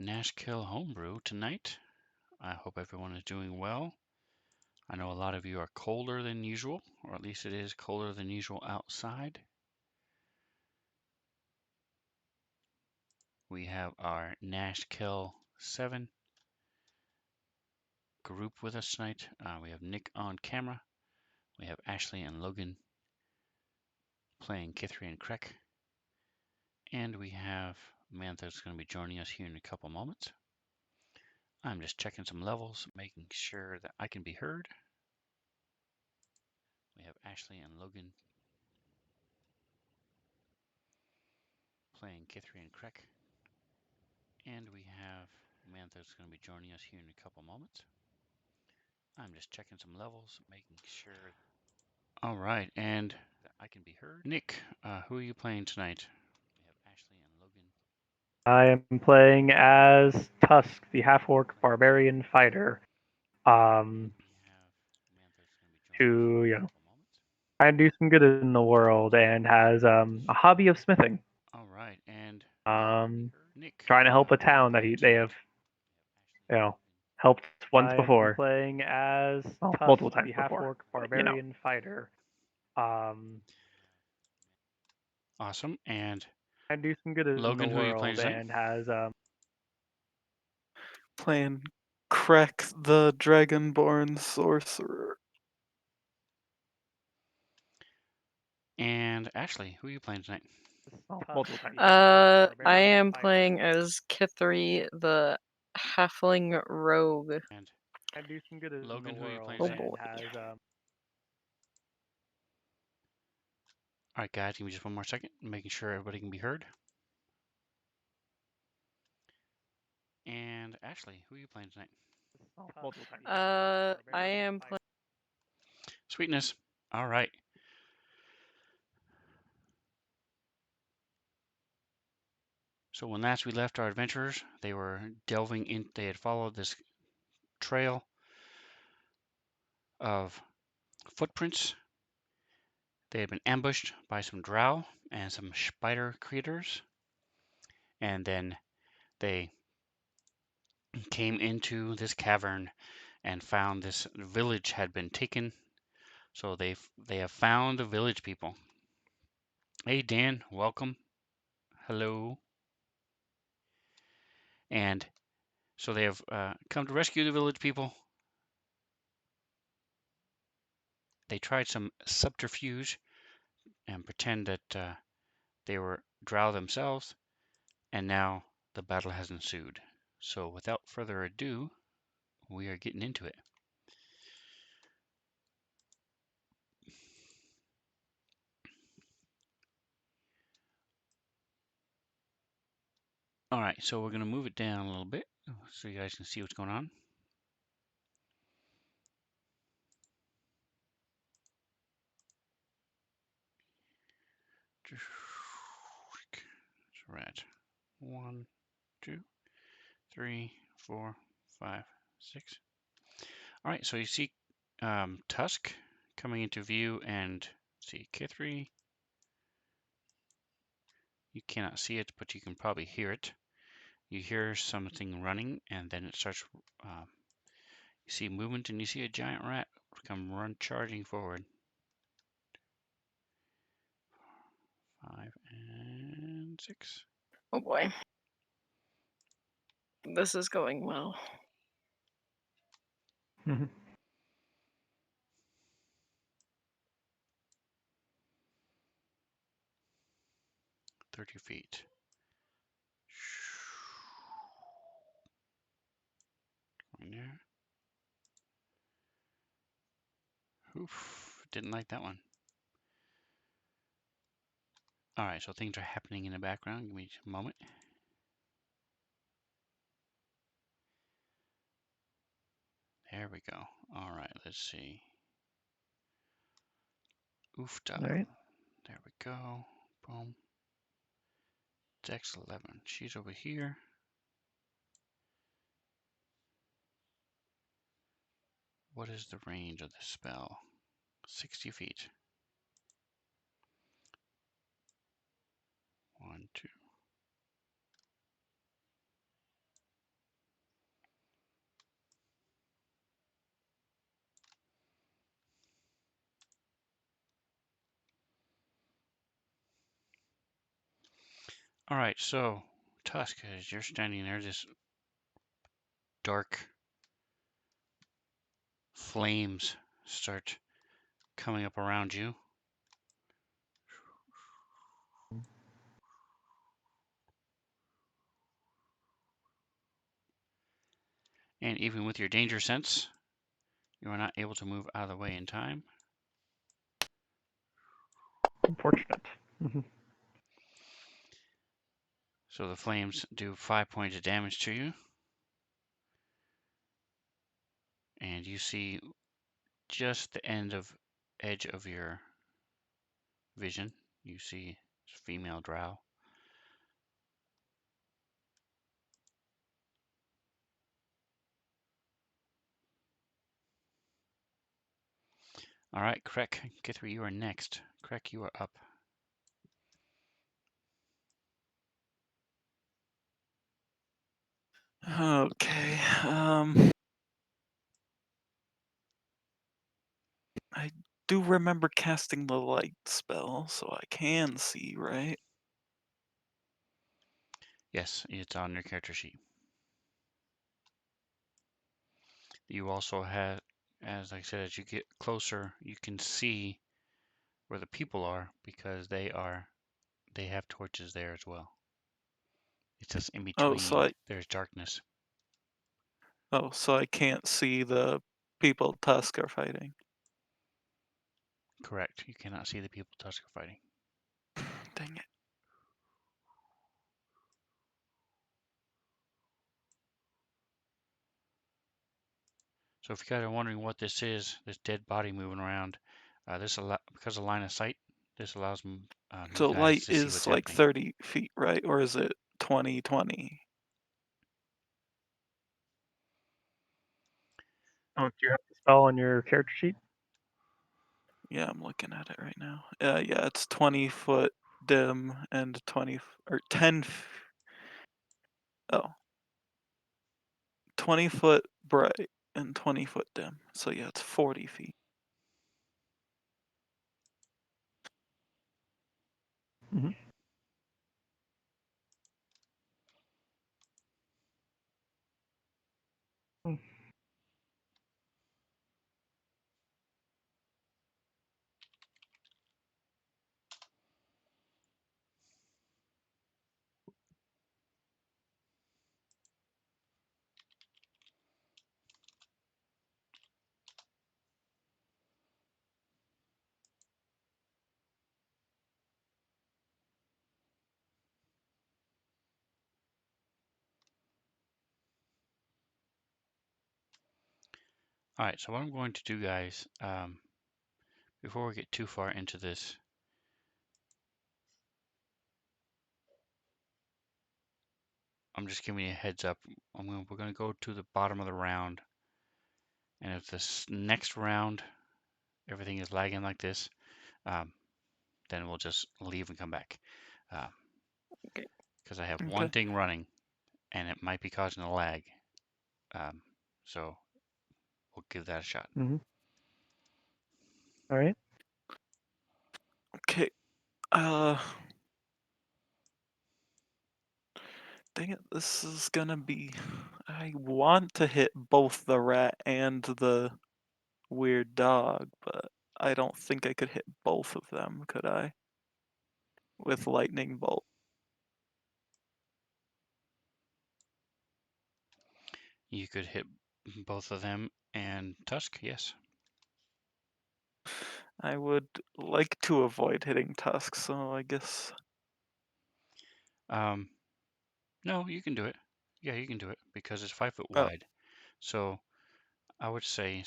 Nashkel Homebrew tonight. I hope everyone is doing well. I know a lot of you are colder than usual, or at least it is colder than usual outside. We have our Nashkel 7 group with us tonight. We have Nick on camera. We have Ashley and Logan playing Kithri and Krek. And we have Mantha that's going to be joining us here in a couple moments. I'm just checking some levels, making sure that I can be heard. We have Ashley and Logan playing Kithri and Krek. And we have Mantha that's going to be joining us here in a couple moments. I'm just checking some levels, making sure. All right, and that I can be heard. Nick, who are you playing tonight? We have Ashley and Logan. I am playing as Tusk, the half-orc barbarian fighter. To try and do some good in the world, and has a hobby of smithing. All right, and Nick, trying to help a town that they have, helped once before. I'm playing as Tusk, multiple times the before. half-orc barbarian fighter. Awesome, and I do some good in Logan, the who are you playing world, tonight? and has playing Krek, the Dragonborn sorcerer. And Ashley, who are you playing tonight? multiple times. I am playing as Kithri, the halfling rogue. And I do some good in Logan, the who are you world, playing Oh tonight? boy. and has All right, guys, give me just one more second, making sure everybody can be heard. And Ashley, who are you playing tonight? multiple times. I am playing. Sweetness. All right. So when last we left our adventurers, they were delving in. They had followed this trail of footprints. They had been ambushed by some drow and some spider creatures, and then they came into this cavern and found this village had been taken. So they have found the village people. Hey Dan, welcome. Hello. And so they have come to rescue the village people. They tried some subterfuge and pretend that they were drow themselves, and now the battle has ensued. So without further ado, we are getting into it. All right, so we're going to move it down a little bit so you guys can see what's going on. So we're at 1, 2, 3, 4, 5, 6. All right, so you see Tusk coming into view, and see Kithri. You cannot see it, but you can probably hear it. You hear something running, and then it starts. You see movement, and you see a giant rat come charging forward. 5 and 6. Oh boy. This is going well. 30 feet. Going there. Oof, didn't like that one. All right, so things are happening in the background. Give me a moment. There we go. All right, let's see. Oofta. All right. There we go. Boom. Dex 11. She's over here. What is the range of the spell? 60 feet. 1, 2. All right, so Tusk, as you're standing there, this dark flames start coming up around you. And even with your danger sense, you are not able to move out of the way in time. Unfortunate. So the flames do 5 points of damage to you. And you see just the edge of your vision. You see female drow. All right, Krek, Kithri, you are next. Krek, you are up. Okay. I do remember casting the light spell, so I can see, right? Yes, it's on your character sheet. You also have, as I said, as you get closer, you can see where the people are because they have torches there as well. It's just in Oh, so between. There's darkness. I can't see the people Tusk are fighting. Correct. You cannot see the people Tusk are fighting. Dang it. So if you guys are wondering what this is, this dead body moving around, because of line of sight, this allows you So guys light to see what's is like happening. 30 feet, right? Or is it 20? Oh, do you have the spell on your character sheet? Yeah, I'm looking at it right now. Yeah, it's 20-foot dim and or 20-foot bright and 20-foot dim. So yeah, it's 40 feet. Mm-hmm. All right, so what I'm going to do, guys, before we get too far into this, I'm just giving you a heads up. We're going to go to the bottom of the round, and if this next round everything is lagging like this, then we'll just leave and come back. Okay. Because I have one Okay. thing running, and it might be causing a lag. So we'll give that a shot. Mm-hmm. All right. Okay. Dang it, this is gonna be. I want to hit both the rat and the weird dog, but I don't think I could hit both of them, could I? With lightning bolt. You could hit both of them and Tusk, yes. I would like to avoid hitting Tusk, so I guess. No, you can do it. Yeah, you can do it because it's 5 foot Oh, wide. So I would say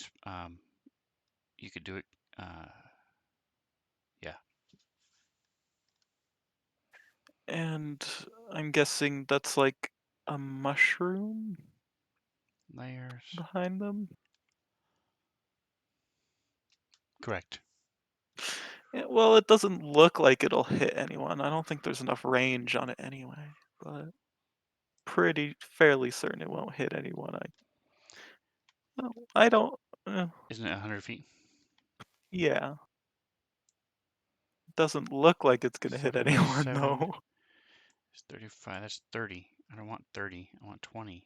you could do it. Yeah, and I'm guessing that's like a mushroom layers. behind them. Correct. Yeah, well, it doesn't look like it'll hit anyone. I don't think there's enough range on it anyway, but fairly certain it won't hit anyone. I don't. Isn't it 100 feet? Yeah, doesn't look like it's gonna hit anyone 77, though. It's 35. That's 30. I don't want 30. I want 20.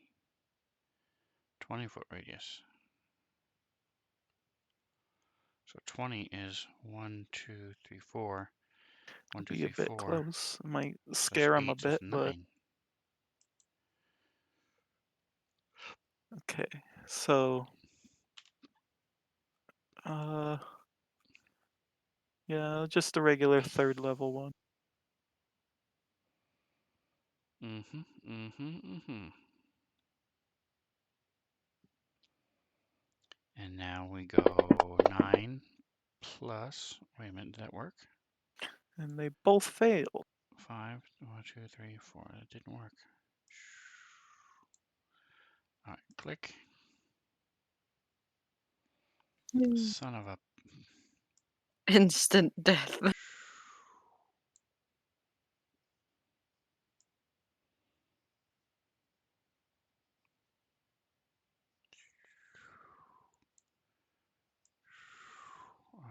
20-foot radius. So 20 is 1, 2, 3, 4. 1, 2, Be a 3, bit 4. close. Might Plus scare him a 8 is bit, but 9. okay. So, yeah, just a regular 3rd level one. And now we go 9 plus. Wait a minute, did that work? And they both failed. 5. 1, 2, 3, 4. That didn't work. All right, click. Son of a. Instant death. All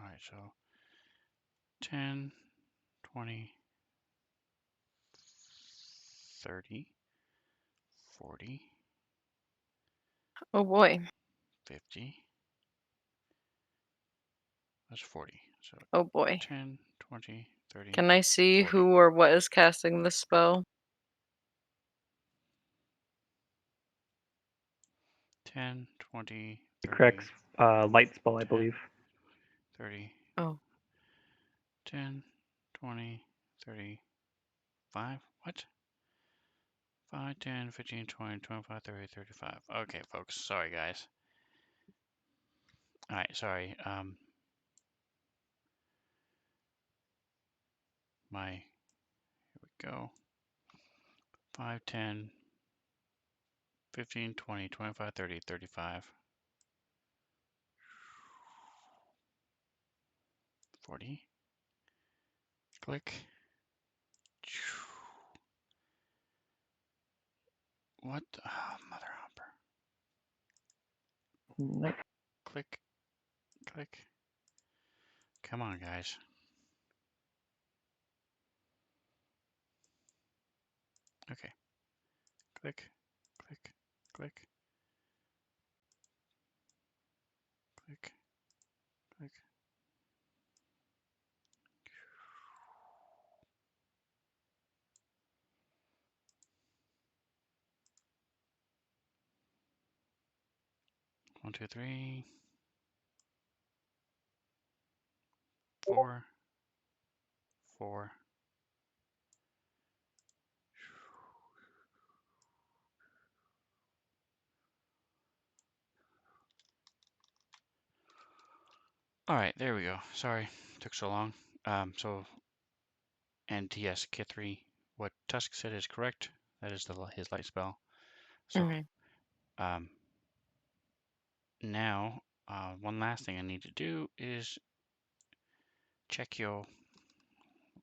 right, so 10, 20, 30, 40, Oh boy. 50. That's 40. So Oh boy. 10, 20, 30. Can I see 40. who or what is casting this spell? 10, 20, 30. Correct. Light spell, I 10, believe. 30. Oh. 10, 20, 35. What? 5, 10, 15, 20, 25, 30, 35. Okay, folks. Sorry, guys. All right, sorry. Here we go. 5, 10, 15, 20, 25, 30, 35. 40. Click. What? Oh, mother hopper. Nice. Click. Click. Come on, guys. Okay. Click. Click. Click. Click. Click. 1, 2, 3. 4. 4. All right, there we go. Sorry, took so long. And yes, K3, what Tusk said is correct. That is his light spell. So, Okay. now, one last thing I need to do is check your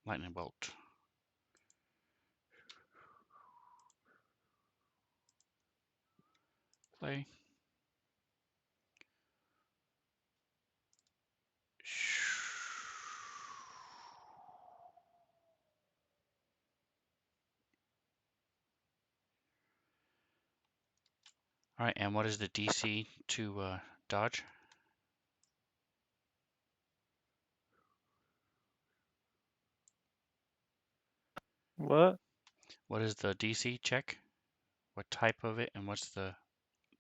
lightning bolt. Play. All right, and what is the DC to dodge? What? What is the DC check? What type of it, and what's the You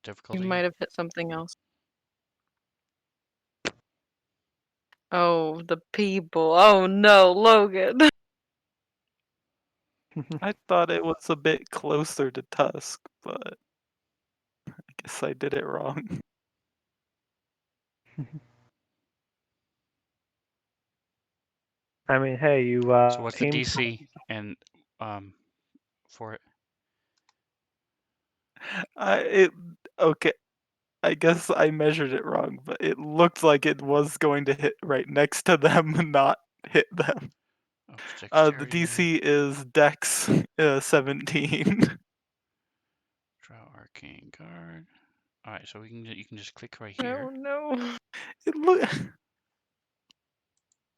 difficulty? might have hit something else. Oh, the people. Oh no, Logan. I thought it was a bit closer to Tusk, but I guess I did it wrong. I mean, hey, you So what's the aimed. DC and for it? Okay. I guess I measured it wrong, but it looked like it was going to hit right next to them, not hit them. Oh, The dexterity. DC is Dex 17. Draw arcane card. All right, so you can just click right Oh here. no. It look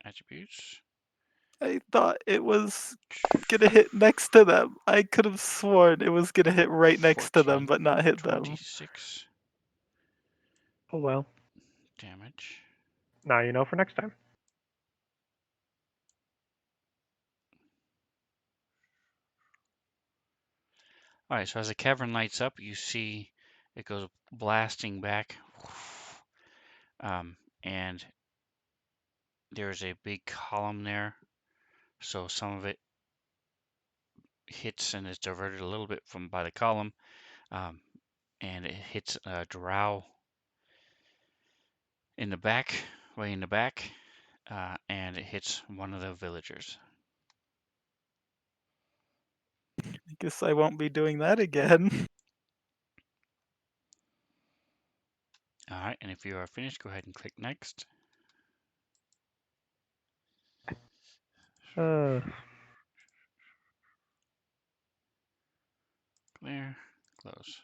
Attributes. I thought it was gonna hit next to them. I could have sworn it was gonna hit right next to them, 14, but not hit them. 26 Oh well. damage. Now you know for next time. All right, so as the cavern lights up, you see it goes blasting back, and there's a big column there. So some of it hits and is diverted a little bit from by the column, and it hits a drow in the back, way in the back, and it hits one of the villagers. I guess I won't be doing that again. All right, and if you are finished, go ahead and click next. Uh, Clear, close.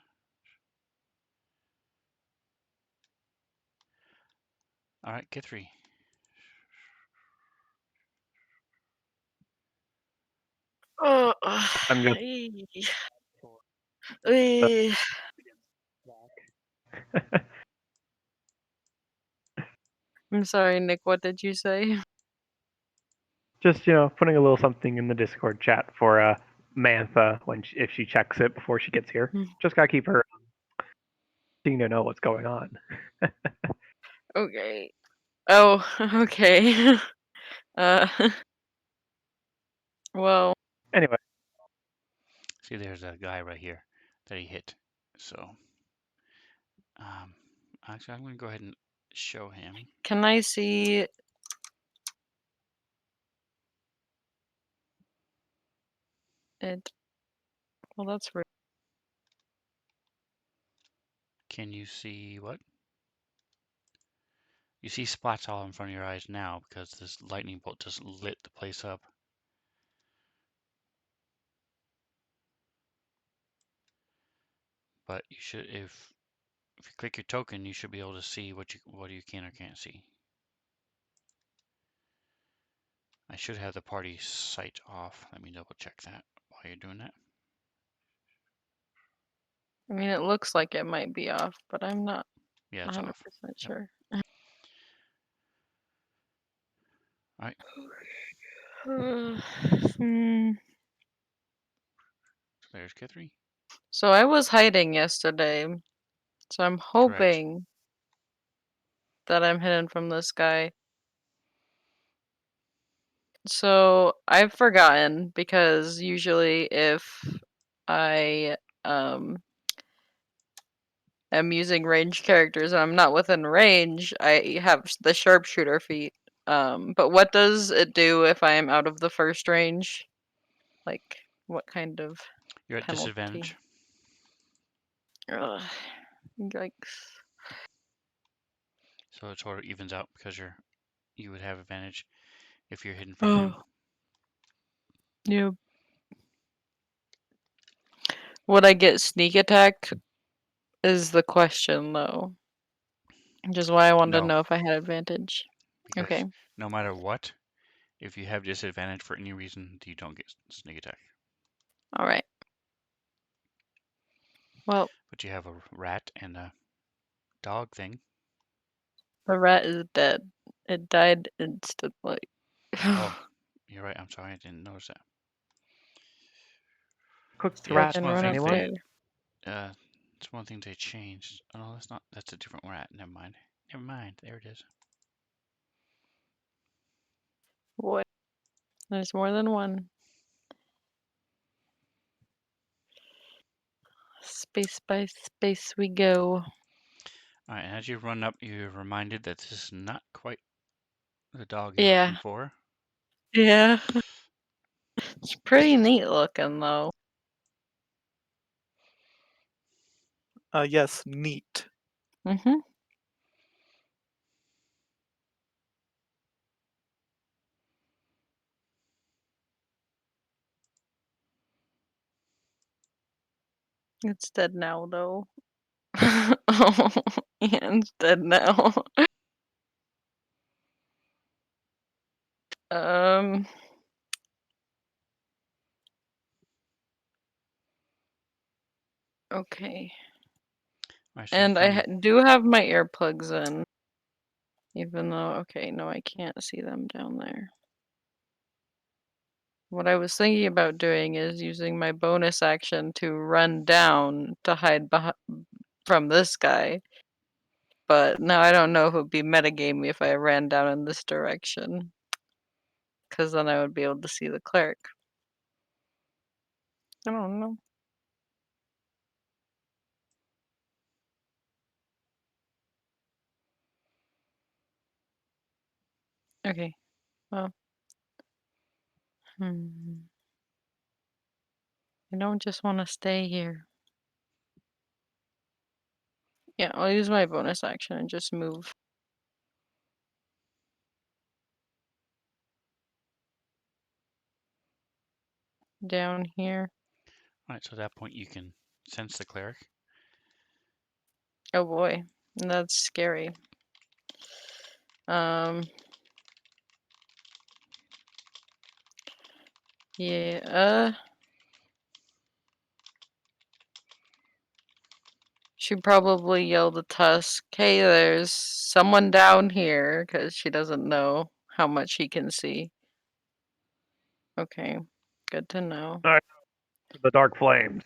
All right, Kithri. Oh, I'm good. I'm sorry, Nick. What did you say? Just putting a little something in the Discord chat for Mantha if she checks it before she gets here. Just gotta keep her seeing to know what's going on. Okay. Oh, okay. uh, well. Anyway, See, there's a guy right here that he hit. So, actually, I'm going to go ahead and show him. Can I see it? Well, that's rude. Can you see what? You see spots all in front of your eyes now because this lightning bolt just lit the place up. But you should, if you click your token, you should be able to see what you can or can't see. I should have the party sight off. Let me double check that while you're doing that. I mean, it looks like it might be off, but I'm not Yeah, it's 100% off. sure. All right. Hmm. So there's Kithri. So I was hiding yesterday, so I'm Correct. hoping that I'm hidden from this guy. So I've forgotten because usually if I am using ranged characters and I'm not within range, I have the sharpshooter feat. But what does it do if I am out of the first range? Like, what kind of You're at penalty? disadvantage. Ugh, yikes. So it sort of evens out because you would have advantage if you're hidden from him. Yeah. Would I get sneak attack? Is the question though. Which is why I wanted to No, know if I had advantage. because Okay. no matter what, if you have disadvantage for any reason, you don't get sneak attack. All right. Well, But you have a rat and a dog thing. the rat is dead. It died instantly. Oh, you're right. I'm sorry, I didn't notice that. cooked Yeah, rat. it's And one run thing Anyone? upstairs. it's one thing they changed. Oh, no, that's not. That's a different rat. Never mind. Never mind. There it is. Boy, there's more than one. Space by space we go. All right, and as you run up, you're reminded that this is not quite the dog you're Yeah. looking for. Yeah. It's pretty neat looking though. Yes, neat. Mm-hmm. It's dead now though. Oh, yeah, it's dead now. Okay. Right, so And I do have my earplugs in. Even though, okay, no, I can't see them down there. What I was thinking about doing is using my bonus action to run down to hide from this guy. But now I don't know if it would be metagamey if I ran down in this direction. Because then I would be able to see the cleric. I don't know. Okay, well. I don't just want to stay here. Yeah, I'll use my bonus action and just move down here. Alright, so at that point you can sense the cleric. Oh boy, that's scary. Yeah, she probably yelled at Tusk, hey, there's someone down here, because she doesn't know how much he can see. Okay, good to know. The dark flames.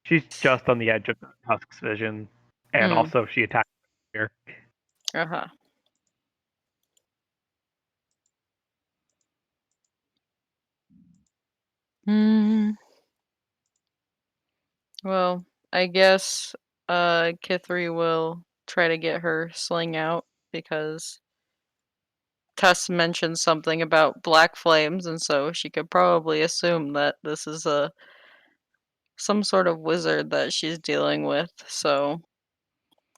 She's just on the edge of Tusk's vision, and also she attacked here. Uh-huh. Well, I guess Kithri will try to get her sling out because Tess mentioned something about black flames, and so she could probably assume that this is some sort of wizard that she's dealing with. So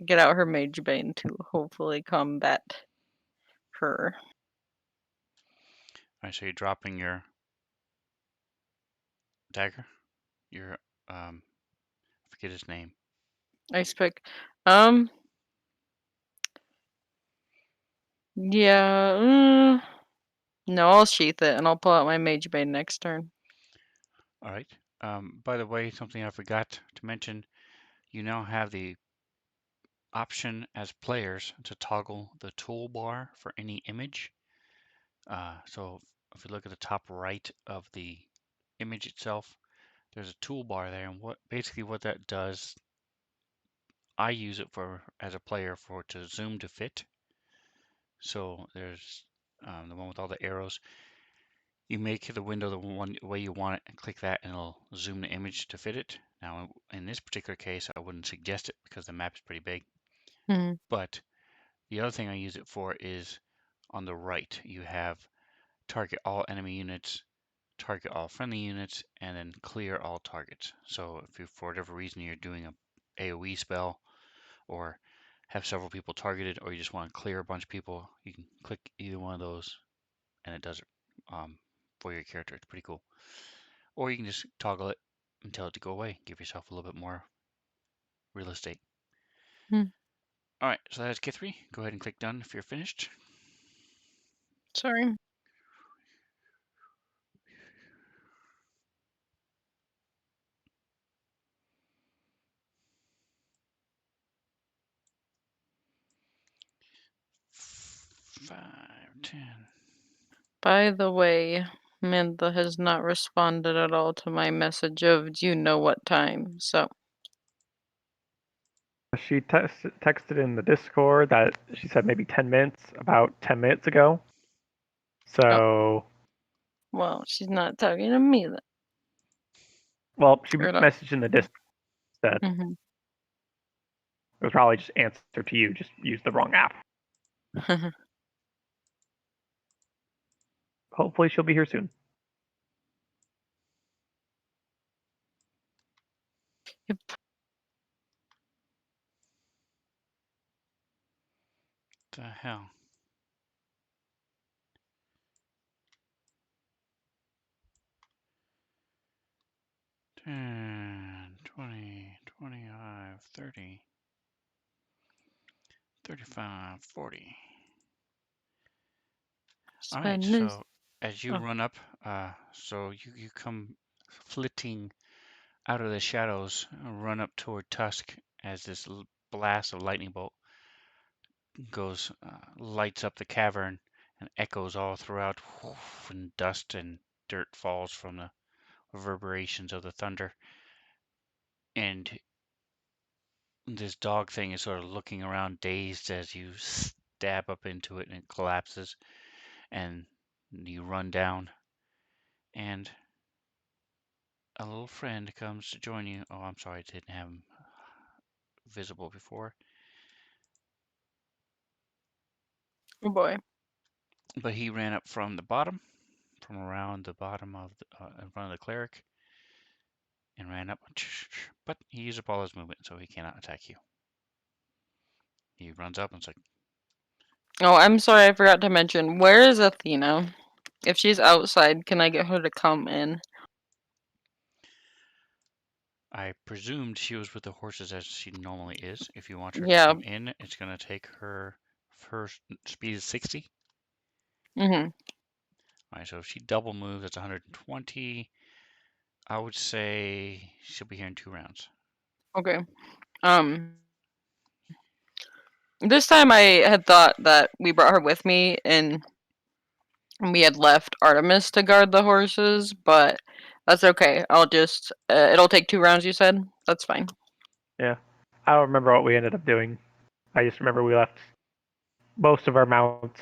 get out her mage bane to hopefully combat her. Alright, so you're dropping your dagger. Your I forget his name. Ice pick. Yeah. No, I'll sheath it and I'll pull out my mage bane next turn. Alright. By the way, something I forgot to mention, you now have the option as players to toggle the toolbar for any image. So if you look at the top right of the image itself, there's a toolbar there, and what that does, I use it for as a player to zoom to fit. So there's the one with all the arrows. You make the window the one way you want it, and click that, and it'll zoom the image to fit it. Now, in this particular case, I wouldn't suggest it because the map is pretty big. But the other thing I use it for is on the right. You have target all enemy units, target all friendly units, and then clear all targets. So if you, for whatever reason, you're doing a AoE spell or have several people targeted, or you just want to clear a bunch of people, you can click either one of those and it does it for your character. It's pretty cool. Or you can just toggle it and tell it to go away. Give yourself a little bit more real estate. Alright, so that's K3. Go ahead and click done if you're finished. Sorry. Five, 10. By the way, Mantha has not responded at all to my message of do you know what time, so. She texted in the Discord that she said maybe 10 minutes, about 10 minutes ago. So. Well, she's not talking to me then. Well, she messaged in the Discord instead. It was probably just answer to you, just use the wrong app. Hopefully she'll be here soon. Yep. The hell? $10, $20, $25, $30, $35, $40. All right, so as you run up, so you come flitting out of the shadows, run up toward Tusk as this blast of lightning bolt goes, lights up the cavern and echoes all throughout, and dust and dirt falls from the reverberations of the thunder. And this dog thing is sort of looking around dazed as you stab up into it and it collapses and you run down and a little friend comes to join you. Oh, I'm sorry, I didn't have him visible before. Oh boy. But he ran up from the bottom, from around the bottom of in front of the cleric, and ran up. But he used up all his movement, so he cannot attack you. He runs up and it's like, Oh, I'm sorry, I forgot to mention. Where is Athena? If she's outside, can I get her to come in? I presumed she was with the horses as she normally is. If you want her to Yeah. come in, it's going to take her. Her speed is 60. Mhm. All right, so if she double moves, that's 120. I would say she'll be here in 2 rounds. Okay. This time I had thought that we brought her with me and we had left Artemis to guard the horses, but that's okay. I'll just it'll take 2 rounds, you said? That's fine. Yeah. I don't remember what we ended up doing. I just remember we left most of our mounts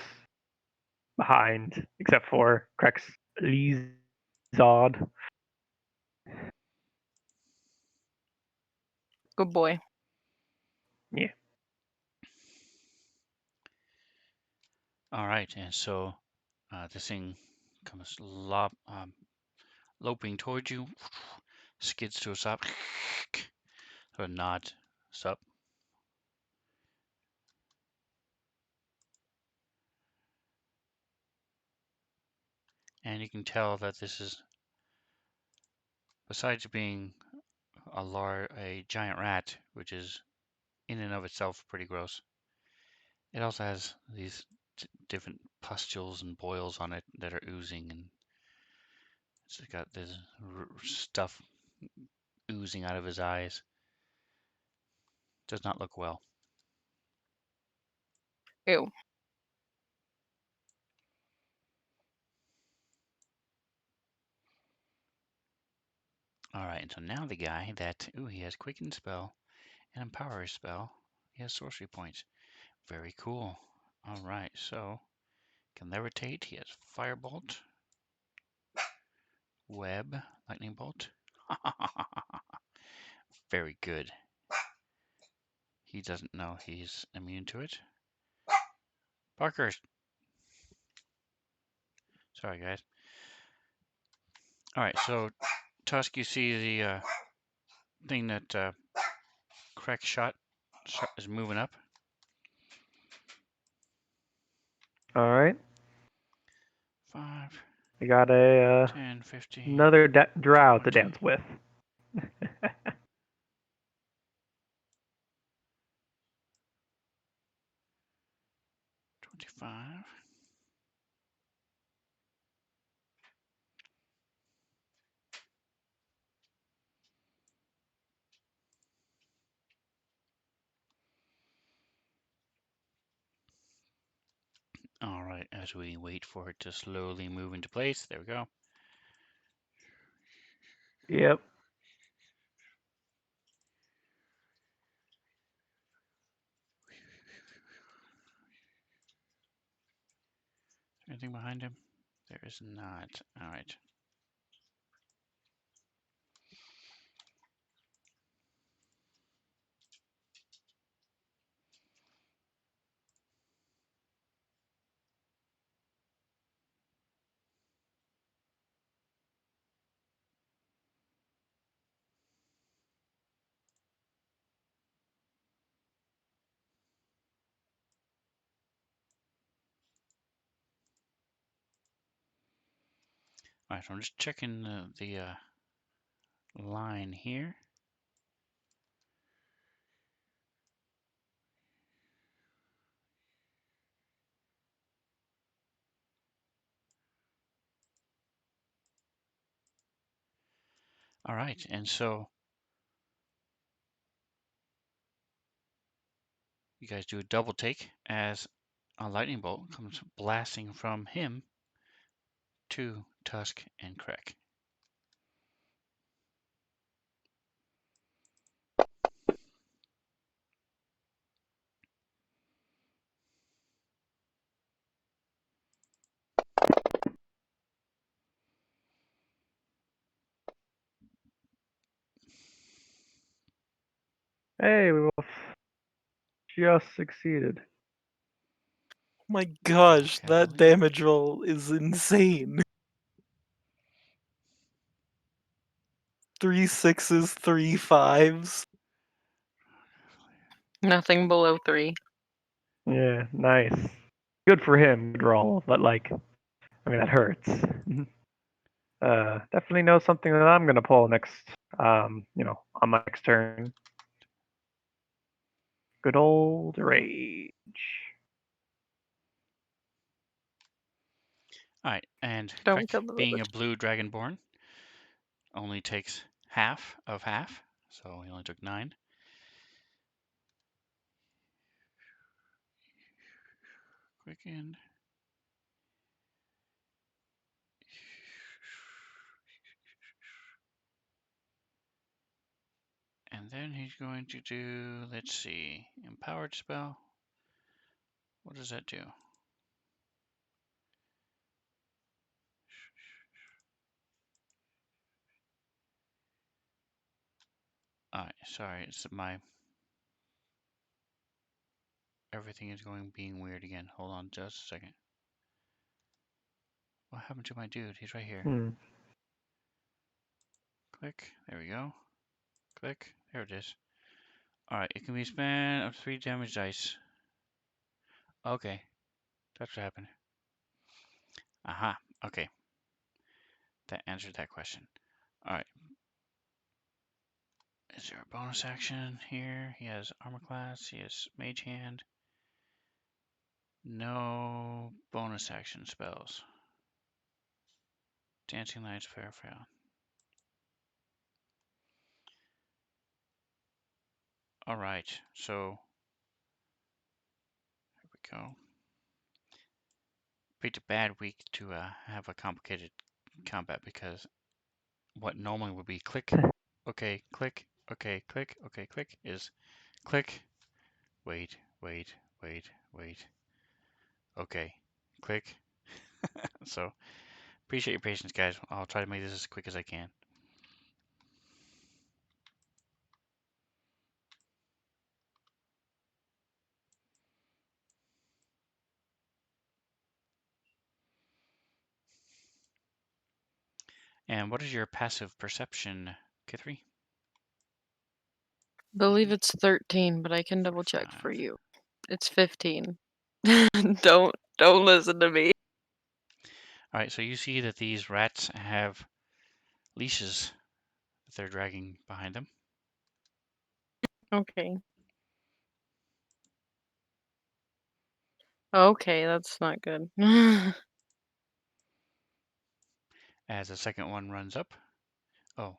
behind, except for Crex Lizard. Good boy. Yeah. All right, and so this thing comes loping towards you, skids to a stop, or a nod, stop. And you can tell that this is, besides being a giant rat, which is in and of itself pretty gross, it also has these different pustules and boils on it that are oozing, and it's got this stuff oozing out of his eyes. Does not look well. Ew. All right, and so now the guy that, he has Quicken Spell and Empower Spell. He has Sorcery Points. Very cool. All right, so can Levitate. He has Firebolt, Web, Lightning Bolt. Very good. He doesn't know he's immune to it. Parker. Sorry, guys. All right, so Tusk, you see the thing that Crack shot is moving up. All right. 5, We got a 10, 15, another drow to 20. dance with. 25. All right, as we wait for it to slowly move into place, there we go. Yep. Anything behind him? There is not. All right. All right, so I'm just checking the line here. All right, and so you guys do a double take as a lightning bolt comes blasting from him to Tusk and Krek. Hey, we both just succeeded. Oh my gosh, Okay, I that believe. damage roll is insane. 3 6s, 3 5s. Nothing below 3. Yeah, nice. Good for him, good roll, but like, I mean that hurts. Definitely know something that I'm gonna pull next. On my next turn. Good old rage. All right, and Don't Krek, kill the being a village. blue dragonborn, only takes half of half, so he only took 9. Quicken. And then he's going to do, let's see, empowered spell. What does that do? Alright, sorry, it's my everything is being weird again. Hold on just a second. What happened to my dude? He's right here. Click, there we go. Click, there it is. Alright, it can be spent of 3 damage dice. Okay, that's what happened. Aha, okay. That answered that question. Alright. Is there a bonus action here? He has armor class, he has mage hand. No bonus action spells. Dancing Lights, Fairfield. Alright, so here we go. Picked a bad week to have a complicated combat because what normally would be click, okay, click, okay, click, okay, click is click, wait, wait, wait, wait, okay, click. So appreciate your patience, guys. I'll try to make this as quick as I can. And what is your passive perception, Kithri? Believe it's 13, but I can double check for 5. you. It's 15. Don't listen to me. Alright, so you see that these rats have leashes that they're dragging behind them. Okay. Okay, that's not good. As the second one runs up. Oh,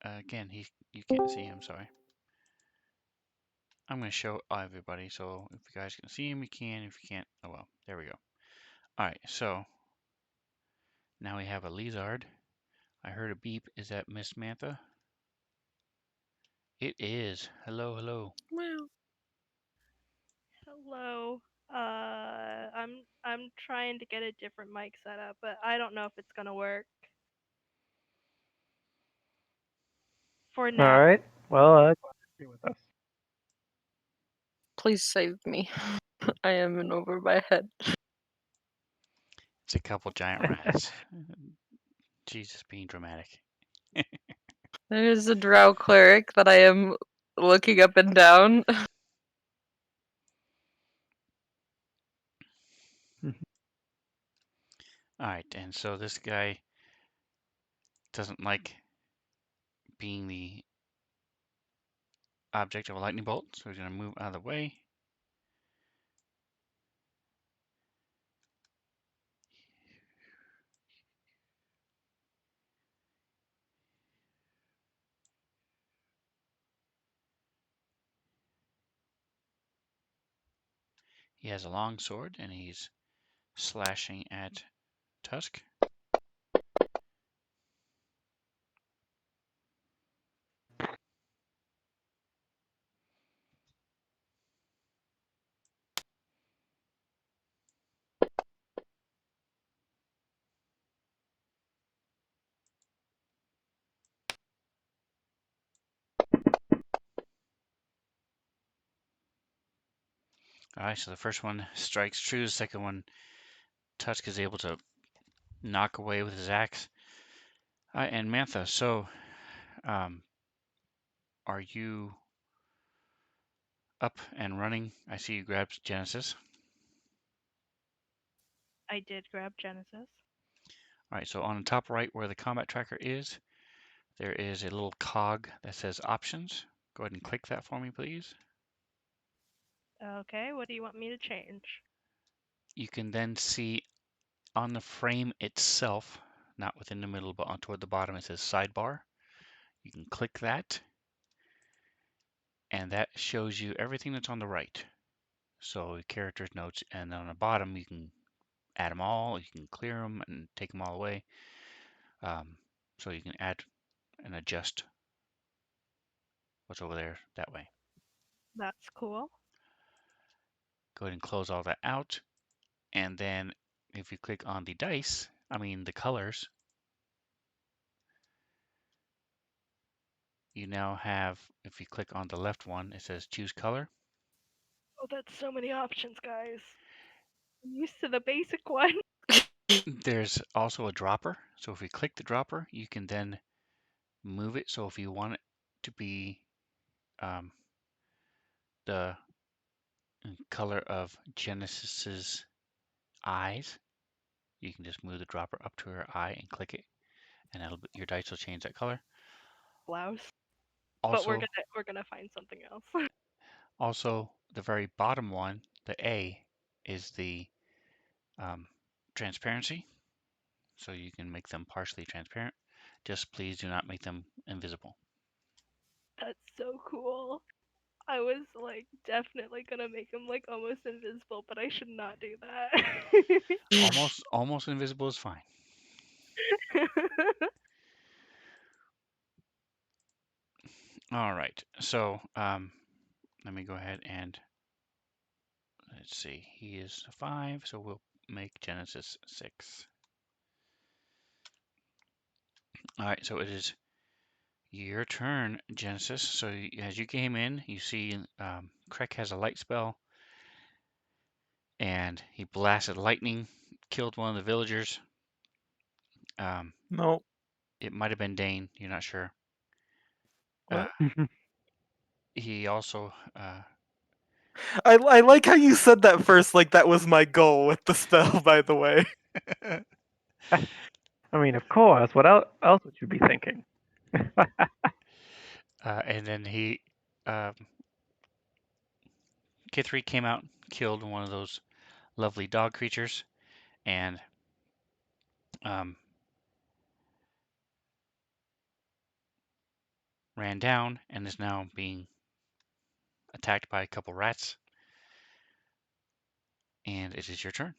again, you can't see him, sorry. I'm going to show everybody, so if you guys can see him, you can. If you can't, oh well, there we go. Alright, so now we have a lizard. I heard a beep. Is that Miss Mantha? It is. Hello, hello. Well, Hello. I'm trying to get a different mic set up, but I don't know if it's gonna work. For All now. right. Well, glad you're with us. please save me. I am in over my head. It's a couple giant rats. Jesus, being dramatic. There's a drow cleric that I am looking up and down. Alright, and so this guy doesn't like being the object of a lightning bolt, so he's going to move out of the way. He has a long sword and he's slashing at Tusk. All right, so the first one strikes true. The second one, Tusk is able to knock away with his axe. And Mantha, so are you up and running? I see you grabbed Genesis. I did grab Genesis. All right, so on the top right where the combat tracker is, there is a little cog that says options. Go ahead and click that for me, please. Okay, what do you want me to change? You can then see on the frame itself, not within the middle, but on toward the bottom, it says sidebar. You can click that, and that shows you everything that's on the right. So characters, notes, and then on the bottom, you can add them all, you can clear them and take them all away. So you can add and adjust what's over there that way. That's cool. Go ahead and close all that out. And then if you click on the dice, the colors, you now have, if you click on the left one, it says choose color. Oh, that's so many options, guys. I'm used to the basic one. There's also a dropper. So if you click the dropper, you can then move it. So if you want it to be the color of Genesis's eyes, you can just move the dropper up to her eye and click it, and your dice will change that color. Blouse. But we're gonna find something else. Also, the very bottom one, the A, is the transparency. So you can make them partially transparent. Just please do not make them invisible. That's so cool. I was like definitely gonna make him like almost invisible, but I should not do that. Almost invisible is fine. All right. So let me go ahead and let's see. He is 5, so we'll make Genesis 6. All right. So it is your turn, Genesis. So as you came in, you see Krek has a light spell, and he blasted lightning, killed one of the villagers. No. It might have been Dane. You're not sure. What? He also I like how you said that first, like that was my goal with the spell, by the way. I mean, of course. What else would you be thinking? and then he K3 came out, killed one of those lovely dog creatures, and ran down and is now being attacked by a couple rats. And it is your turn.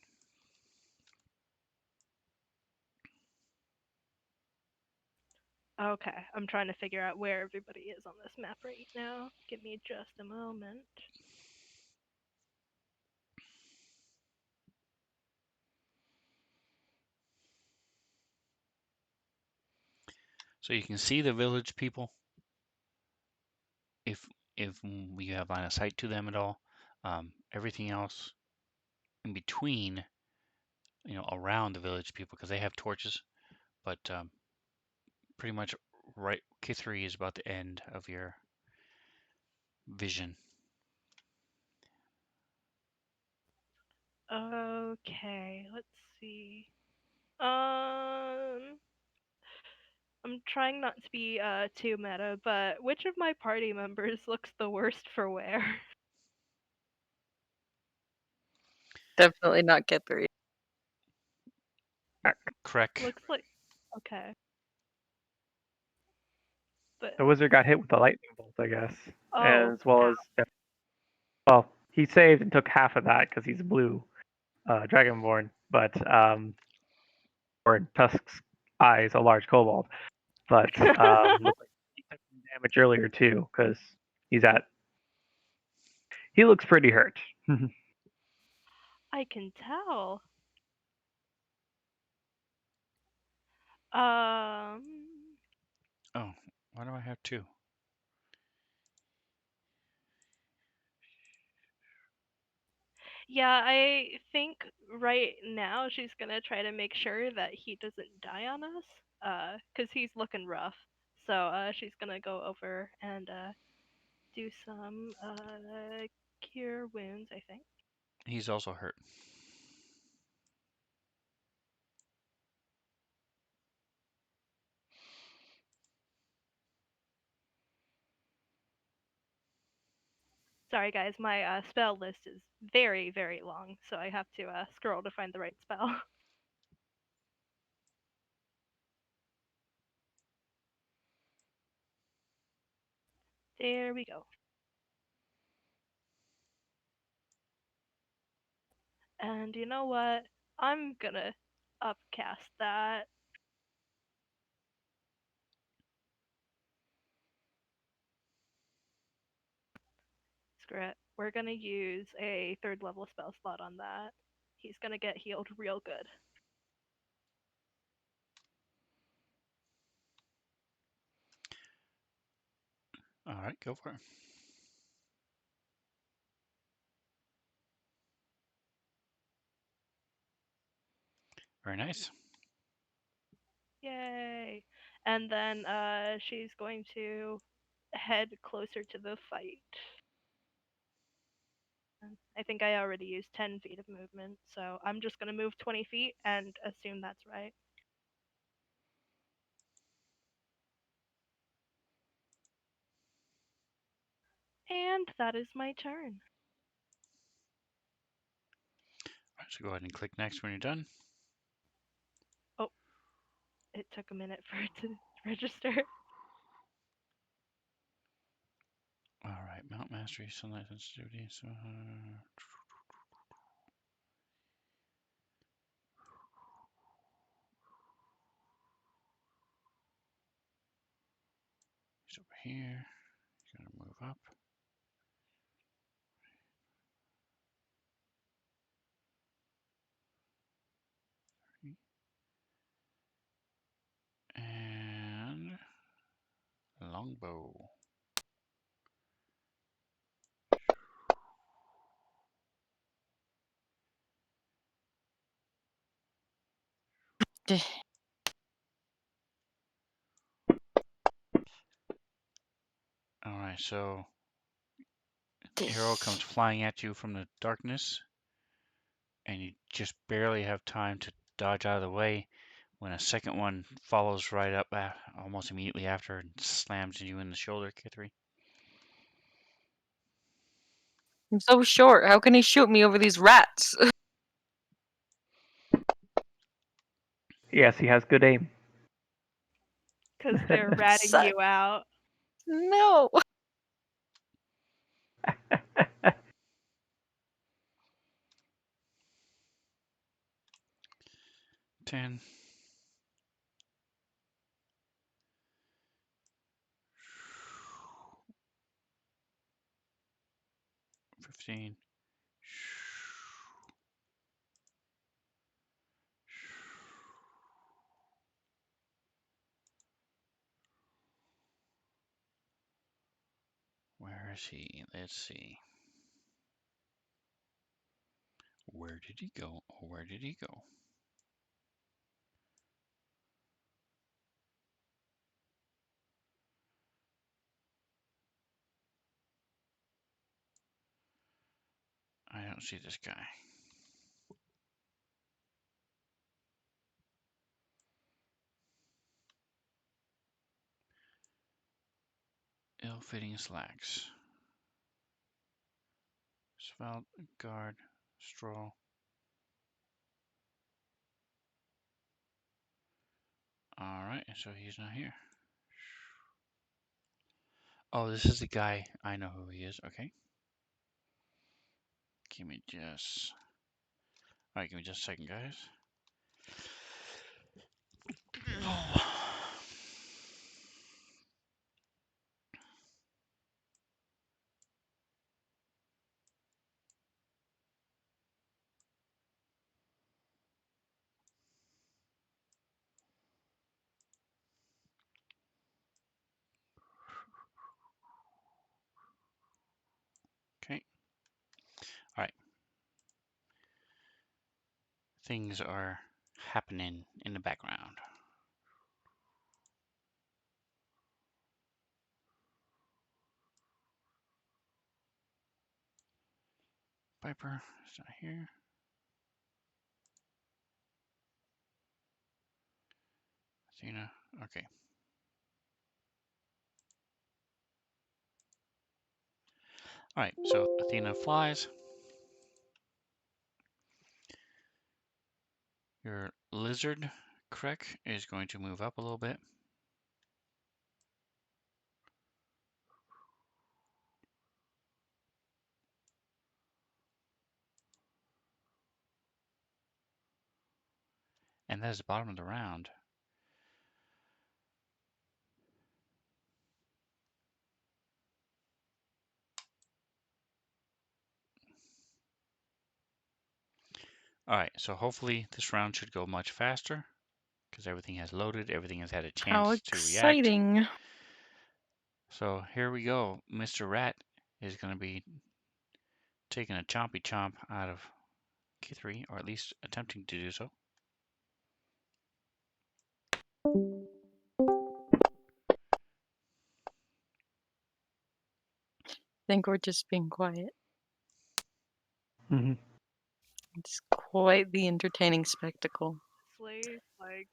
Okay, I'm trying to figure out where everybody is on this map right now. Give me just a moment. So you can see the village people if you have line of sight to them at all. Everything else in between, around the village people, because they have torches, but pretty much right, K3 is about the end of your vision. Okay, let's see. I'm trying not to be too meta, but which of my party members looks the worst for wear? Definitely not get 3. Correct. Looks like okay. But The wizard got hit with a lightning bolt, I guess, oh, as well as well, he saved and took half of that because he's blue, dragonborn. But or in Tusk's eyes, a large kobold. But looks like he took some damage earlier too because he's at. He looks pretty hurt. I can tell. Um. Oh, why do I have two? Yeah, I think right now she's gonna try to make sure that he doesn't die on us, 'cause he's looking rough. So, she's gonna go over and do some cure wounds, I think. He's also hurt. Sorry guys, my spell list is very, very long, so I have to scroll to find the right spell. There we go. And you know what? I'm gonna upcast that. Screw it. We're gonna use a 3rd level spell slot on that. He's gonna get healed real good. All right, go for it. Very nice. Yay! And then she's going to head closer to the fight. I think I already used 10 feet of movement, so I'm just going to move 20 feet and assume that's right. And that is my turn. All right, so go ahead and click next when you're done. Oh, it took a minute for it to register. All right, Mount Mastery, Sunlight Sensitivity. So, he's over here. He's gonna move up. And longbow. All right, so arrow comes flying at you from the darkness, and you just barely have time to dodge out of the way when a second one follows right up almost immediately after and slams you in the shoulder, K3. I'm so short. How can he shoot me over these rats? Yes, he has good aim. Because they're ratting Suck. you out. No. 10. 15. Where is he? Let's see. Where did he go? Oh, where did he go? I don't see this guy. Ill-fitting slacks. Svelte, guard, straw. Alright, so he's not here. Oh, this is the guy. I know who he is. Okay. Give me just. All right, give me just a second, guys. Okay. All right. Things are happening in the background. Piper is not here. Athena. Okay. All right. So Athena flies. Your lizard Krek is going to move up a little bit. And that is the bottom of the round. All right, so hopefully this round should go much faster because everything has loaded, everything has had a How chance to react. exciting. So here we go. Mr. Rat is going to be taking a chompy chomp out of K3, or at least attempting to do so. I think we're just being quiet. Mm-hmm. It's quite the entertaining spectacle. Honestly, like,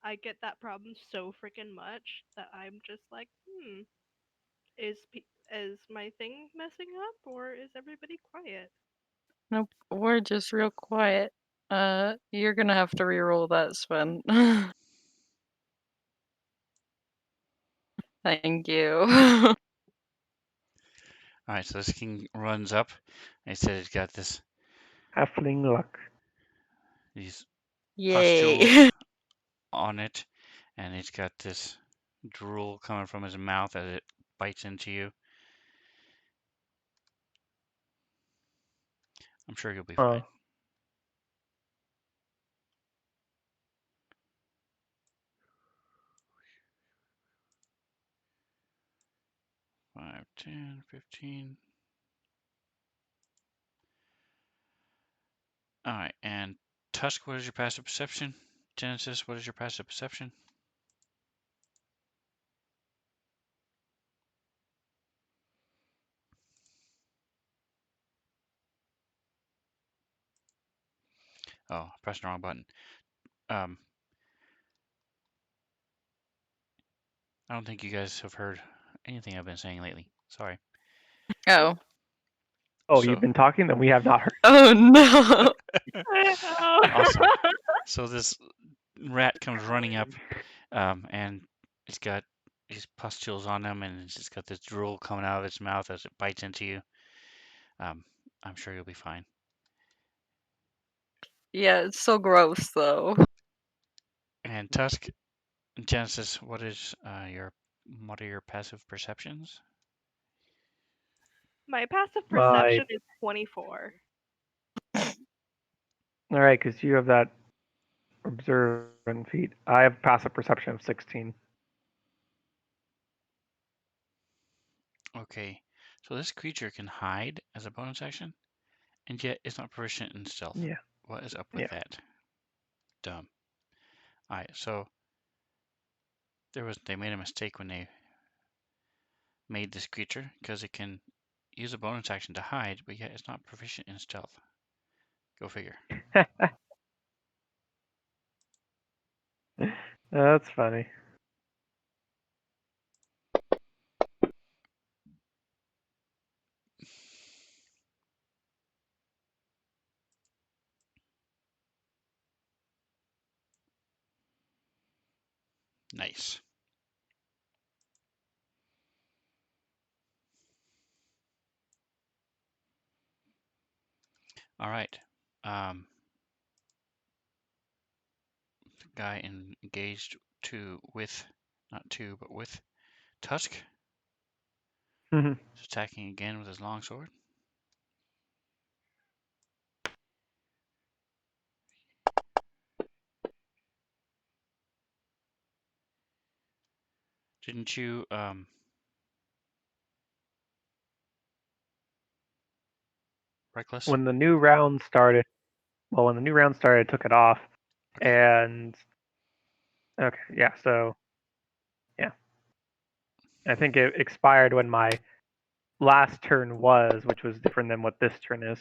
I get that problem so freaking much that I'm just like, is my thing messing up or is everybody quiet? Nope, we're just real quiet. You're gonna have to re-roll that, Sven. Thank you. All right, so this king runs up. I said it's got Halfling luck. these Yay. pustules on it, and it's got this drool coming from his mouth as it bites into you. I'm sure you'll be fine. 5, 10, 15. All right, and Tusk, what is your passive perception? Genesis, what is your passive perception? Oh, I pressed the wrong button. I don't think you guys have heard anything I've been saying lately. Sorry. Oh. Oh, So- you've been talking, then we have not heard. Oh no. Awesome. So this rat comes running up, and it's got these pustules on him, and it's just got this drool coming out of its mouth as it bites into you. I'm sure you'll be fine. Yeah, it's so gross though. And Tusk, Genesis, what are your passive perceptions? My passive My- perception is 24. All right, because you have that observant feat. I have passive perception of 16. Okay, so this creature can hide as a bonus action, and yet it's not proficient in stealth. Yeah. What is up with that? Dumb. Alright, so they made a mistake when they made this creature, because it can use a bonus action to hide, but yet it's not proficient in stealth. Go figure. That's funny. Nice. All right. The guy engaged with Tusk. Mhm. He's attacking again with his longsword. Didn't you reckless? When the new round started, I took it off, Okay. and okay, yeah. So yeah, I think it expired when my last turn was, which was different than what this turn is.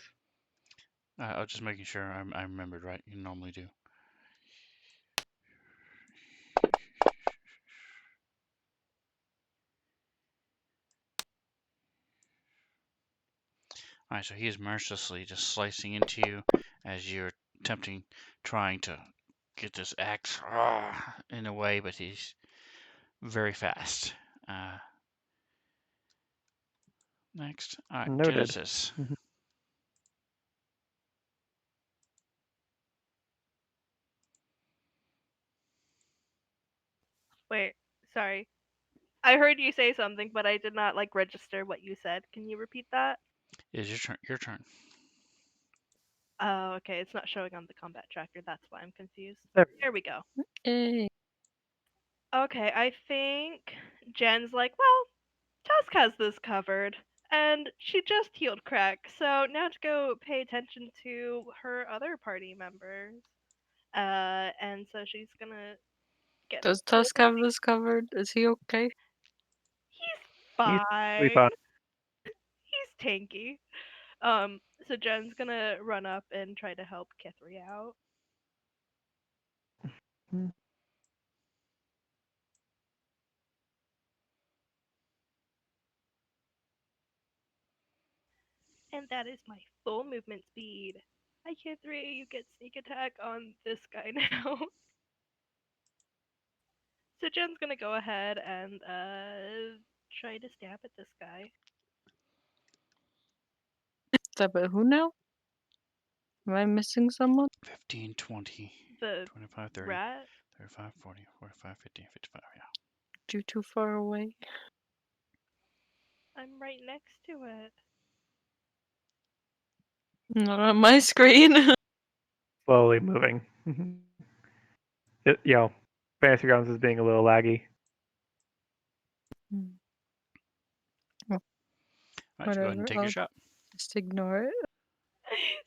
I was just making sure I remembered right. You normally do. All right, so he is mercilessly just slicing into you as you're trying to get this axe in a way, but he's very fast. Next, all right, Noted. Genesis. Mhm. Wait, sorry. I heard you say something, but I did not like register what you said. Can you repeat that? It is your turn. Your turn. Oh, okay. It's not showing on the combat tracker. That's why I'm confused. There we There we go. Yay. Okay, I think Jen's like, well, Tusk has this covered, and she just healed Crack, so now to go pay attention to her other party members. And so she's gonna get Does full. Tusk have this covered? Is he okay? He's He's fine. fine. He's tanky. So Jen's gonna run up and try to help Kithri out. Mhm. And that is my full movement speed. Hi Kithri, you get sneak attack on this guy now. So Jen's gonna go ahead and try to stab at this guy. Stab at who now? Am I missing someone? 15, 20, The 25, 30, rat. 35, 40, 45, 50, 55. Yeah. You too far away. I'm right next to it. Not on my screen. Slowly moving. Fantasy Grounds is being a little laggy. All right, so go ahead and Whatever. take I'll your shot. just ignore it.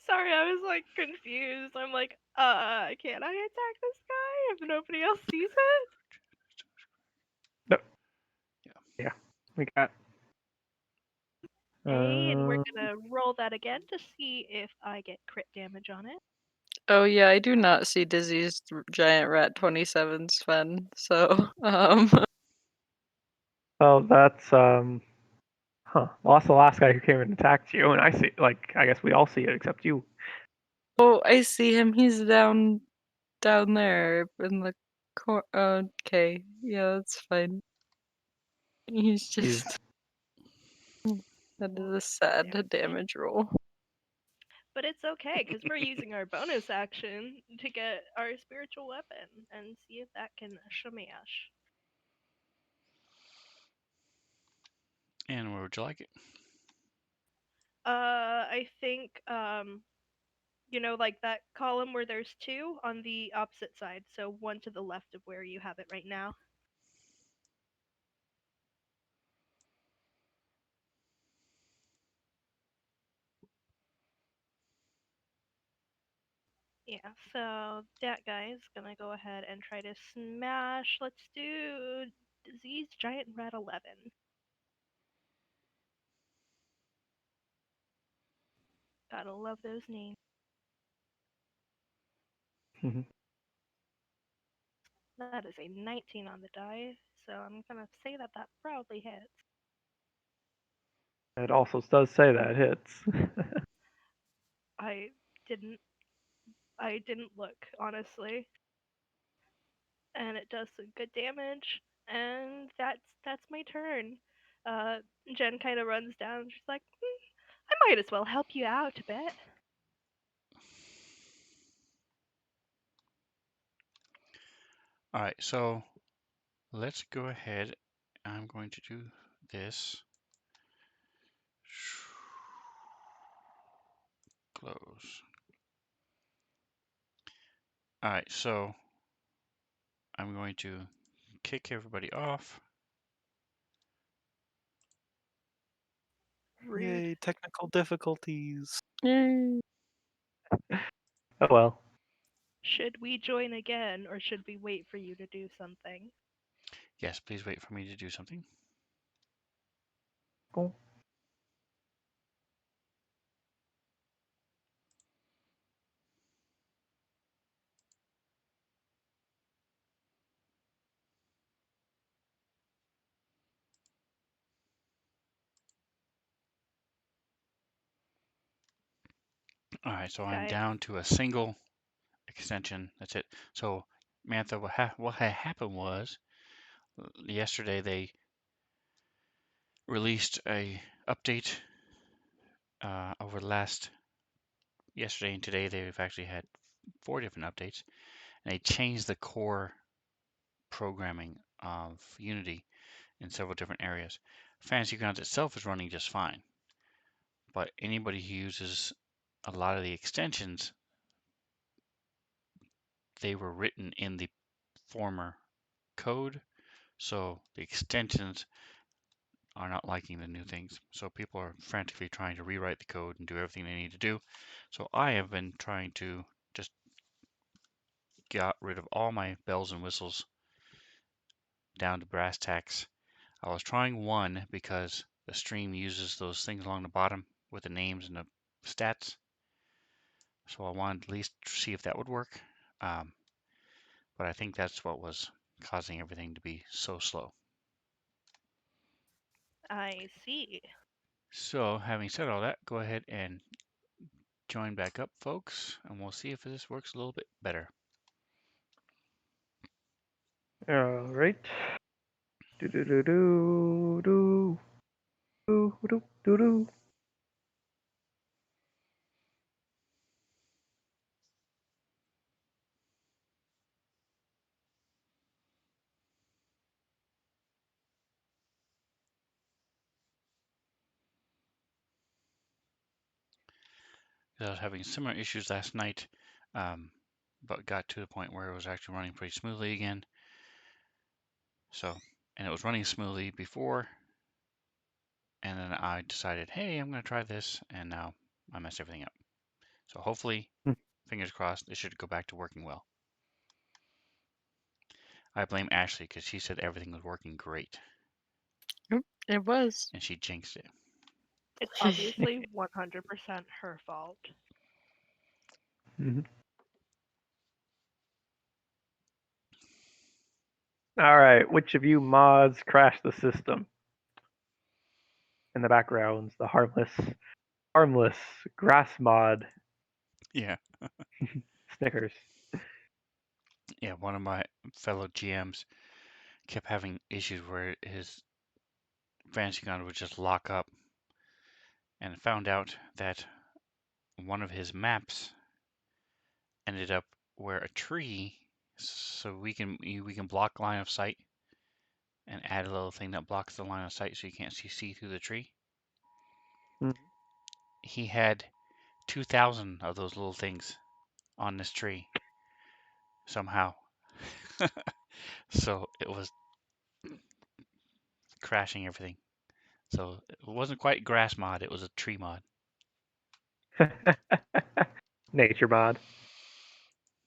Sorry, I was like confused. I'm like, can I attack this guy if nobody else sees it? Yeah, we got. Hey, and we're gonna roll that again to see if I get crit damage on it. Oh yeah, I do not see Dizzy's giant rat 27 Sven. So, Well, that's Huh. Well, that's the last guy who came and attacked you, and I see. I guess we all see it except you. oh, I see him. He's down there in the okay, yeah, that's fine. He's He's just that is a sad damage roll. But it's okay, because we're using our bonus action to get our spiritual weapon and see if that can shamash. And where would you like it? I think, like that column where there's two on the opposite side, so one to the left of where you have it right now. Yeah, so that guy is gonna go ahead and try to smash. Let's do Disease Giant Rat 11. Gotta love those names. Mhm. That is a 19 on the die, so I'm gonna say that that probably hits. It also does say that it hits. I didn't I didn't look, honestly. And it does some good damage, and that's my turn. Uh, Jen kind of runs down. She's like, I might as well help you out a bit. All right, so let's go ahead. I'm going to do this. Close. All right, so I'm going to kick everybody off. Rude. Yay, technical difficulties. Yay. Oh well. Should we join again, or should we wait for you to do something? Yes, please wait for me to do something. Cool. All right, so I'm Guys, down to a single extension. That's it. So, Mantha, what had happened was yesterday they released a update over the last yesterday and today. They've actually had 4 different updates, and they changed the core programming of Unity in several different areas. Fantasy Grounds itself is running just fine, but anybody who uses a lot of the extensions, they were written in the former code, so the extensions are not liking the new things. So people are frantically trying to rewrite the code and do everything they need to do. So I have been trying to just get rid of all my bells and whistles down to brass tacks. I was trying one because the stream uses those things along the bottom with the names and the stats. So I wanted at least to see if that would work. But I think that's what was causing everything to be so slow. I see. So having said all that, go ahead and join back up, folks, and we'll see if this works a little bit better. All right. Do do do do do do do do do. I was having similar issues last night, but got to the point where it was actually running pretty smoothly again. So, and it was running smoothly before, and then I decided, hey, I'm going to try this, and now I messed everything up. So hopefully, fingers crossed, it should go back to working well. I blame Ashley because she said everything was working great, It was. and she jinxed it. It's obviously 100% her fault. Mhm. All right. Which of you mods crashed the system? In the backgrounds, the harmless grass mod Yeah, Snickers. yeah. One of my fellow GMs kept having issues where his fantasy ground would just lock up, and found out that one of his maps ended up where a tree, so we can block line of sight and add a little thing that blocks the line of sight so you can't see through the tree. Mhm. He had 2,000 of those little things on this tree somehow. So it was crashing everything. So it wasn't quite grass mod, it was a tree mod. Nature mod.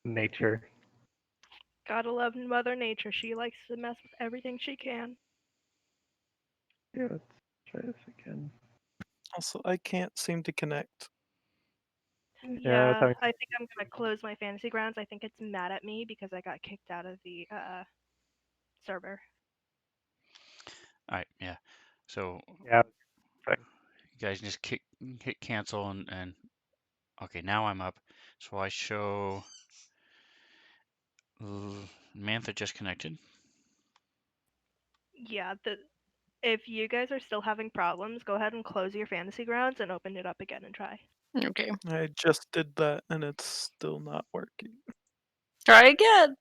Nature. Gotta love Mother Nature. She likes to mess with everything she can. Yeah, let's try this again. Also, I can't seem to connect. Yeah, it's Yeah, having I think I'm gonna close my fantasy grounds. I think it's mad at me because I got kicked out of the server. All right, yeah. So yeah. you guys just hit cancel and okay, now I'm up. So I show Mantha just connected. Yeah, if you guys are still having problems, go ahead and close your fantasy grounds and open it up again and try. Okay. I just did that and it's still not working. Try again.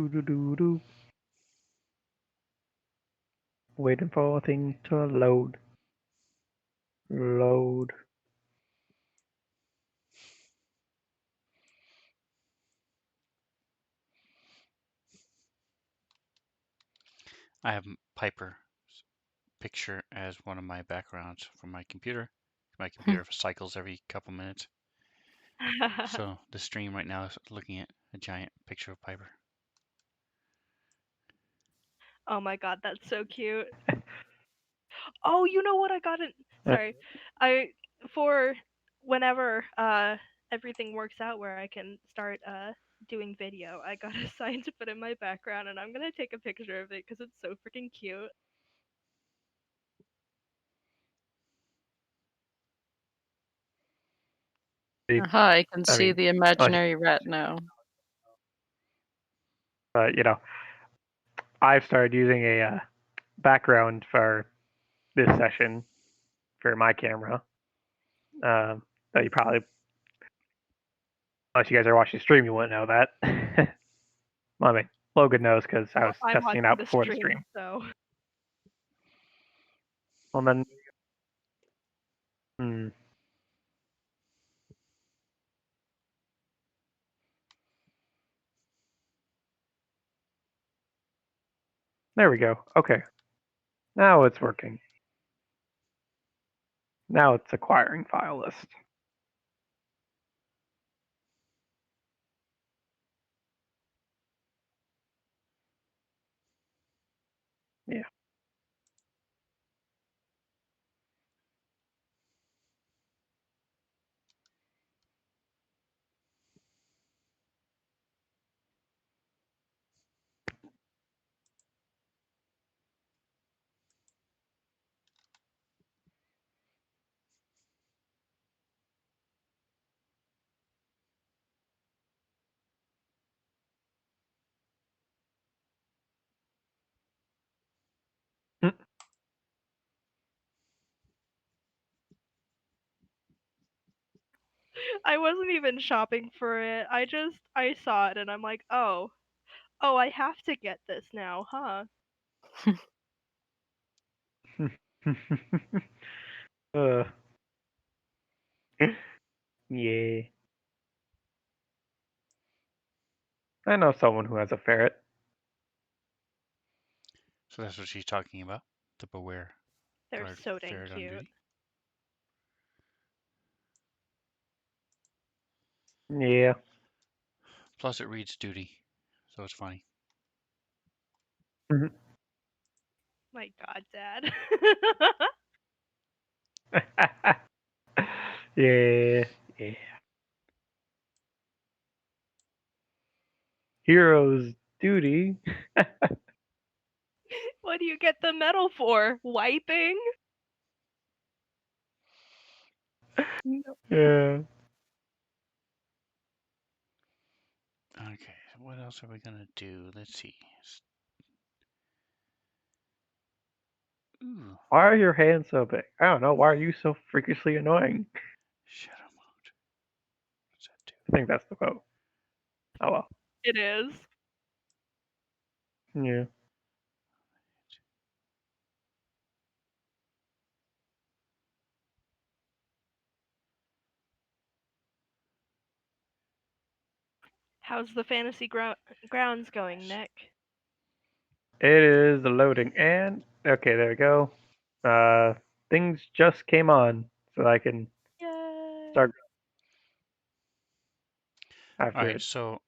Do. Waiting for things to load. Load. I have Piper's picture as one of my backgrounds for my computer. My computer cycles every couple minutes. So the stream right now is looking at a giant picture of Piper. Oh my god, that's so cute. Oh, you know what I got it? Sorry. For whenever everything works out where I can start doing video, I got a sign to put in my background, and I'm gonna take a picture of it because it's so freaking cute. Aha, I can see mean, the imaginary rat now. But I've started using a background for this session for my camera. That you probably, unless you guys are watching the stream, you wouldn't know that. Well, I mean, Logan knows because I was I'm testing it watching out the before the stream. so Well, then, there we go. Okay, now it's working. Now it's acquiring file list. Yeah. Mm. I wasn't even shopping for it. I saw it and I'm like, oh, I have to get this now, huh? uh, yeah. I know someone who has a ferret. So that's what she's talking about. The beware They're guard so dang ferret on cute. duty. Yeah. Plus it reads duty, so it's funny. My god, Dad. Yeah. Yeah. Hero's duty. What do you get the medal for? Wiping? Yeah. Okay, so what else are we gonna do? Let's see. Ooh, Why are your hands so big? I don't know. Why are you so freakishly annoying? shadow mode. What's that do? I think that's the quote. Oh well. It is. Yeah. How's the fantasy grounds going, Nick? It is loading and okay, there we go. Things just came on, so I can Yay. start All after right, it. so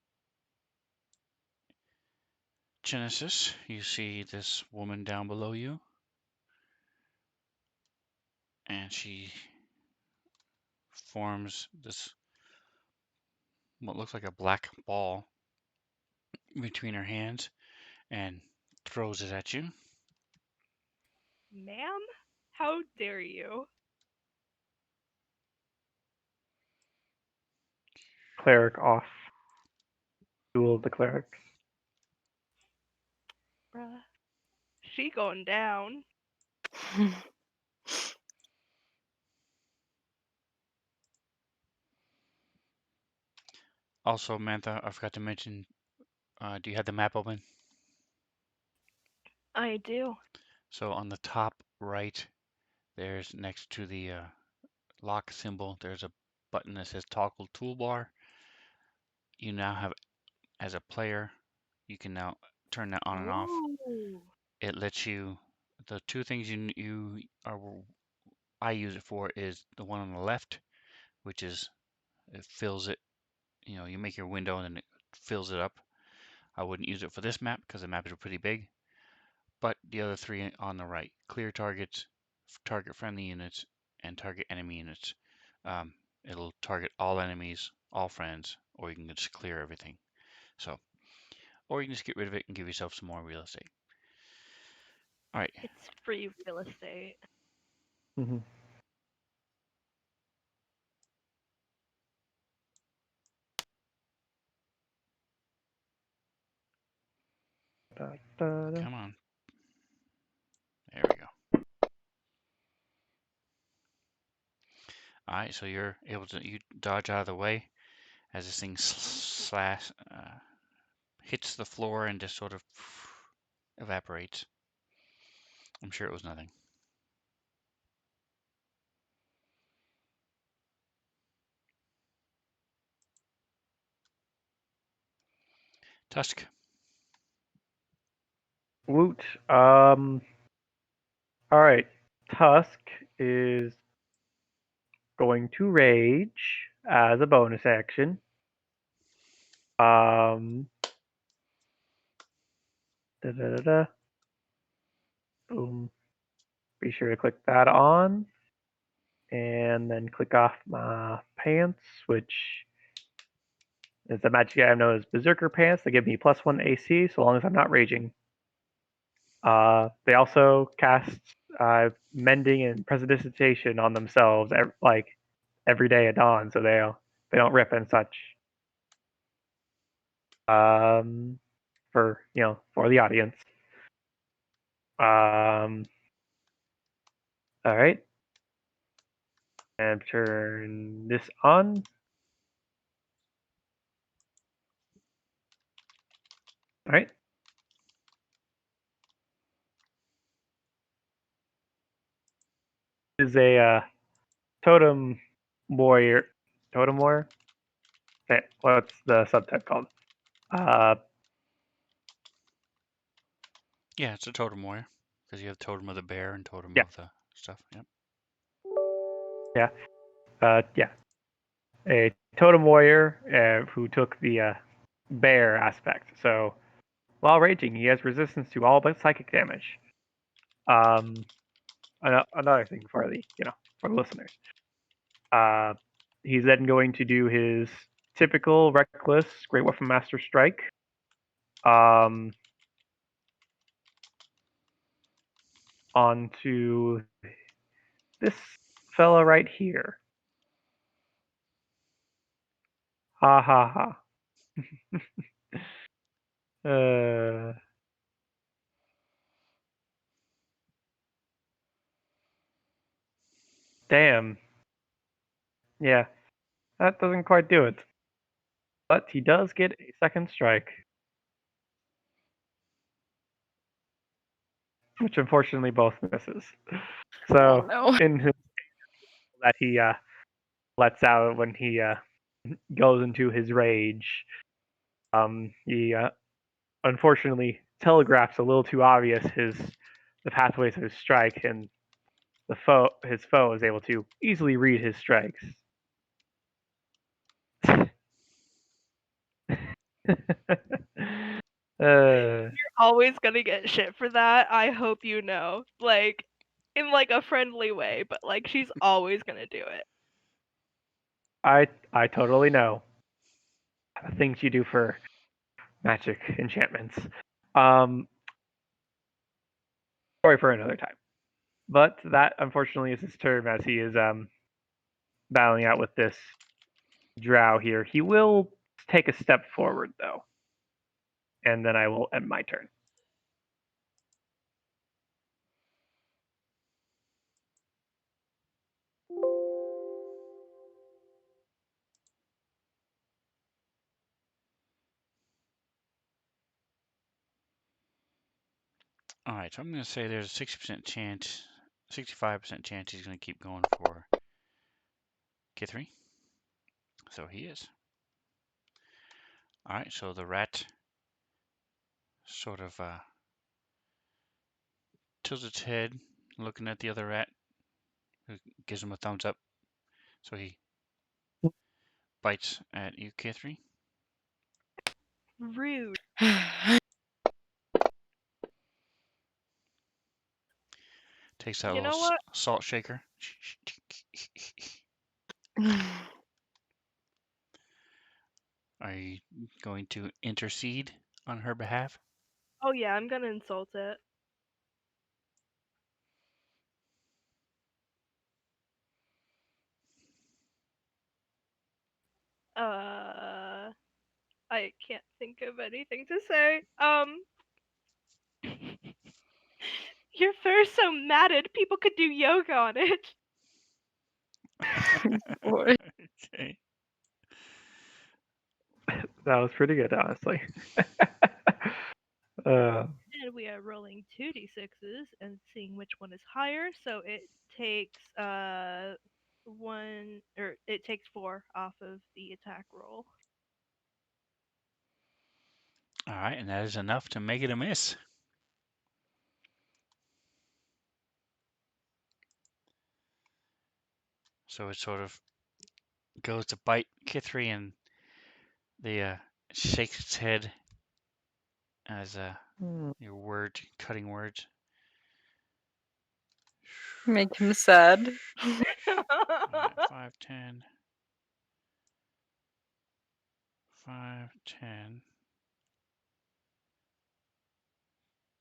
Genesis, you see this woman down below you, and she forms this what looks like a black ball between her hands and throws it at you. Ma'am? How dare you? Cleric off. Duel of the clerics. Bruh. She going down. Also, Mantha, I forgot to mention Do you have the map open? I do. So on the top right, there's next to the lock symbol, there's a button that says toggle toolbar. You now have, as a player, you can now turn that on and off. Ooh. It lets you, the two things I use it for is the one on the left, which is it fills it, you make your window and then it fills it up. I wouldn't use it for this map because the maps are pretty big. But the other three on the right, clear targets, target friendly units, and target enemy units. It'll target all enemies, all friends, or you can just clear everything. So, or you can just get rid of it and give yourself some more real estate. All right. It's free real estate. Mm-hmm. Come on. There we go. All right, so you're able to you dodge out of the way as this thing hits the floor and just sort of evaporates. I'm sure it was nothing. Tusk. Woot. All right. Tusk is going to rage as a bonus action. Um. Da, da, da, da. Boom. Be sure to click that on, and then click off my pants, which is the magic item known as Berserker Pants. They give me +1 AC so long as I'm not raging. They also cast Mending and Prestidigitation on themselves every day at dawn, so they don't rip and such. For the audience. All right, and turn this on. All right. Is a totem warrior. Totem warrior. What's the subtype called? Yeah, it's a totem warrior because you have totem of the bear and totem Yeah. of the stuff. Yep. Yeah. A totem warrior who took the bear aspect. So while raging, he has resistance to all but psychic damage. Another thing for the listeners. He's then going to do his typical reckless Great Weapon Master strike. Onto this fella right here. Ha ha ha. Damn. Yeah, that doesn't quite do it. But he does get a second strike. Which unfortunately both misses. So Oh no. in his that he lets out when he goes into his rage, he unfortunately telegraphs a little too obvious the pathways of his strike, and his foe is able to easily read his strikes. You're always gonna get shit for that. I hope you know. Like, in like a friendly way, but like she's always gonna do it. I totally know things you do for magic enchantments. Story for another time. But that unfortunately is his turn as he is battling out with this drow here. He will take a step forward though, and then I will end my turn. All right, so I'm going to say there's a 60% chance, 65% chance he's going to keep going for K3. So he is. All right, so the rat sort of tilts its head, looking at the other rat, who gives him a thumbs up. So he bites at you, K3. Rude. Takes out a You know little what? salt shaker. Are you going to intercede on her behalf? Oh yeah, I'm gonna insult it. I can't think of anything to say. Your fur's so matted, people could do yoga on it. Boy. Okay. That was pretty good, honestly. uh, And we are rolling 2d6s and seeing which one is higher. So it takes it takes 4 off of the attack roll. All right, and that is enough to make it a miss. So it sort of goes to bite Kithri, and the shakes its head as your word, cutting words. Make him sad. All right, 5, 10, 5, 10,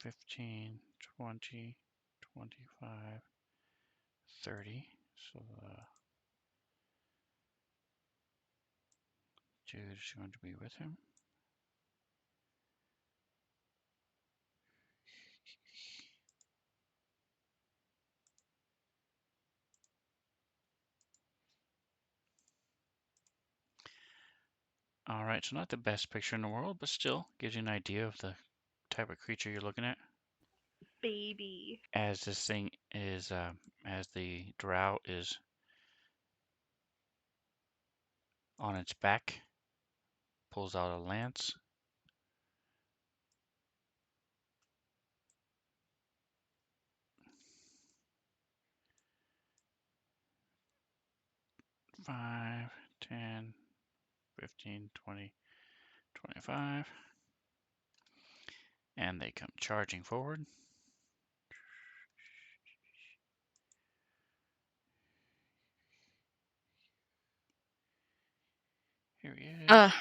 15, 20, 25, 30. So Jude is going to be with him. All right, so not the best picture in the world, but still gives you an idea of the type of creature you're looking at. Baby. As this thing is, as the drow is on its back, pulls out a lance. Five, 10, 15, 20, 25. And they come charging forward. Here he is.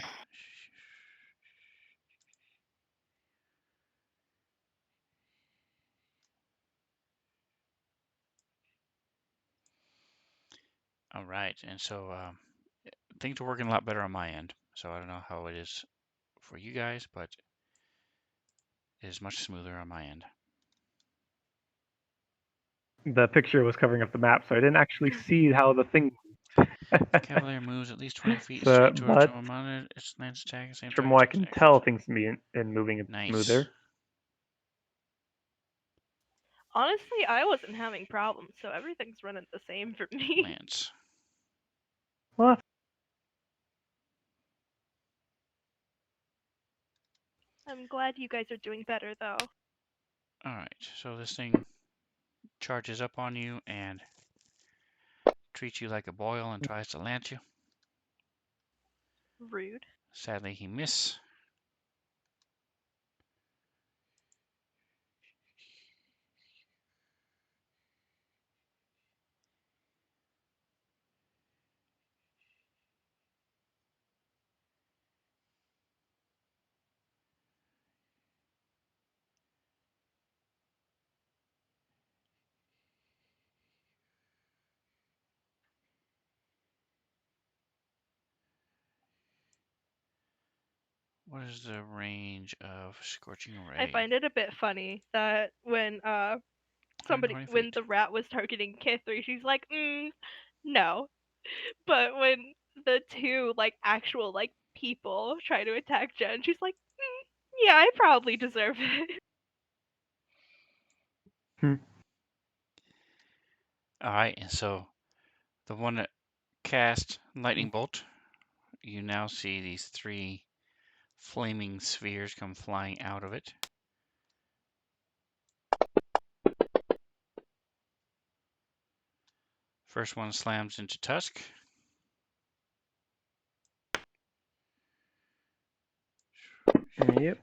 All right, and so things are working a lot better on my end. So I don't know how it is for you guys, but it is much smoother on my end. the picture was covering up the map, so I didn't actually see how the thing. The Cavalier moves at least 20 feet So, straight towards but him on its lance attack. Same from target what I takes can action. tell, things in moving it's Nice. smoother. Honestly, I wasn't having problems, so everything's running the same for me. Lance. What? I'm glad you guys are doing better, though. All right, so this thing charges up on you and treats you like a boil and tries to lance you. Rude. Sadly, he misses. What is the range of Scorching Ray? I find it a bit funny that when when the rat was targeting Kithri, she's like, no. But when the two actual people try to attack Jen, she's like, yeah, I probably deserve it. All right, and so the one that cast lightning bolt, you now see these 3 flaming spheres come flying out of it. First one slams into Tusk. Yep.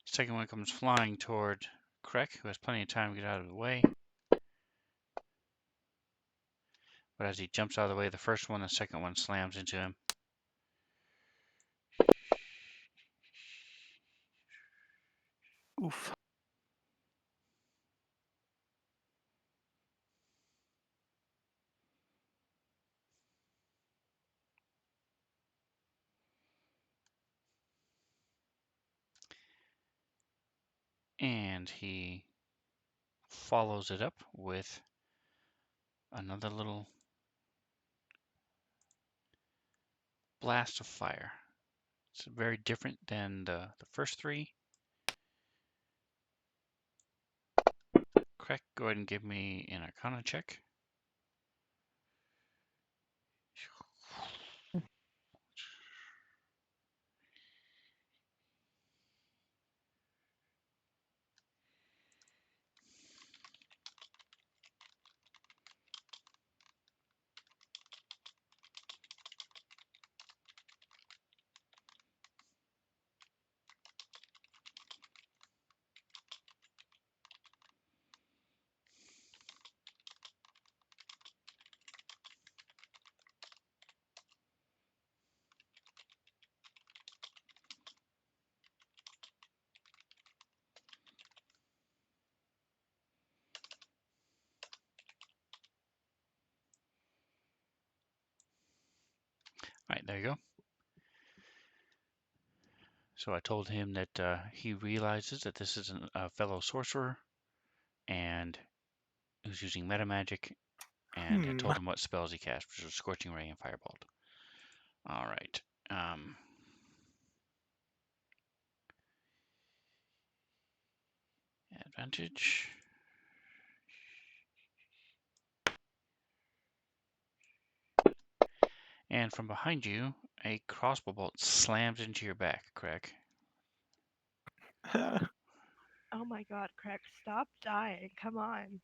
Second one comes flying toward Krek, who has plenty of time to get out of the way. But as he jumps out of the way, the first one, the second one slams into him. Oof. And he follows it up with another little blast of fire. It's very different than the first 3. Krek, go ahead and give me an Arcana check. All right, there you go. So I told him that he realizes that this is a fellow sorcerer and who's using meta magic, and I told him what spells he cast, which was Scorching Ray and Firebolt. All right. Advantage. And from behind you, a crossbow bolt slams into your back, Krek. Oh my god, Krek, stop dying. Come on.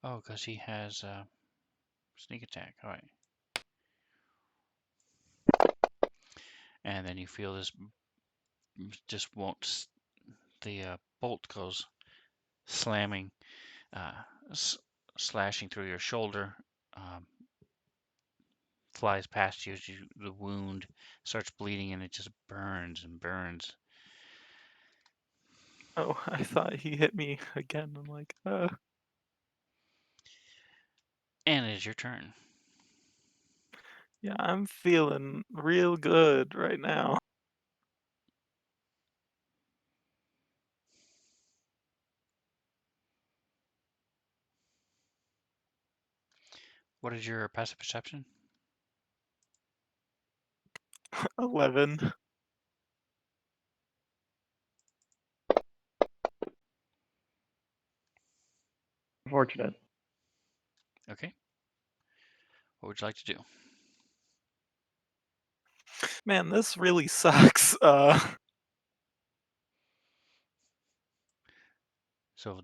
Oh, because he has sneak attack. All right. And then you feel this just won't. The bolt goes slamming, slashing through your shoulder. Flies past you as the wound starts bleeding, and it just burns and burns. Oh, I thought he hit me again. I'm like, And it is your turn. yeah, I'm feeling real good right now. What is your passive perception? 11. Unfortunate. Okay. What would you like to do? Man, this really sucks. So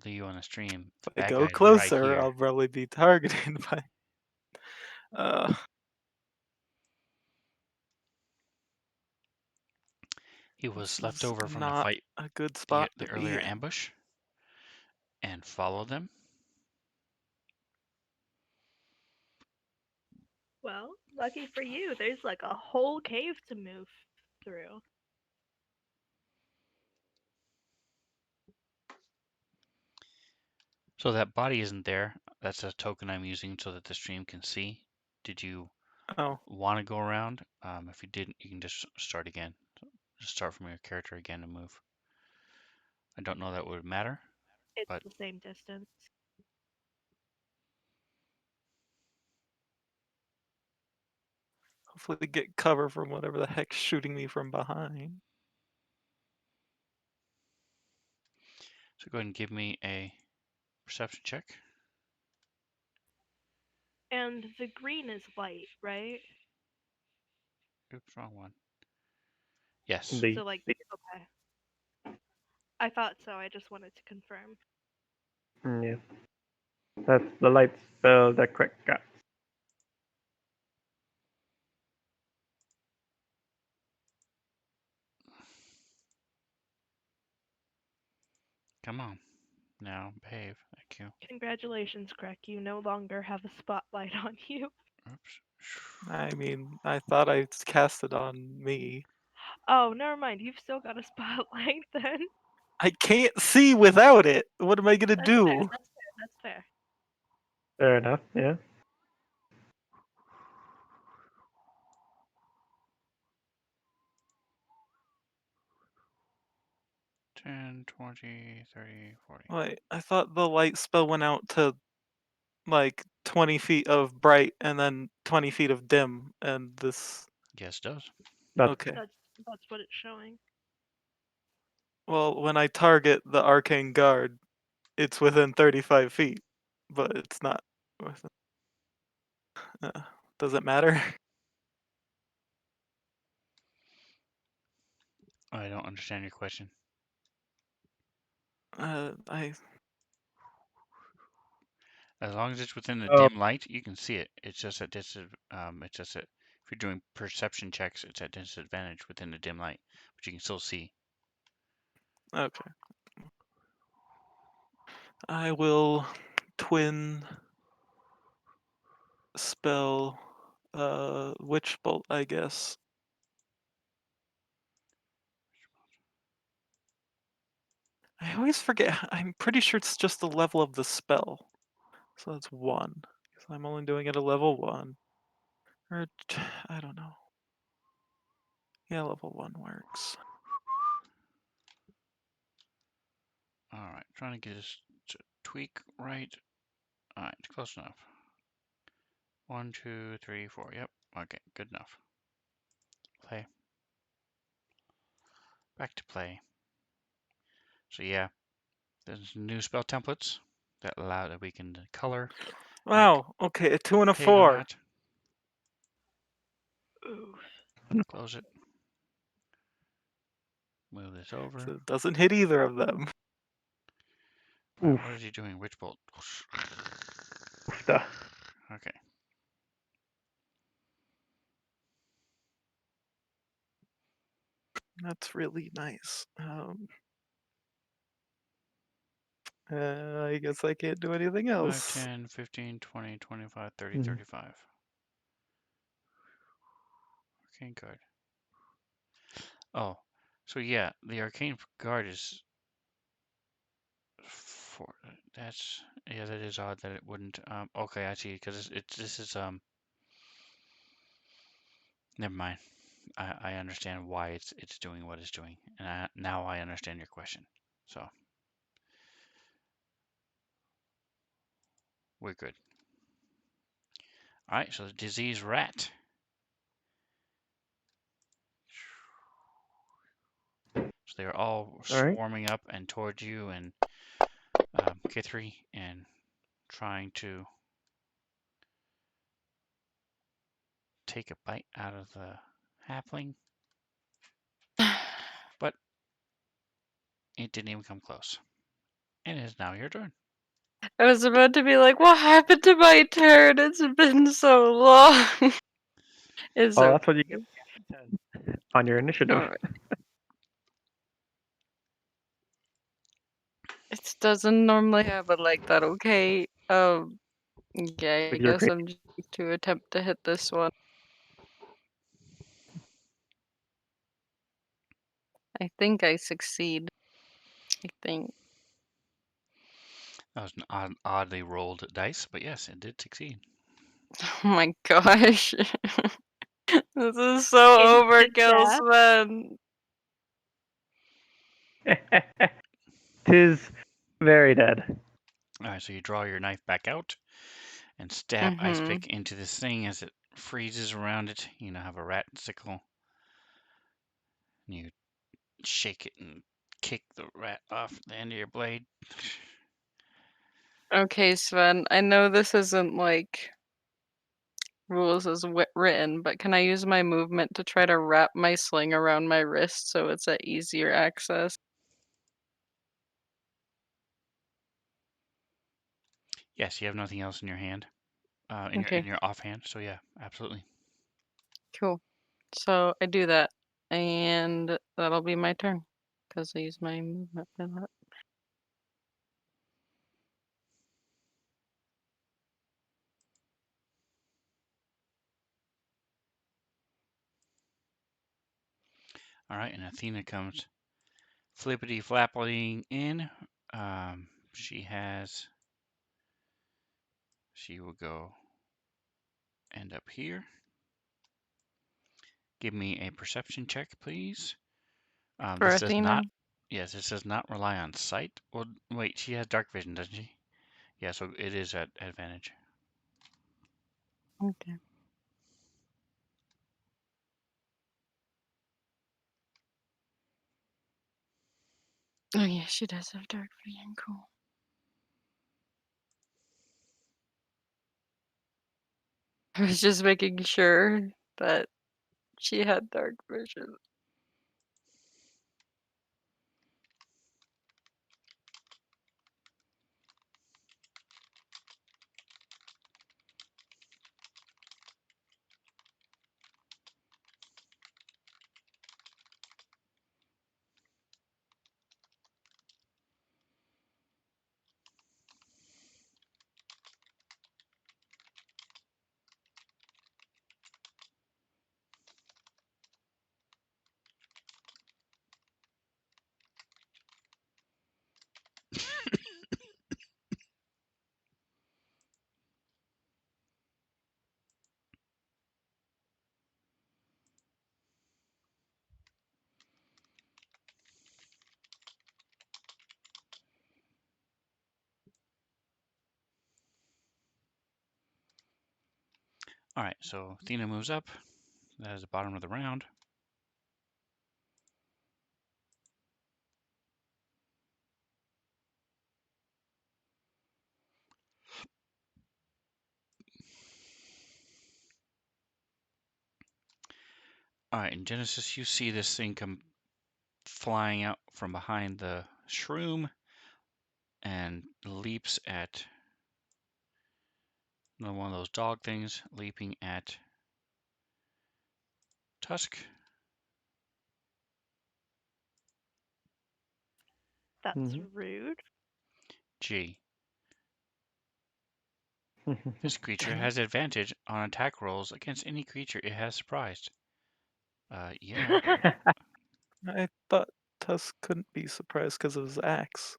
you on the stream, the If I bad go guy's right closer, here. I'll probably be targeted by. He was This left is over from the not fight, a good the spot to be earlier in. ambush, and followed them. Well, lucky for you, there's like a whole cave to move through. So that body isn't there. That's a token I'm using so that the stream can see. Did you Oh, want to go around? If you didn't, you can just start again. Just start from your character again and move. I don't know that would matter. It's But- the same distance. hopefully get cover from whatever the heck's shooting me from behind. So go ahead and give me a perception check. And the green is light, right? Oops, wrong one. Yes. So like, okay. I thought so. I just wanted to confirm. Yeah. That's the light spell that Craig got. Come on. Now, behave. Thank you. Congratulations, Greg. You no longer have a spotlight on you. Oops. I mean, I thought I cast it on me. Oh, never mind. You've still got a spotlight then. I can't see without it. What am I gonna That's do? fair. That's fair. That's fair. Fair enough, yeah. $10, $20, $30, $40. Wait, I thought the light spell went out to like 20 feet of bright and then 20 feet of dim, and this. Yes, it does. That's Okay. That's what it's showing. Well, when I target the arcane guard, it's within 35 feet, but it's not within. Does it matter? I don't understand your question. I. As long as it's within the Oh. dim light, you can see it. It's just that it's just that if you're doing perception checks, it's at disadvantage within the dim light, but you can still see. Okay. I will twin spell witch bolt, I guess. I always forget. I'm pretty sure it's just the level of the spell. So that's 1. Because I'm only doing it at level 1. Or, I don't know. Yeah, level 1 works. All right, trying to get this to tweak right. All right, close enough. 1, 2, 3, 4. Yep. Okay, good enough. Play. Back to play. So yeah, there's new spell templates that allow that we can color. Wow, okay, a 2 and a Pay 4. not. Close it. Move this over. So it doesn't hit either of them. Wow, Oof. what is he doing? Witch bolt. Stuff. Okay. That's really nice. I guess I can't do anything 5, else. 10, 15, 20, 25, 30, Mhm. 35. Arcane guard. Oh, so yeah, the arcane guard is for that's yeah, that is odd that it wouldn't. Okay, I see, because this is never mind. I understand why it's doing what it's doing, and now I understand your question. So we're good. All right, so the disease rat. So they're all Alright. swarming up and towards you and K3 and trying to take a bite out of the halfling, but it didn't even come close. And it is now your turn. I was about to be like, what happened to my turn? It's been so long. It's Oh, okay. that's what you get on your initiative. Alright. It doesn't normally happen like that, okay? Yeah, I With your guess I'm just going to attempt to hit this one. I think I succeed. I think. That was an oddly rolled dice, but yes, it did succeed. Oh my gosh. This is so Instant overkill, death. Sven. Tis very dead. All right, so you draw your knife back out and stab ice Mm-hmm. pick into this thing as it freezes around it. You now have a rat sickle. And you shake it and kick the rat off the end of your blade. Okay, Sven, I know this isn't like rules as written, but can I use my movement to try to wrap my sling around my wrist so it's at easier access? Yes, you have nothing else in your hand, in Okay, your offhand. So yeah, absolutely. cool. So I do that, and that'll be my turn because I use my movement for that. All right, and Athena comes flippity flappity in. She will go end up here. Give me a perception check, please. For This does Athena? not. Yes, this does not rely on sight. Well, wait, she has dark vision, doesn't she? Yeah, so it is at advantage. Okay. Oh yeah, she does have dark vision. Cool. I was just making sure that she had dark vision. All right, so Athena moves up. That is the bottom of the round. All right, in Genesis, you see this thing come flying out from behind the shroom and leaps at another one of those dog things, leaping at Tusk. That's Mhm. rude. G. This creature has advantage on attack rolls against any creature it has surprised. Yeah. I thought Tusk couldn't be surprised because of his axe.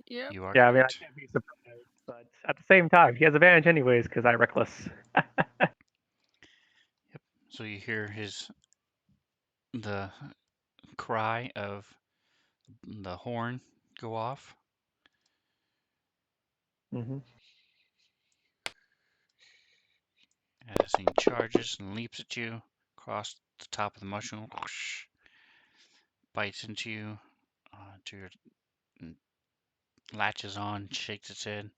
Yep. You are Yeah, I mean, I correct. can't be surprised, but at the same time, he has advantage anyways because I reckless. Yep. So you hear the cry of the horn go off. Hmm. As this thing charges and leaps at you across the top of the mushroom, whoosh, bites into you, to your latches on, shakes its head.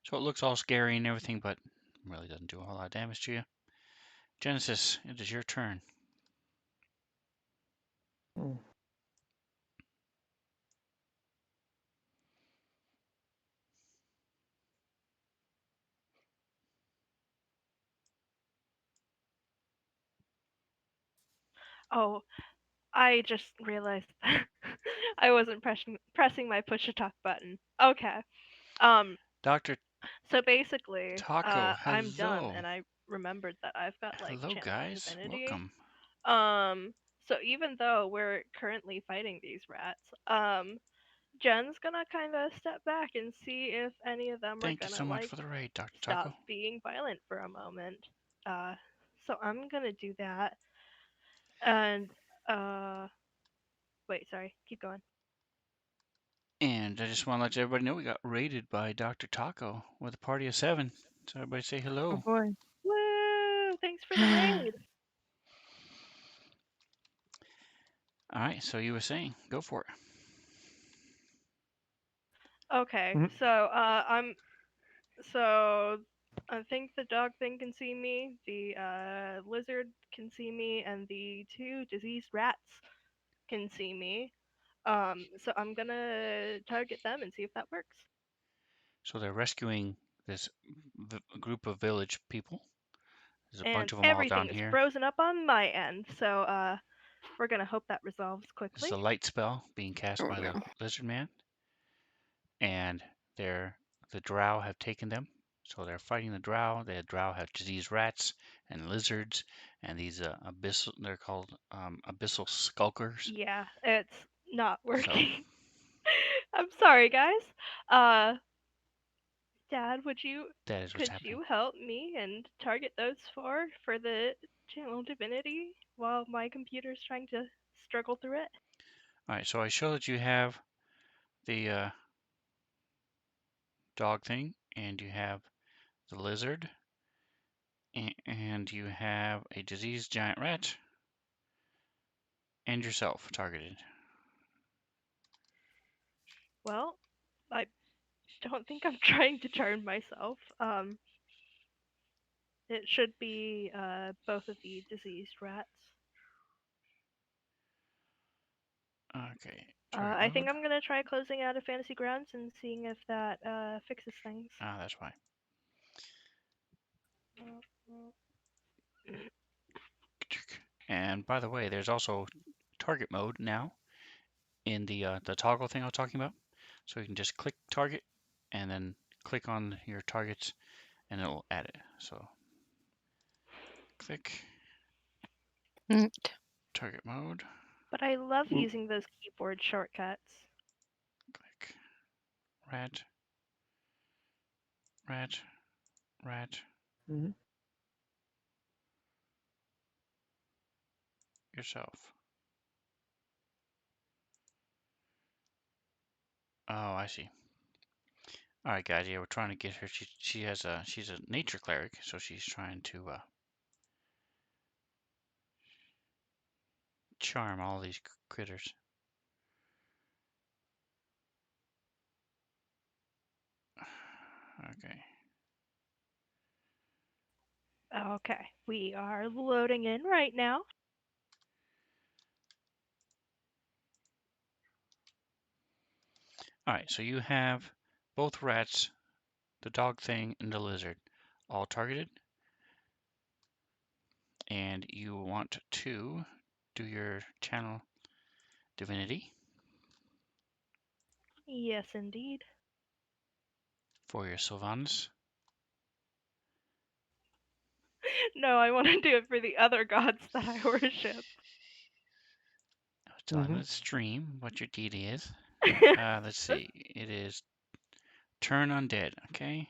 So it looks all scary and everything, but really doesn't do a whole lot of damage to you. Genesis, it is your turn. Oh, I just realized I wasn't pressing my push to talk button. Okay. Um, Doctor So basically, Taco, I'm done, hello. and I remembered that I've got like Hello, channel guys. divinity. Welcome. So even though we're currently fighting these rats, Jen's gonna kind of step back and see if any of them are Thank you gonna so much like for the raid, Dr. stop Taco. being violent for a moment. So I'm gonna do that. And wait, sorry, keep going. And I just want to let everybody know we got raided by Dr. Taco with a party of 7. So everybody say Oh hello. boy. Woo! Thanks for the raid. All right, so you were saying, go for it. Okay, Mhm. so so I think the dog thing can see me, the lizard can see me, and the 2 diseased rats can see me. So I'm gonna target them and see if that works. So they're rescuing this group of village people. There's a And bunch of them all everything down is here. frozen up on my end, so we're gonna hope that resolves This quickly. is a light spell being cast by the Oh, lizard man, and the drow have taken them. So they're fighting the drow. The drow have diseased rats and lizards, and these abyssal. They're called abyssal skulkers. Yeah, it's not So working. I'm sorry, guys. Uh, Dad, that is what's could happening. you help me and target those 4 for the channel divinity while my computer's trying to struggle through it? All right. So I show that you have the dog thing, and you have the lizard, and you have a diseased giant rat, and yourself targeted. Well, I don't think I'm trying to charm myself. It should be both of the diseased rats. Okay. Target I think mode. I'm gonna try closing out of Fantasy Grounds and seeing if that fixes things. That's why. And by the way, there's also target mode now in the toggle thing I was talking about. So you can just click target and then click on your targets and it'll add it. So click neat. target mode, But I love Ooh. using those keyboard shortcuts. click rat, rat, rat, Mhm. yourself. Oh, I see. All right, guys. Yeah, we're trying to get her. She's a nature cleric, so she's trying to charm all these critters. Okay. Okay, we are loading in right now. All right. So you have both rats, the dog thing, and the lizard all targeted, and you want to do your channel divinity Yes, indeed. for your Sylvanas. No, I want to do it for the other gods that I worship. I was telling Mhm. the stream what your deity is. Let's see. It is turn undead. Okay.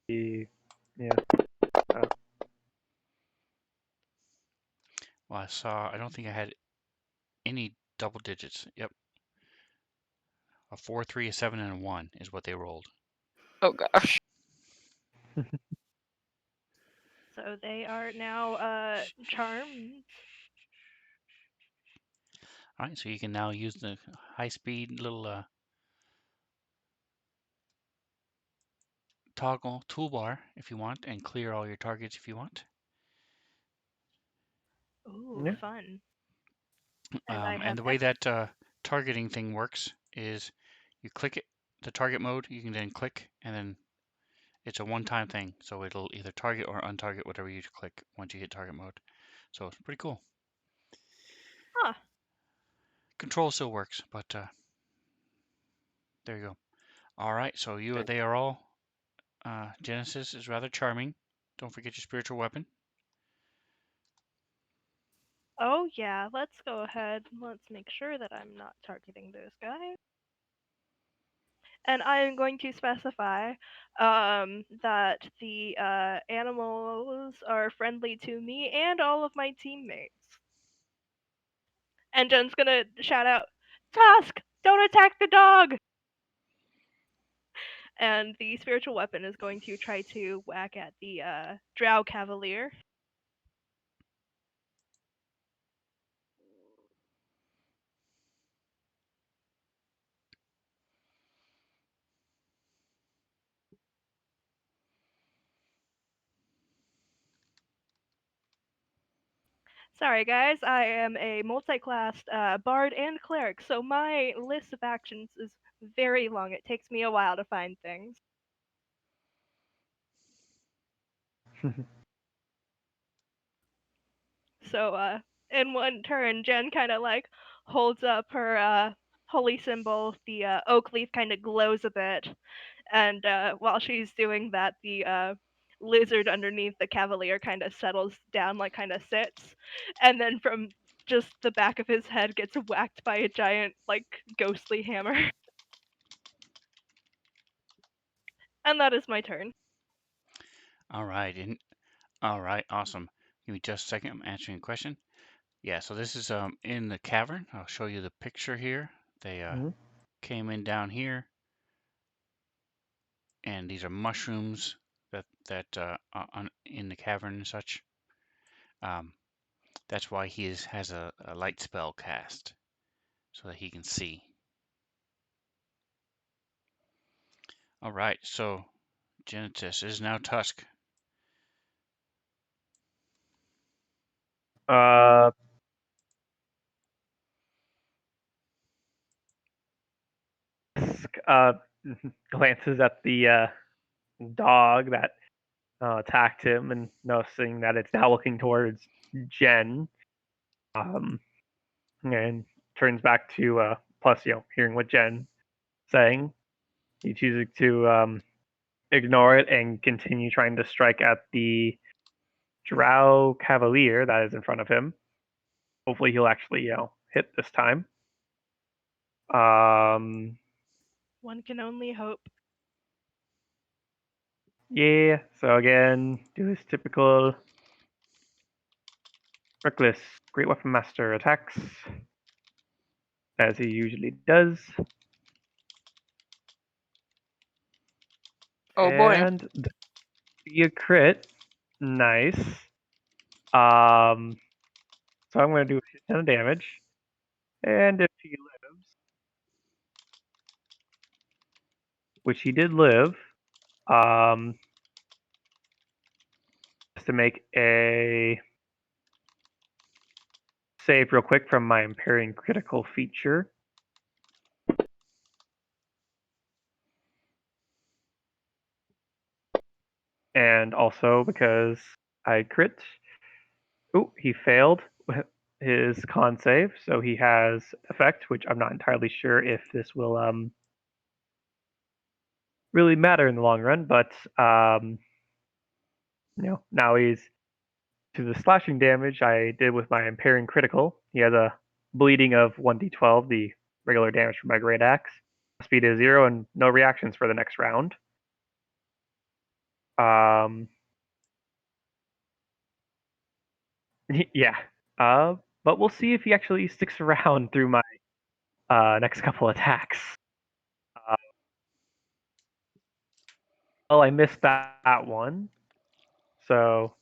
Yeah. Well, I don't think I had any double digits. Yep. A 4, 3, a 7, and a 1 is what they rolled. Oh gosh. So they are now charmed. All right. So you can now use the high speed little toggle toolbar if you want and clear all your targets if you want. Ooh, Yeah. fun. And I And have the way that targeting thing works is you click it, the target mode, you can then click, and then it's a one-time thing. So it'll either target or untarget whatever you click once you hit target mode. So it's pretty cool. Huh. control still works, but there you go. All right, so they are all. Genesis is rather charming. Don't forget your spiritual weapon. Oh yeah, let's go ahead. Let's make sure that I'm not targeting those guys. And I am going to specify that the animals are friendly to me and all of my teammates. And Jen's gonna shout out, "Tusk, don't attack the dog!" And the spiritual weapon is going to try to whack at the Drow Cavalier. Sorry guys, I am a multi-classed bard and cleric, so my list of actions is very long. It takes me a while to find things. So in one turn, Jen kind of like holds up her holy symbol. The oak leaf kind of glows a bit, and while she's doing that, the lizard underneath the cavalier kind of settles down, like kind of sits, and then from just the back of his head gets whacked by a giant like ghostly hammer. And that is my turn. All right, awesome. Give me just a second. I'm answering a question. Yeah, so this is in the cavern. I'll show you the picture here. They came in down here, and these are mushrooms that are in the cavern and such. That's why he has a light spell cast, so that he can see. All right, so Genesis is now Tusk. Uh, uh, glances at the dog that attacked him and noticing that it's now looking towards Jen, and turns back to plus, hearing what Jen saying, he chooses to ignore it and continue trying to strike at the Drow Cavalier that is in front of him. Hopefully, he'll actually hit this time. One can only hope. Yeah. So again, do his typical reckless Great Weapon Master attacks, as he usually does. Oh boy. And you crit. Nice. So I'm going to do a shit ton of damage. And if he lives, which he did live, just to make a save real quick from my impairing critical feature. And also because I crit. Oh, he failed his con save, so he has effect, which I'm not entirely sure if this will really matter in the long run, but now he's to the slashing damage I did with my impairing critical. He has a bleeding of 1d12, the regular damage from my great axe. Speed is 0 and no reactions for the next round. Yeah. But we'll see if he actually sticks around through my next couple attacks. Well, I missed that one, so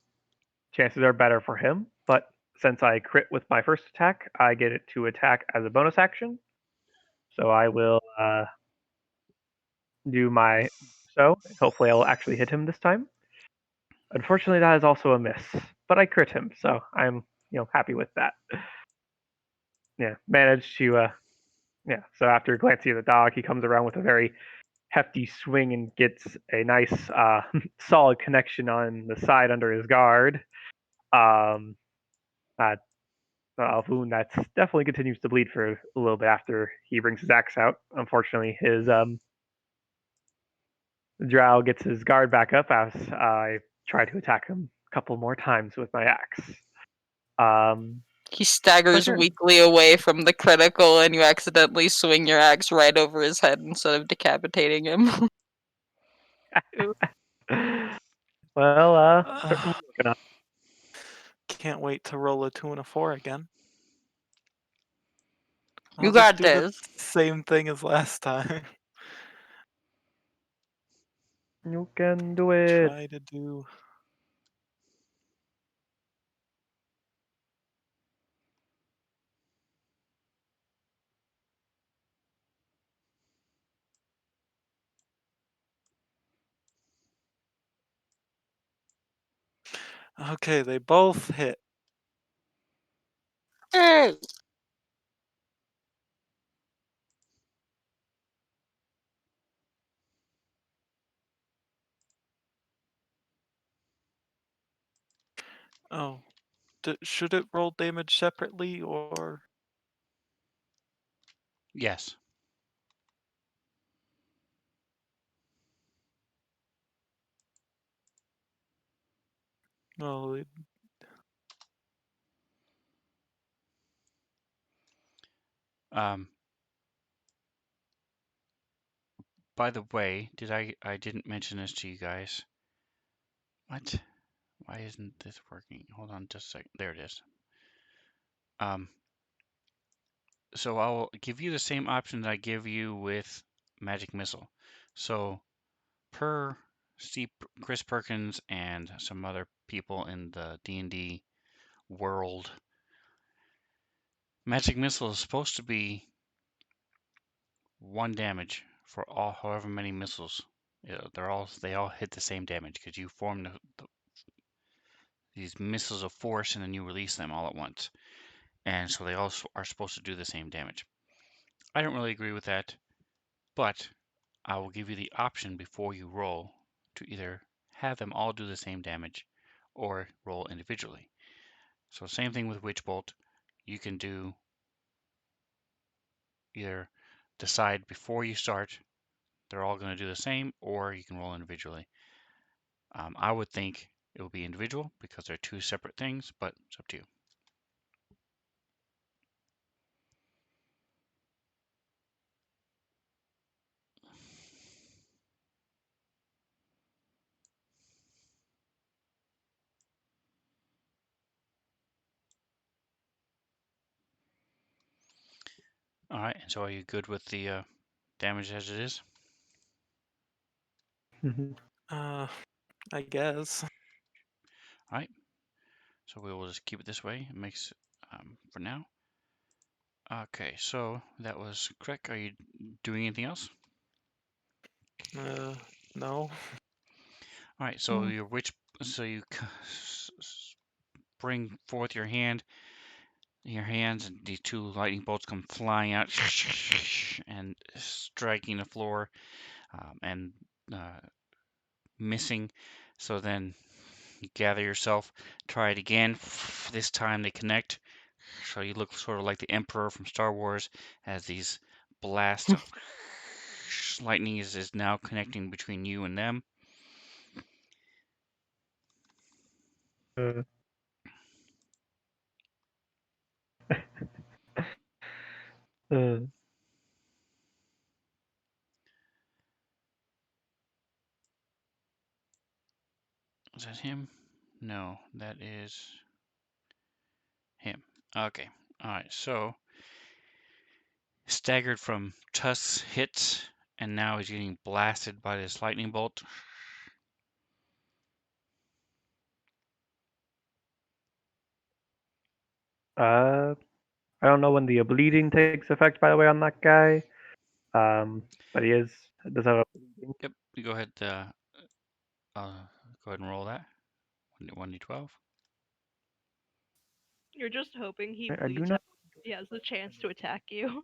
chances are better for him. But since I crit with my first attack, I get it to attack as a bonus action. So I will do my so. Hopefully, I'll actually hit him this time. Unfortunately, that is also a miss, but I crit him, so I'm happy with that. Yeah, managed to yeah. So after glancing at the dog, he comes around with a very hefty swing and gets a nice solid connection on the side under his guard. Um, wound that's definitely continues to bleed for a little bit after he brings his axe out. Unfortunately, his drow gets his guard back up as I try to attack him a couple more times with my axe. He staggers turn. weakly away from the critical, and you accidentally swing your axe right over his head instead of decapitating him. Well, certainly working on. Can't wait to roll a 2 and a 4 again. You I'll just got do the this. same thing as last time. You can do it. Try to do. Okay, they both hit. Hey! Oh, should it roll damage separately or? Yes. Well, By the way, I didn't mention this to you guys. What? Why isn't this working? Hold on just a second. There it is. So I'll give you the same options I give you with Magic Missile. So per Chris Perkins and some other people in the D&D world, Magic Missile is supposed to be 1 damage for all however many missiles. They all hit the same damage because you form these missiles of force and then you release them all at once. And so they all are supposed to do the same damage. I don't really agree with that, but I will give you the option before you roll to either have them all do the same damage or roll individually. So same thing with Witch Bolt. You can do either decide before you start they're all going to do the same, or you can roll individually. I would think it will be individual because they're 2 separate things, but it's up to you. All right, and so are you good with the damage as it is? I guess. All right, so we will just keep it this way. It makes for now. Okay, so that was correct. Are you doing anything else? No. All right, so you bring forth your hands, and these 2 lightning bolts come flying out and striking the floor and missing. So then you gather yourself, try it again. This time they connect. So you look sort of like the Emperor from Star Wars as these blasts of lightning is now connecting between you and them. Is that him? No, that is him. Okay. All right. So staggered from Tusk's hits, and now he's getting blasted by this lightning bolt. I don't know when the bleeding takes effect, by the way, on that guy. But he does have a bleeding. Yep. You go ahead. Go ahead and roll that. 1d12. You're just hoping he I do bleeds not. out. He has the chance to attack you.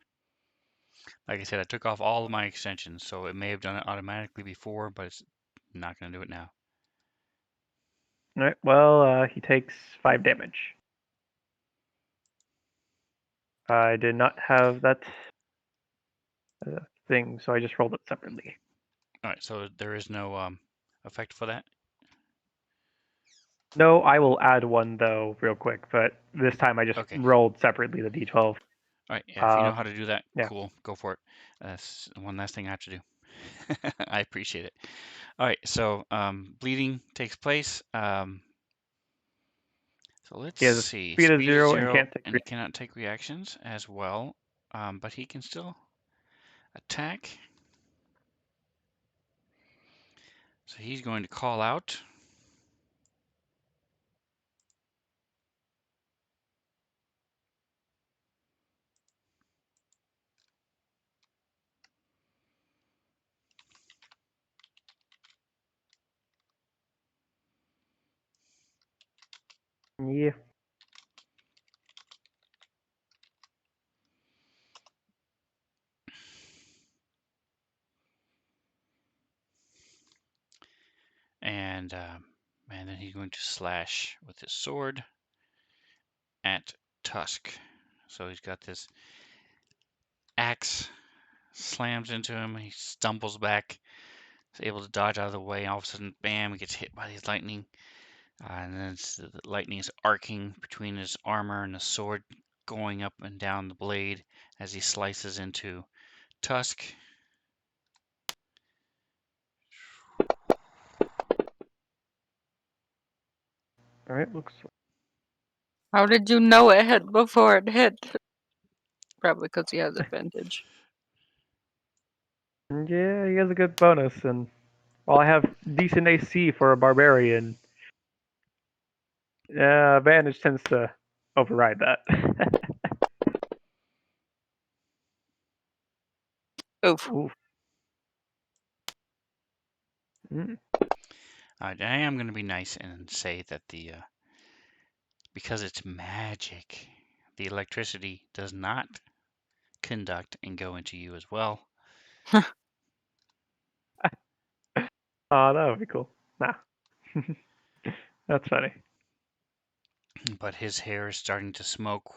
Like I said, I took off all of my extensions, so it may have done it automatically before, but it's not going to do it now. All right. Well, he takes 5 damage. I did not have that thing, so I just rolled it separately. All right, so there is no effect for that. No, I will add one though, real quick. But this time I just Okay. rolled separately the d12. All right, yeah, if you know how to do that, yeah. cool, go for it. That's one last thing I have to do. I appreciate it. All right, so bleeding takes place. So let's He has a see. speed of Speed is 0 and 0, can't take and he cannot take reactions as well, but he can still attack. So he's going to call out. Yeah. And then he's going to slash with his sword at Tusk. So he's got this axe, slams into him, he stumbles back, is able to dodge out of the way, and all of a sudden, bam, he gets hit by these lightning. And then the lightning is arcing between his armor and the sword going up and down the blade as he slices into Tusk. All right, looks. How did you know it hit before it hit? Probably because he has advantage. Yeah, he has a good bonus, and while I have decent AC for a barbarian, advantage tends to override that. Oof. Oof. Mm. I am going to be nice and say that because it's magic, the electricity does not conduct and go into you as well. Oh, that would be cool. Nah. That's funny. But his hair is starting to smoke,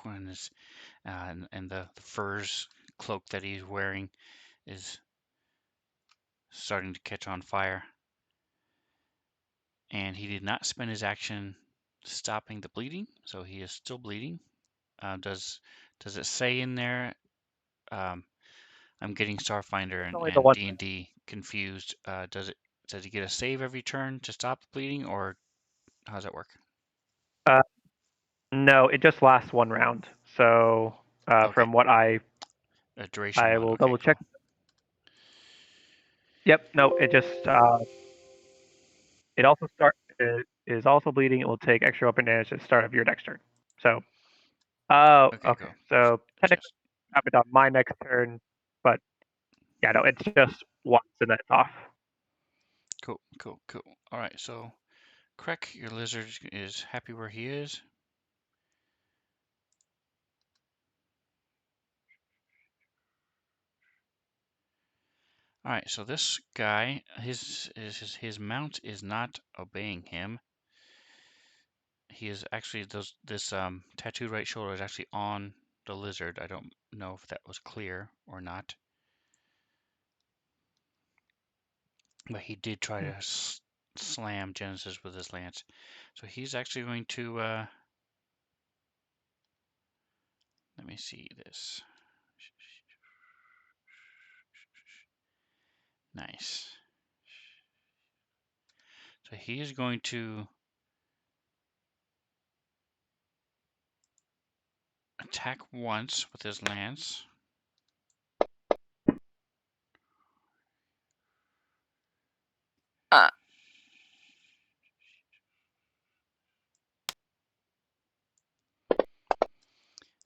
and the furs cloak that he's wearing is starting to catch on fire. And he did not spend his action stopping the bleeding, so he is still bleeding. Does it say in there? I'm getting Starfinder Only the and one. D&D confused. Does he get a save every turn to stop the bleeding, or how does that work? No, it just lasts one round. So Okay, from what a duration I one. will Okay, double cool. check. Yep. No, it just it also it is also bleeding. It will take extra weapon damage at the start of your next turn. So Okay, okay. cool. So technically Just happened on my next turn, but yeah, no, it's just once and then it's off. cool. All right, so Krek, your lizard is happy where he is. All right, so this guy, his mount is not obeying him. He is actually this tattooed right shoulder is actually on the lizard. I don't know if that was clear or not, but he did try to slam Genesis with his lance. So he's actually going to let me see this. Nice. So he is going to attack once with his lance. Uh,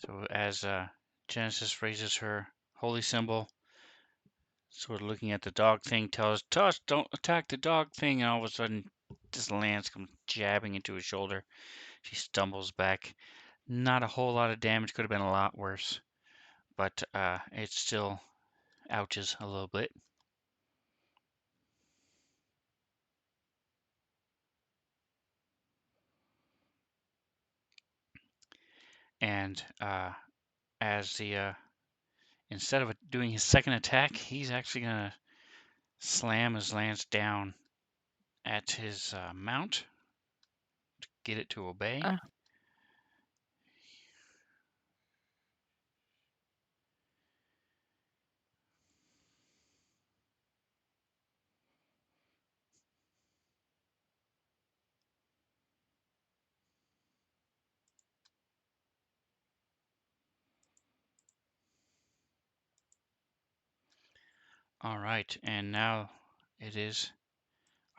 So as Genesis raises her holy symbol, sort of looking at the dog thing, tells Tusk, don't attack the dog thing, and all of a sudden this lance comes jabbing into his shoulder. She stumbles back. Not a whole lot of damage, could have been a lot worse, but it still ouches a little bit. And as the instead of doing his second attack, he's actually gonna slam his lance down at his mount to get it to obey. All right, and now it is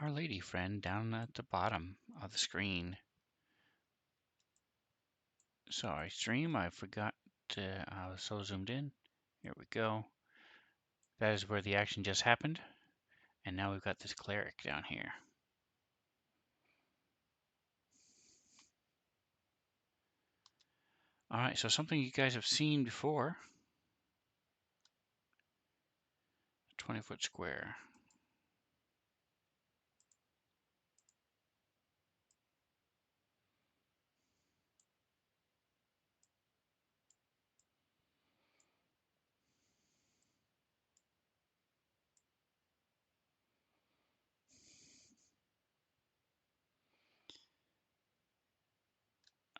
our lady friend down at the bottom of the screen. Sorry, stream, I forgot I was so zoomed in. Here we go. That is where the action just happened. And now we've got this cleric down here. All right, so something you guys have seen before. 20-foot square.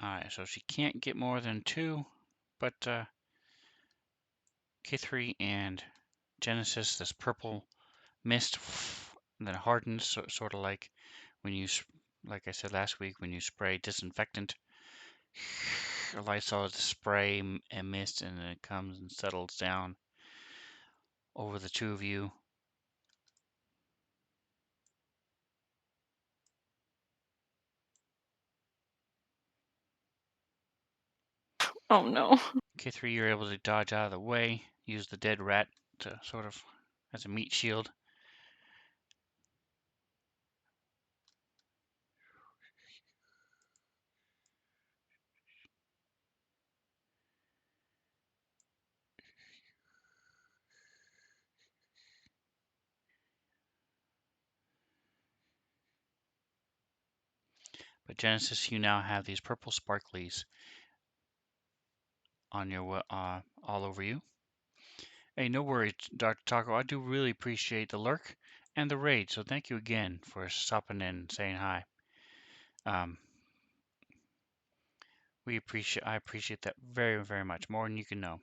All right, so she can't get more than 2, but K3 and Genesis, this purple mist that hardens, sort of like when you, like I said last week, when you spray disinfectant. Lysol spray and mist, and then it comes and settles down over the two of you. Oh no. K3, you're able to dodge out of the way, use the dead rat to sort of as a meat shield. But Genesis, you now have these purple sparklies on your all over you. Hey, no worries, Dr. Taco. I do really appreciate the lurk and the raid, so thank you again for stopping in and saying hi. I appreciate that very, very much, more than you can know.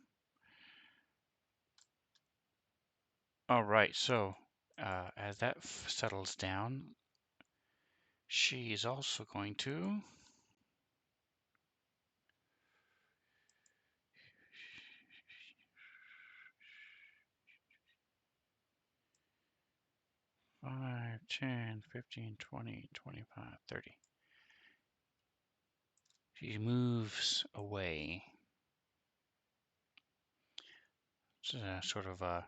All right, so as that settles down, she is also going to five, 10, 15, 20, 25, 30. She moves away. Sort of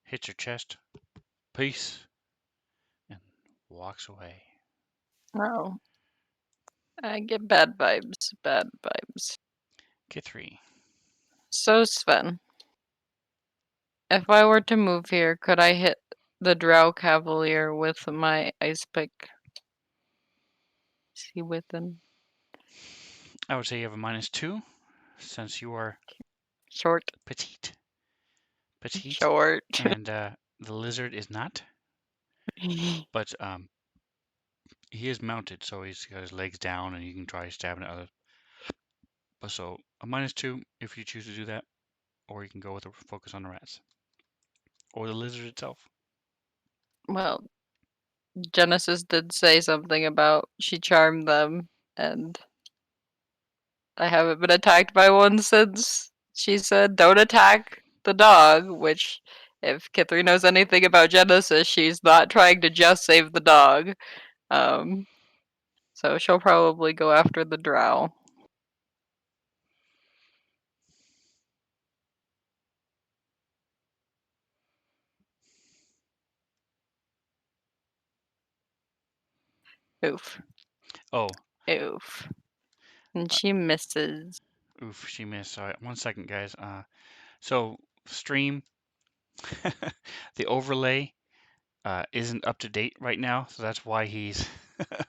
hits her chest, peace, and walks away. No. I get bad vibes. Bad vibes. K3. So, Sven, if I were to move here, could I hit the Drow Cavalier with my ice pick? Is he within? I would say you have a -2 since you are Short. petite. Short. And the lizard is not. But he is mounted, so he's got his legs down, and you can try stabbing at others. But so a -2 if you choose to do that, or you can go with a focus on the rats or the lizard itself. Well, Genesis did say something about she charmed them, and I haven't been attacked by one since she said don't attack the dog, which if Kithri knows anything about Genesis, she's not trying to just save the dog. So she'll probably go after the drow. Oof. Oh. Oof. And she misses. Oof, she missed. Sorry, 1 second, guys. So stream, the overlay isn't up to date right now, so that's why he's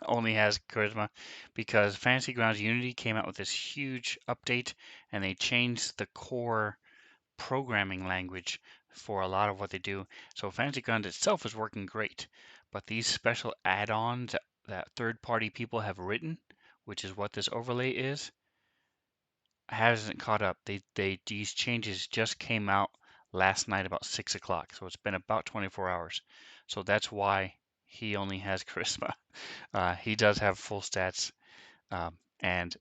only has charisma, because Fantasy Grounds Unity came out with this huge update, and they changed the core programming language for a lot of what they do. So Fantasy Grounds itself is working great, but these special add-ons that third-party people have written, which is what this overlay is, hasn't caught up. These changes just came out last night about 6 o'clock, so it's been about 24 hours. So that's why he only has charisma. He does have full stats, and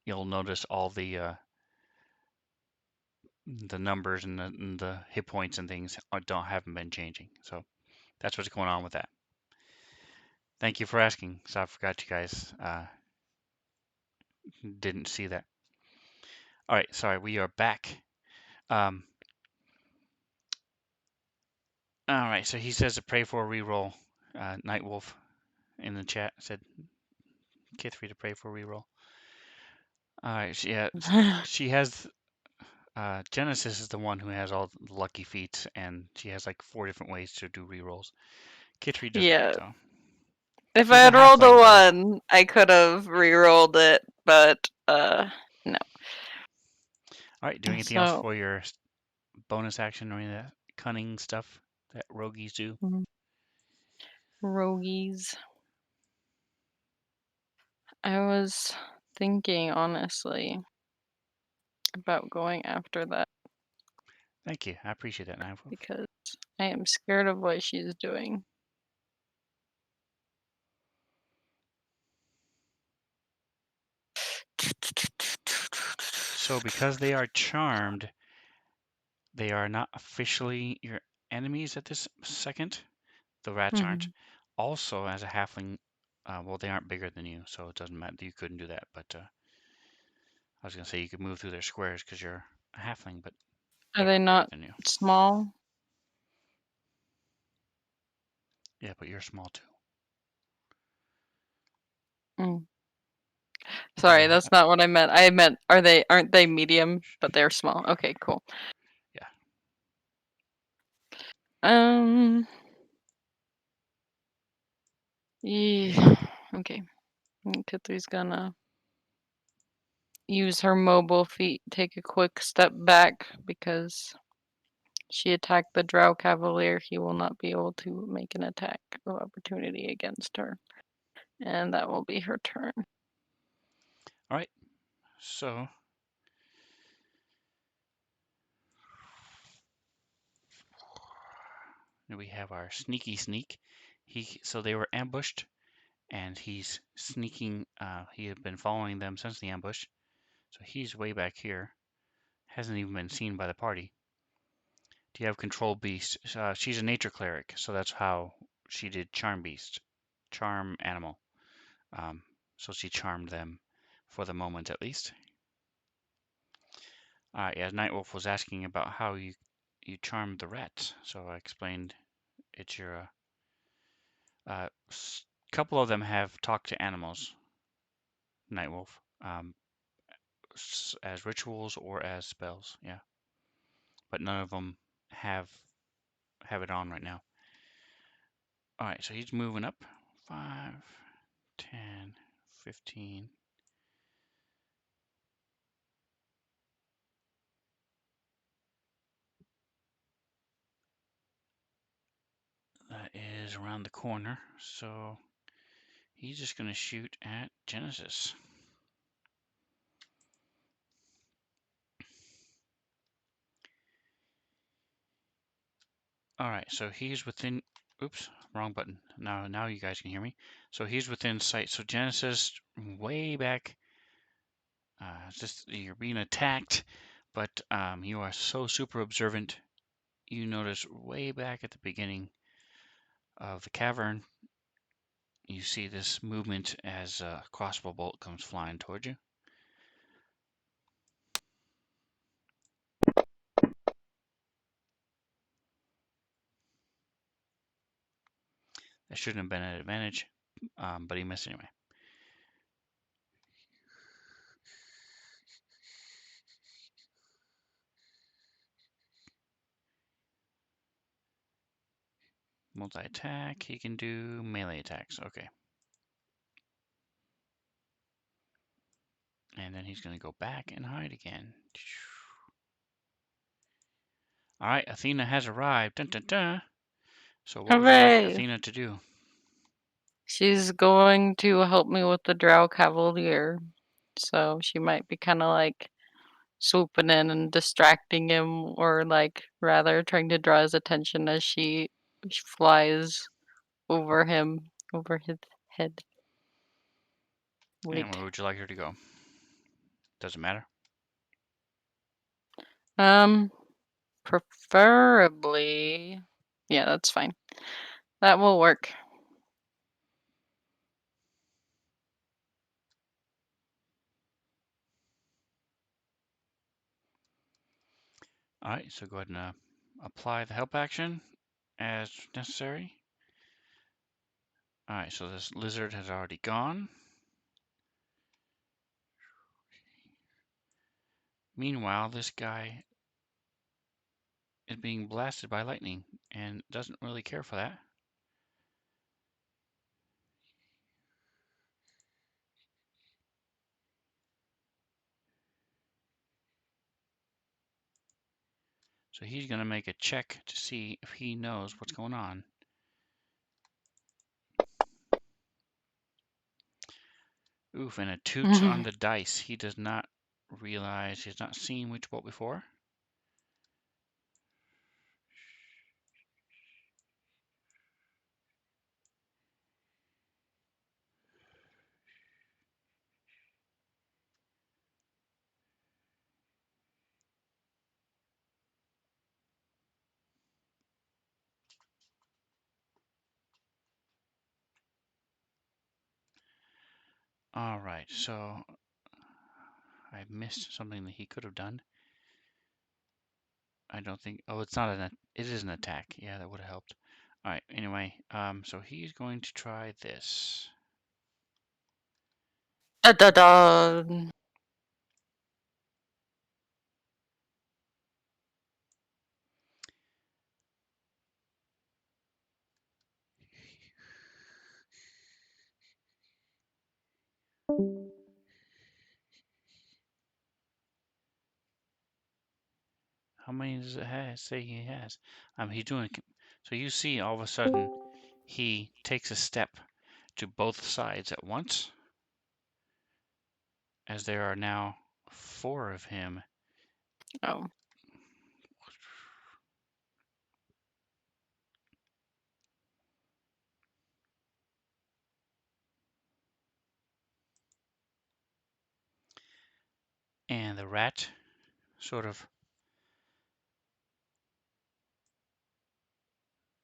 you'll notice all the numbers and the hit points and things haven't been changing. So that's what's going on with that. Thank you for asking. So I forgot you guys didn't see that. All right, sorry, we are back. All right, so he says to pray for a reroll. Nightwolf in the chat said Kithri to pray for a reroll. All right, she has Genesis is the one who has all the lucky feats, and she has like 4 different ways to do rerolls. Kithri doesn't. Yeah. So. If She's I a had rolled a halfling, 1, I could have re-rolled it, but no. All right, do anything else So for your bonus action or any of that cunning stuff that rogues do? roguies. I was thinking honestly about going after that Thank you. I appreciate that, Nightwolf. because I am scared of what she's doing. So because they are charmed, they are not officially your enemies at this second. The rats aren't. Also, as a halfling, well, they aren't bigger than you, so it doesn't matter. You couldn't do that. But I was going to say you could move through their squares because you're a halfling, but Are they're they bigger not than you. small? Yeah, but you're small too. Sorry, Yeah. that's not what I meant. I meant aren't they medium, but they're small. Okay, cool. Yeah. Yeah. Okay. Kithri's gonna use her mobile feat, take a quick step back because she attacked the Drow Cavalier. He will not be able to make an attack of opportunity against her. And that will be her turn. All right. So we have our sneaky sneak. So they were ambushed, and he's sneaking. He had been following them since the ambush, so he's way back here. Hasn't even been seen by the party. Do you have control beast? She's a nature cleric, so that's how she did charm beast, charm animal. So she charmed them for the moment at least. Yeah, Nightwolf was asking about how you charmed the rats, so I explained it's your couple of them have talked to animals, Nightwolf, as rituals or as spells, yeah. But none of them have it on right now. All right, so he's moving up. 5, 10, 15. That is around the corner, so he's just going to shoot at Genesis. All right, so he's within. Oops, wrong button. Now you guys can hear me. So he's within sight. So Genesis, way back. Just you're being attacked, but you are so super observant. You notice way back at the beginning of the cavern, you see this movement as a crossbow bolt comes flying towards you. That shouldn't have been an advantage, but he missed anyway. Multi-attack, he can do melee attacks. Okay. And then he's going to go back and hide again. All right, Athena has arrived. Dun, dun, dun. So what would you like Hooray! Athena to do? She's going to help me with the Drow Cavalier. So she might be kind of like swooping in and distracting him, or like rather trying to draw his attention as she flies over him, over his head. Wait. And where would you like her to go? Doesn't matter. Preferably. Yeah, that's fine. That will work. All right, so go ahead and apply the help action as necessary. All right, so this lizard has already gone. Meanwhile, this guy is being blasted by lightning and doesn't really care for that. So he's going to make a check to see if he knows what's going on. Oof, and a toot on the dice. He does not realize he's not seen Witch Bolt before. All right, so I missed something that he could have done. I don't think. Oh, it's not an. It is an attack. Yeah, that would have helped. All right. Anyway, so he's going to try this. Da da da. How many does it say he has? He's doing. So you see, all of a sudden, he takes a step to both sides at once, as there are now 4 of him. Oh. And the rat sort of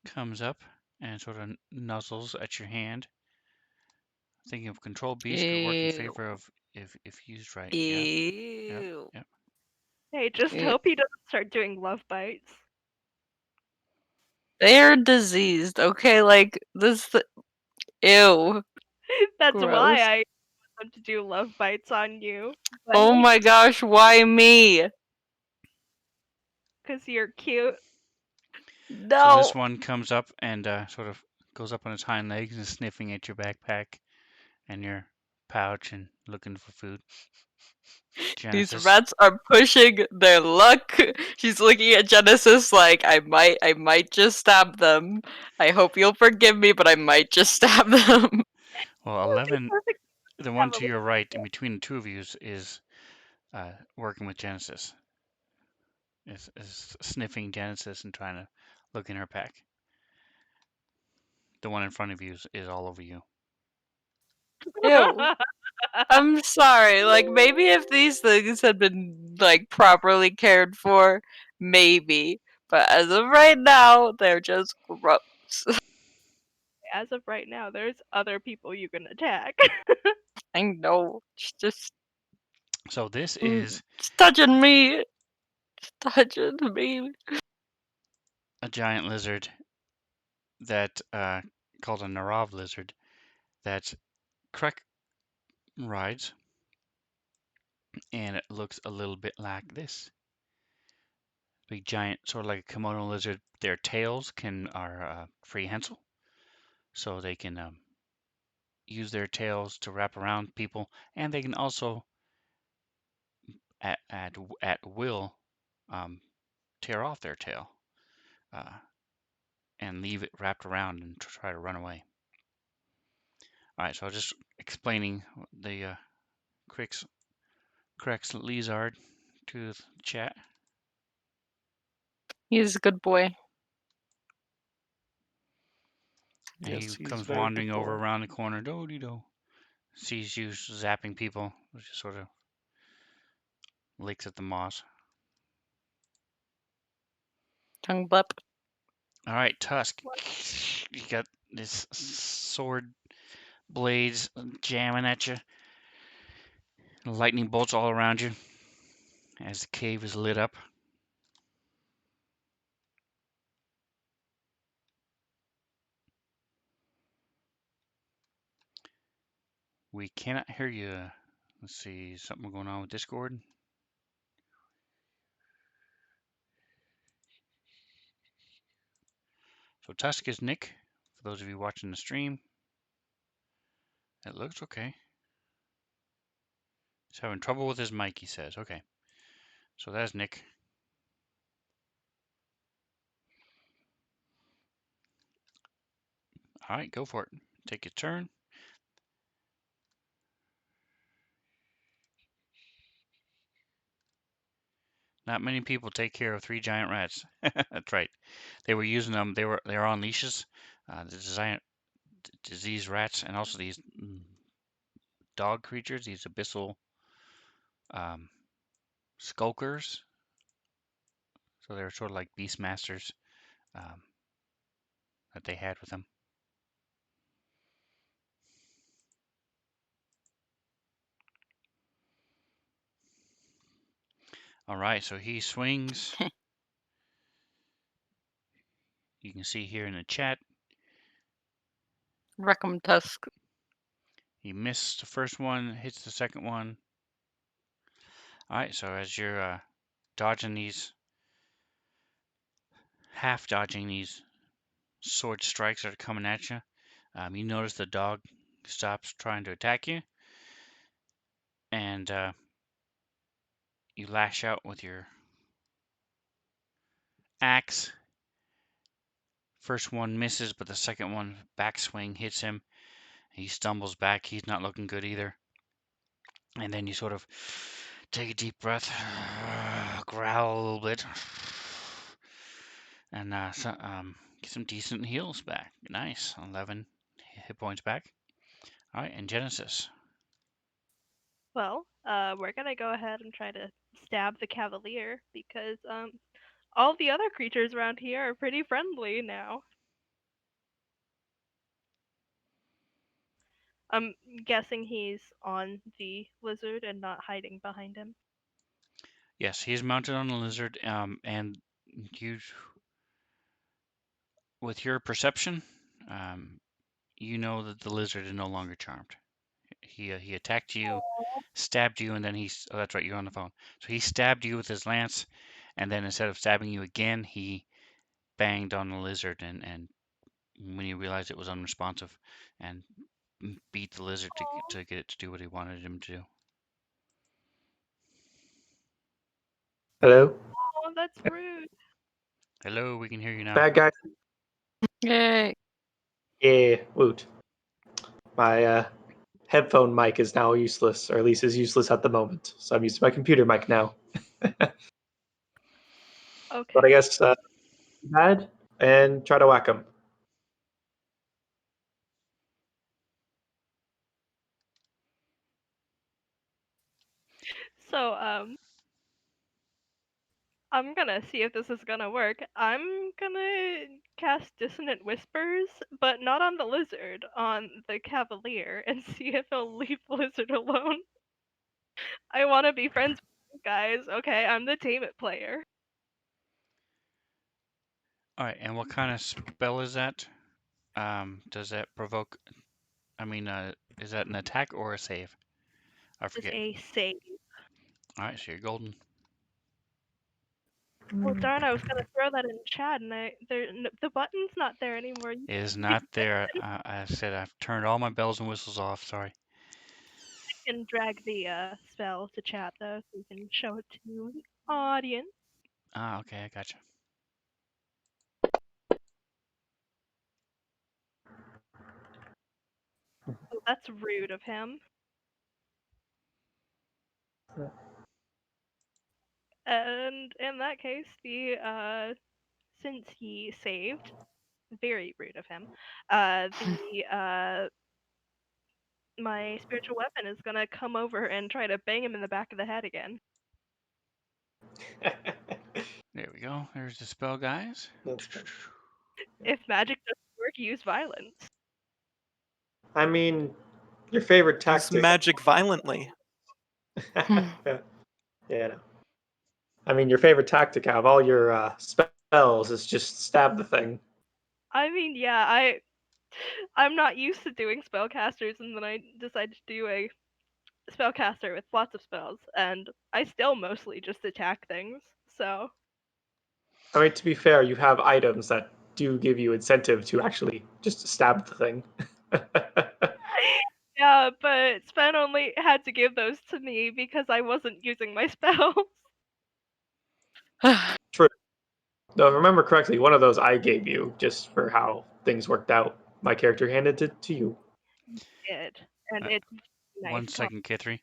comes up and sort of nuzzles at your hand. Thinking of control beast could work in Ew. favor of if used right. Ew. Yep. Hey, just Ew. hope he doesn't start doing love bites. They're diseased, okay? Like, this. Ew. That's Gross. why I want them to do love bites on you. But Oh my gosh, why me? because you're cute. So No. this one comes up and sort of goes up on its hind legs and sniffing at your backpack and your pouch and looking for food. These Genesis. rats are pushing their luck. She's looking at Genesis like, I might just stab them. I hope you'll forgive me, but I might just stab them. Well, 11, the one to your right in between the two of you is working with Genesis. Is sniffing Genesis and trying to look in her pack. The one in front of you is all over you. Ew. I'm sorry. Like, maybe if these things had been, like, properly cared for, maybe. But as of right now, they're just gross. As of right now, there's other people you can attack. I know. It's just So this is it's touching me. It's touching me. a giant lizard that called a Narav lizard that Krek rides, and it looks a little bit like this. Big giant, sort of like a kimono lizard. Their tails are prehensile, so they can use their tails to wrap around people, and they can also at will tear off their tail and leave it wrapped around and try to run away. All right, so just explaining the corrects lizard to the chat. He's a good boy. And Yes, he he's comes very good wandering over boy. around the corner, do-de-do. Sees you zapping people, which just sort of licks at the moss. Tongue blep. All right, Tusk. You got this sword blades jamming at you. Lightning bolts all around you as the cave is lit up. We cannot hear you. Let's see, something going on with Discord. So Tusk is Nick, for those of you watching the stream. It looks okay. He's having trouble with his mic, he says. Okay. So that's Nick. All right, go for it. Take your turn. Not many people take care of 3 giant rats. That's right. They were using them. They were on leashes. The disease rats, and also these dog creatures, these abyssal skulkers. So they're sort of like beast masters that they had with them. All right, so he swings. You can see here in the chat. Wreck 'em, Tusk. He missed the first one, hits the second one. All right, so as you're dodging these, half dodging these sword strikes that are coming at you, you notice the dog stops trying to attack you, and you lash out with your axe. First one misses, but the second one backswing hits him. He stumbles back. He's not looking good either. And then you sort of take a deep breath, growl a little bit, and get some decent heals back. Nice. 11 hit points back. All right, and Genesis. Well, we're gonna go ahead and try to stab the Cavalier because all the other creatures around here are pretty friendly now. I'm guessing he's on the lizard and not hiding behind him. Yes, he's mounted on the lizard, and you, with your perception, you know that the lizard is no longer charmed. He attacked you, stabbed you, and then oh, that's right, you're on the phone. So he stabbed you with his lance, and then instead of stabbing you again, he banged on the lizard, and when he realized it was unresponsive, and beat the lizard to get it to do what he wanted him to do. Hello? Oh, that's rude. Hello, we can hear you now. Bad guy? Yay. Yeah, woot. My headphone mic is now useless, or at least is useless at the moment. So I'm using my computer mic now. Okay. But I guess bad and try to whack him. So, I'm gonna see if this is gonna work. I'm gonna cast Dissonant Whispers, but not on the lizard, on the Cavalier, and see if he'll leave the lizard alone. I want to be friends with you guys. Okay, I'm the Tame It player. All right, and what kind of spell is that? Does that provoke? I mean, is that an attack or a save? I It's forget. a save. All right, so you're golden. Well, darn, I was gonna throw that in chat, and the button's not there anymore. It is not there. I said I've turned all my bells and whistles off. Sorry. can drag the spell to chat though, so you can show it to the audience. Ah, okay, I gotcha. So that's rude of him. And in that case, since he saved, very rude of him. My spiritual weapon is gonna come over and try to bang him in the back of the head again. There we go. There's the spell, guys. That's good. If magic doesn't work, use violence. I mean, your favorite Use tactic. magic violently. Yeah, yeah. No. I mean, your favorite tactic out of all your spells is just stab the thing. I mean, yeah, I'm not used to doing spellcasters, and then I decided to do a spellcaster with lots of spells, and I still mostly just attack things. So I mean, to be fair, you have items that do give you incentive to actually just stab the thing. yeah, but Sven only had to give those to me because I wasn't using my spells. True. Though, if I remember correctly, one of those I gave you just for how things worked out. My character handed it to you. Did and Uh, it's nice. 1 second, K3.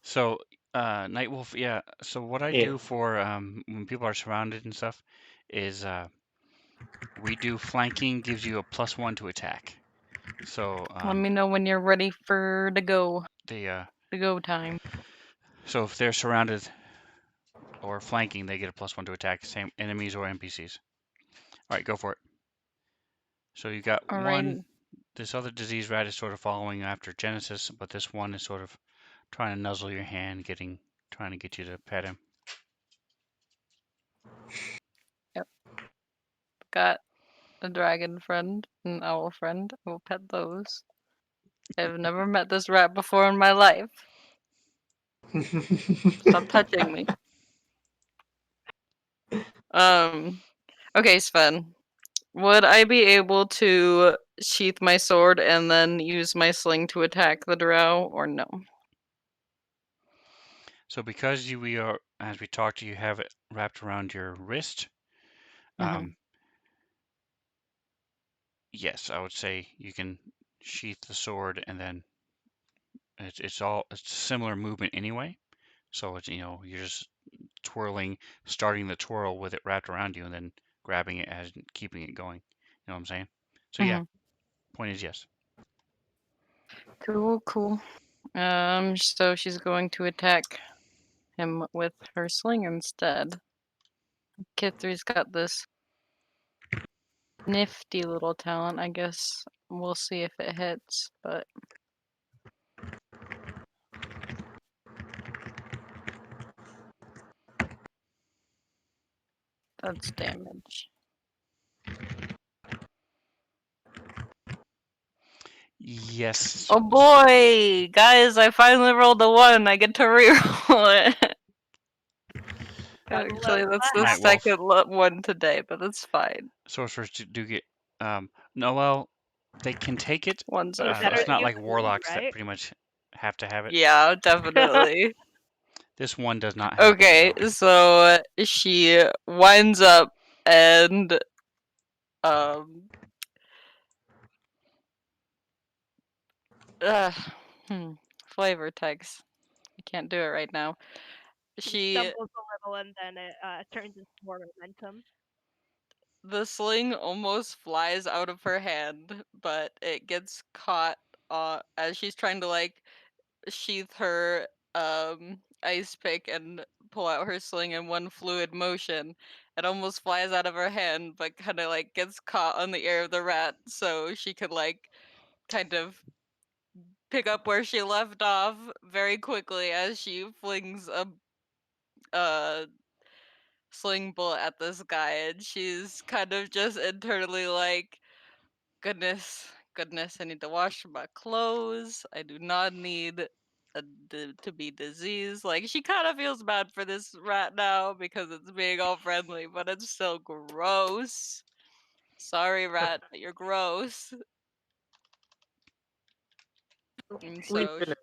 So, Nightwolf, yeah. So what I Yeah. do for when people are surrounded and stuff is we do flanking gives you a +1 to attack. So Let me know when you're ready for the go time. so if they're surrounded or flanking, they get a +1 to attack. Same enemies or NPCs. All right, go for it. So you got All one. right. This other disease rat is sort of following after Genesis, but this one is sort of trying to nuzzle your hand, trying to get you to pet him. Got a dragon friend, an owl friend. I will pet those. I've never met this rat before in my life. Stop touching me. Okay, Sven. Would I be able to sheath my sword and then use my sling to attack the drow, or no? So because we are, as we talked, you have it wrapped around your wrist. Mhm. Yes, I would say you can sheath the sword, and then it's similar movement anyway. So it's you're just twirling, starting the twirl with it wrapped around you, and then grabbing it as keeping it going. You know what I'm saying? So yeah, point is yes. Cool. So she's going to attack him with her sling instead. Kithri's got this nifty little talent, I guess. We'll see if it hits, but that's damage. Yes. Oh boy! Guys, I finally rolled a 1. I get to reroll it. Gotta Actually, love that's that. the Nightwolf. second one today, but that's fine. Sorcerers do get no, well, they can take it. One's It's okay. better It's that not you like have warlocks that right? pretty much have to have it. Yeah, definitely. This one does not have Okay, it. so she winds up and um uh, flavor text. I can't do it right now. She stumbles a little and then it turns into more momentum. The sling almost flies out of her hand, but it gets caught as she's trying to like sheath her ice pick and pull out her sling in one fluid motion. It almost flies out of her hand, but kind of like gets caught on the ear of the rat, so she could like kind of pick up where she left off very quickly as she flings a sling bullet at this guy, and she's kind of just internally like, goodness, I need to wash my clothes. I do not need to be diseased. Like, she kind of feels bad for this rat now because it's being all friendly, but it's still gross. Sorry, rat, but you're gross. And We've so been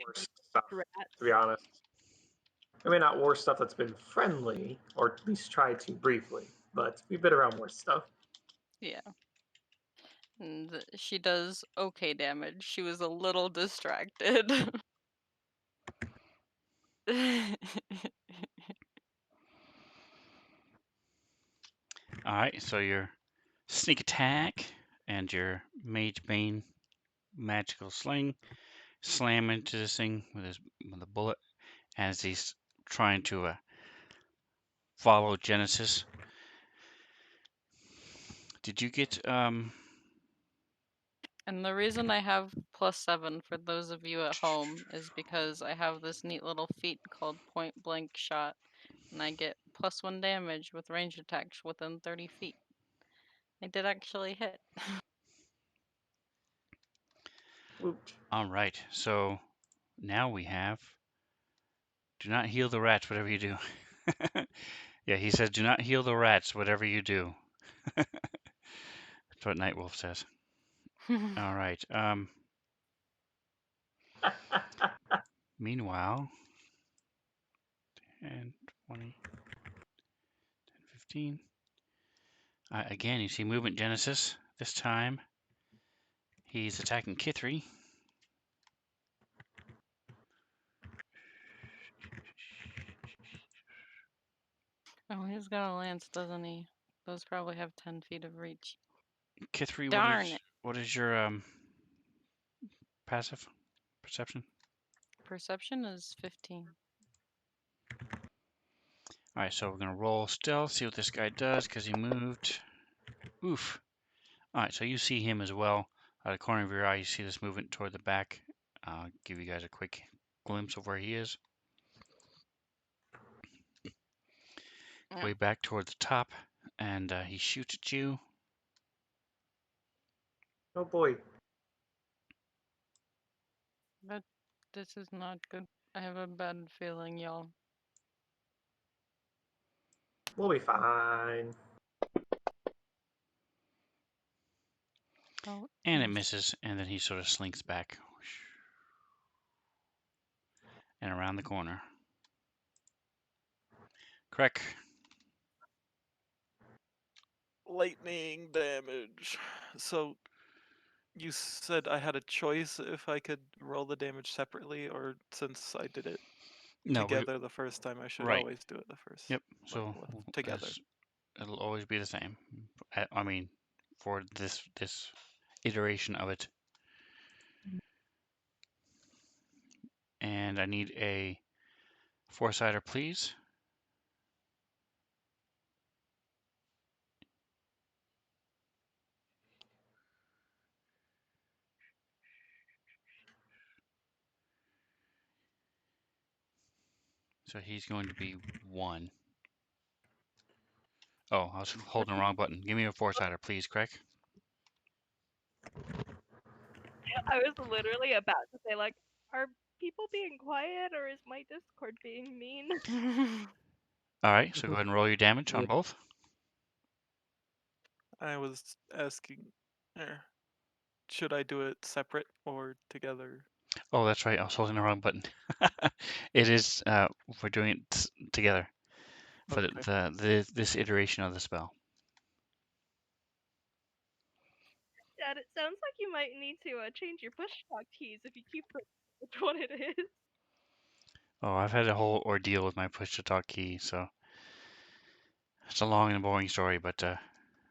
worse stuff, rats. to be honest. I mean, not worse stuff that's been friendly, or at least tried to briefly, but we've been around worse stuff. Yeah. And she does okay damage. She was a little distracted. All right, so your sneak attack and your mage bane magical sling slam into this thing with a bullet as he's trying to follow Genesis. Did you get And the reason I have +7 for those of you at home is because I have this neat little feat called point blank shot, and I get +1 damage with ranged attacks within 30 feet. I did actually hit. all right? So now we have do not heal the rats, whatever you do. Yeah, he says do not heal the rats, whatever you do. That's what Nightwolf says. All right. Meanwhile, 10, 20, 10, 15. Again, you see movement Genesis. This time, he's attacking Kithri. Oh, he's got a lance, doesn't he? Those probably have 10 feet of reach. Kithri, Darn it. what is your passive perception? Perception is 15. All right, so we're gonna roll stealth, see what this guy does, because he moved. Oof. All right, so you see him as well. Out of the corner of your eye, you see this movement toward the back. I'll give you guys a quick glimpse of where he is. Way back toward the top, and he shoots at you. Oh boy. But this is not good. I have a bad feeling, y'all. We'll be fine. Oh, And it misses, and then he sort of slinks back and around the corner. Correct. Lightning damage. So you said I had a choice if I could roll the damage separately, or since I did it No, together the first time, I should right. always do it the first. Yep. So together. It'll always be the same. I mean, for this iteration of it. And I need a 4-sider, please. So he's going to be 1. Oh, I was holding the wrong button. Give me a 4-sider, please, Craig. I was literally about to say, like, are people being quiet or is my Discord being mean? All right, so go ahead and roll your damage on both. I was asking, should I do it separate or together? Oh, that's right. I was holding the wrong button. It is. We're doing it together for this iteration of the spell. Dad, it sounds like you might need to change your push talk keys if you keep which one it is. Oh, I've had a whole ordeal with my push to talk key, so it's a long and boring story, but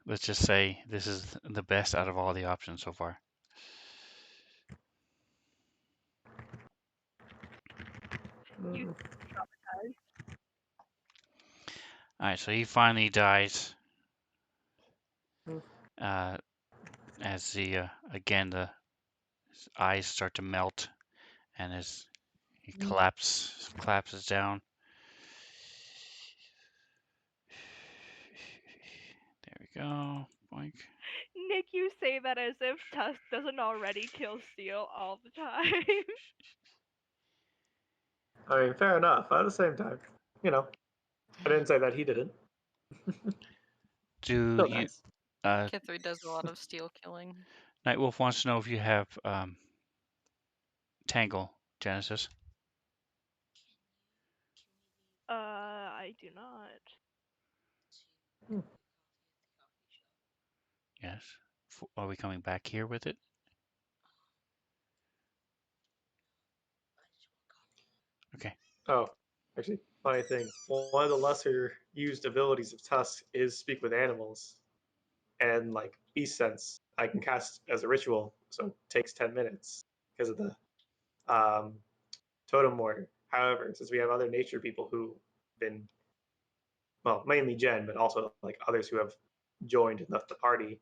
let's just say this is the best out of all the options so far. You All right, so he finally dies. As the again his eyes start to melt, and as he collapses down. There we go. Boink. Nick, you say that as if Tusk doesn't already kill Steel all the time. I mean, fair enough. At the same time, I didn't say that he didn't. Do Still you? nice. Kithri does a lot of steel killing. Nightwolf wants to know if you have Tangle Genesis? I do not. Yes. Are we coming back here with it? Okay. Oh, actually, funny thing. One of the lesser used abilities of Tusk is speak with animals, and like beast sense, I can cast as a ritual, so it takes 10 minutes because of the um, totem warrior. However, since we have other nature people who've been, well, mainly Jen, but also like others who have joined and left the party,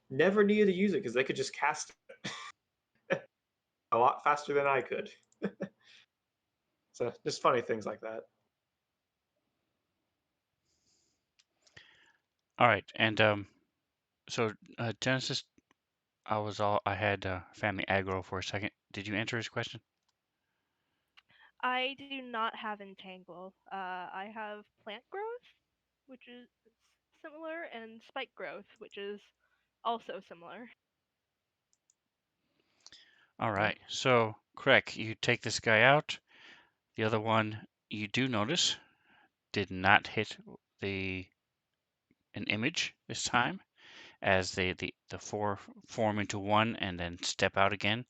never needed to use it because they could just cast it a lot faster than I could. So just funny things like that. All right. And so Genesis, I had family aggro for a second. Did you answer his question? I do not have entangle. I have plant growth, which is similar, and spike growth, which is also similar. All right. So, correct. You take this guy out. The other one you do notice did not hit an image this time, as the four form into one and then step out again.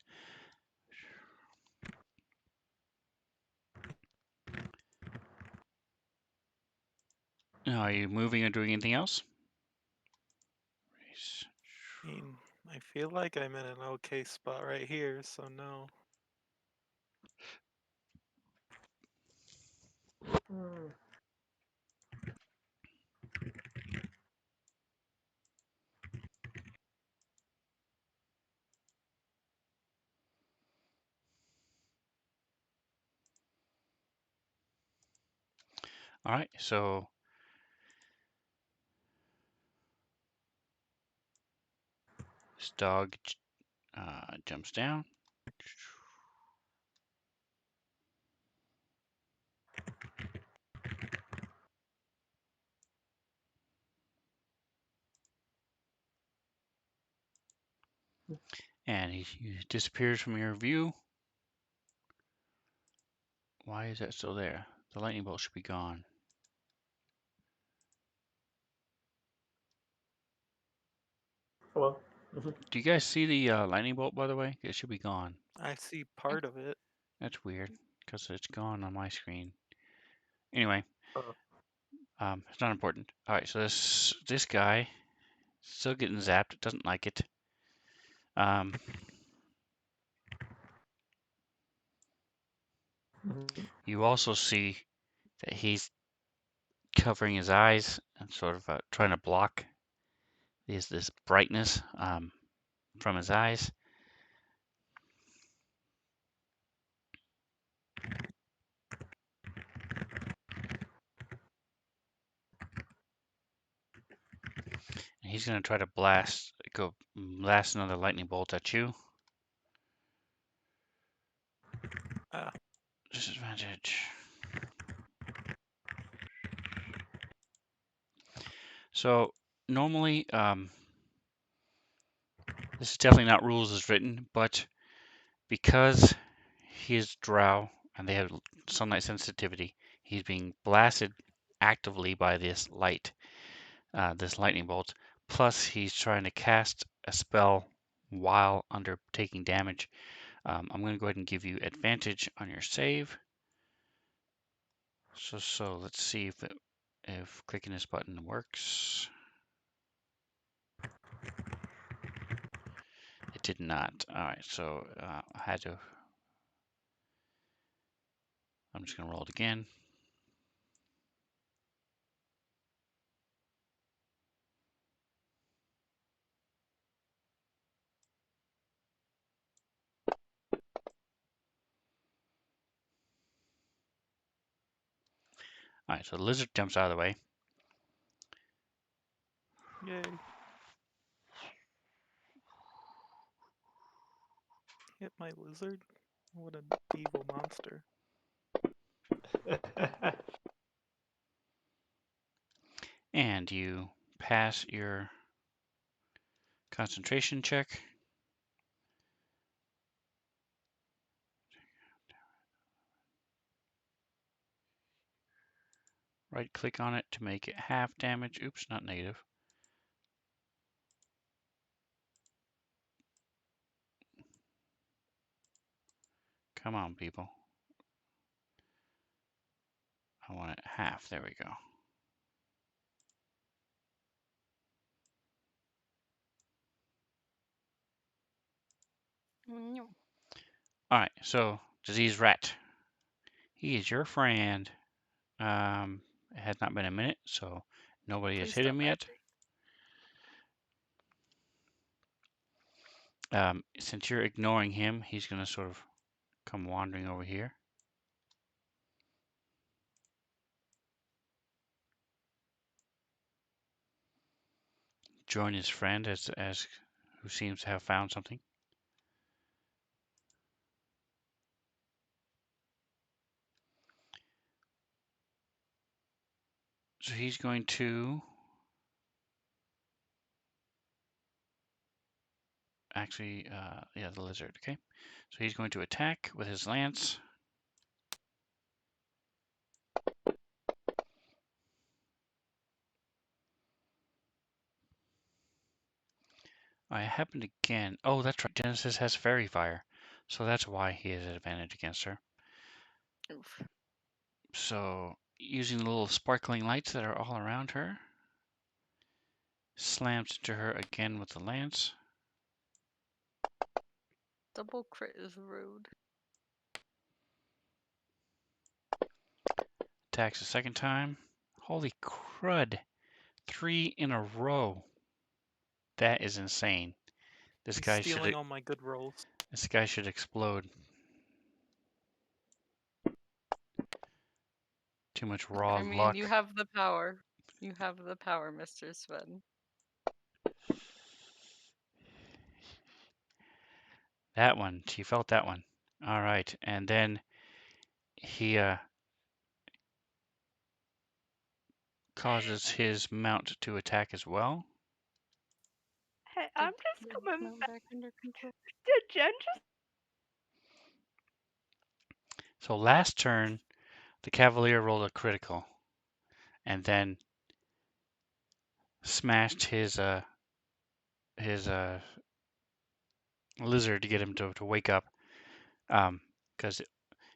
Now, are you moving or doing anything else? I mean, I feel like I'm in an okay spot right here, so no. All right. So this dog jumps down. And he disappears from your view. Why is that still there? The lightning bolt should be gone. Oh, well. Do you guys see the lightning bolt, by the way? It should be gone. I see part of it. That's weird, because it's gone on my screen. Anyway, it's not important. All right, so this guy still getting zapped. Doesn't like it. You also see that he's covering his eyes and sort of trying to block this brightness from his eyes. And he's going to try to blast another lightning bolt at you. Disadvantage. So normally, this is definitely not rules as written, but because he is drow and they have sunlight sensitivity, he's being blasted actively by this light, this lightning bolt. Plus, he's trying to cast a spell while under taking damage. I'm going to go ahead and give you advantage on your save. So let's see if clicking this button works. It did not. All right, so I had to. I'm just going to roll it again. All right, so the lizard jumps out of the way. Yay. Hit my lizard? What an evil monster. And you pass your concentration check. Right click on it to make it half damage. Oops, not negative. Come on, people. I want it half. There we go. All right, so disease rat. He is your friend. It has not been a minute, so nobody has Please hit don't him bite yet. Since you're ignoring him, he's going to sort of come wandering over here. Join his friend as who seems to have found something. So he's going to actually, yeah, the lizard. Okay, so he's going to attack with his lance. I happened again. Oh, that's right. Genesis has fairy fire, so that's why he has an advantage against her. Oof. So using the little sparkling lights that are all around her, slams into her again with the lance. Double crit is rude. Attacks a second time. Holy crud! 3 in a row. That is insane. This He's guy stealing should all my good rolls. explode. Too much raw I mean, luck. you have the power. You have the power, Mr. Sven. That one, she felt that one. All right, and then he causes his mount to attack as well. Hey, I'm just coming Not back. back under control. Did Jen just? So last turn, the Cavalier rolled a critical, and then smashed his lizard to get him to wake up, because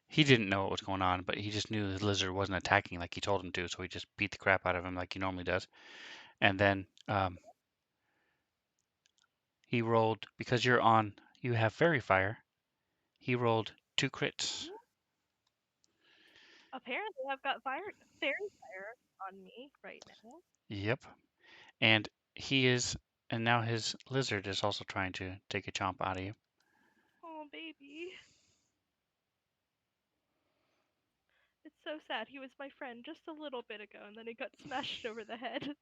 he didn't know what was going on, but he just knew his lizard wasn't attacking like he told him to, so he just beat the crap out of him like he normally does. And then he rolled, because you have fairy fire, he rolled 2 crits. Apparently, I've got fairy fire on me right now. Yep. And now his lizard is also trying to take a chomp out of you. Oh, baby. It's so sad. He was my friend just a little bit ago, and then he got smashed over the head.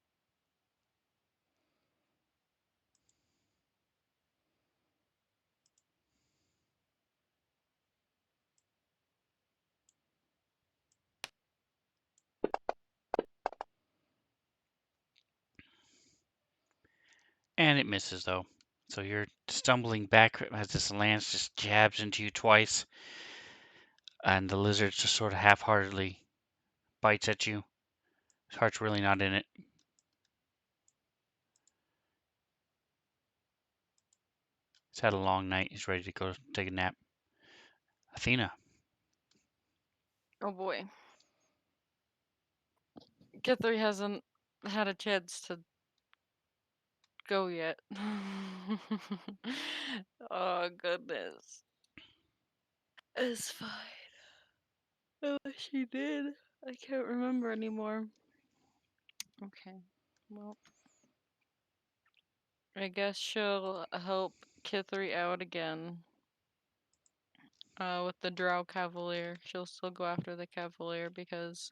And it misses though. So you're stumbling back as this lance just jabs into you twice, and the lizard just sort of half-heartedly bites at you. His heart's really not in it. He's had a long night. He's ready to go take a nap. Athena. Oh boy. Kithri hasn't had a chance to go yet. Oh goodness. It's fine. I wish she did. I can't remember anymore. Okay. Well, I guess she'll help Kithri out again. With the Drow Cavalier. She'll still go after the Cavalier because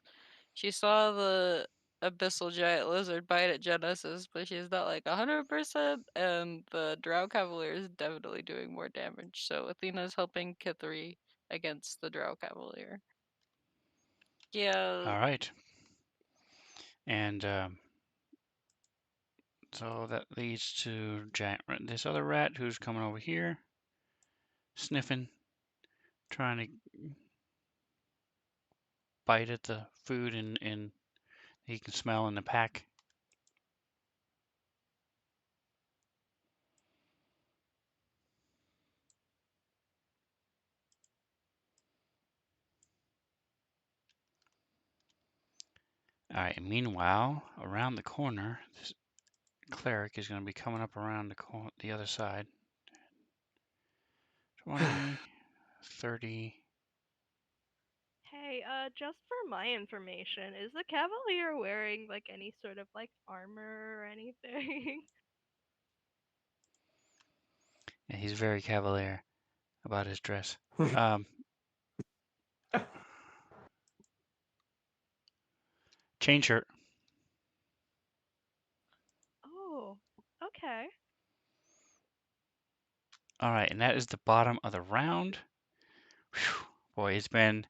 she saw the Abyssal Giant Lizard bite at Genesis, but she's not like 100%, and the Drow Cavalier is definitely doing more damage. So Athena's helping Kithri against the Drow Cavalier. Yeah. All right. And so that leads to this other rat who's coming over here, sniffing, trying to bite at the food in he can smell in the pack. All right, and meanwhile, around the corner, this cleric is going to be coming up around the other side. 20, 30. Hey, just for my information, is the Cavalier wearing like any sort of like armor or anything? Yeah, he's very cavalier about his dress. Chain shirt. Oh, okay. All right, and that is the bottom of the round. Whew. Boy, it's been.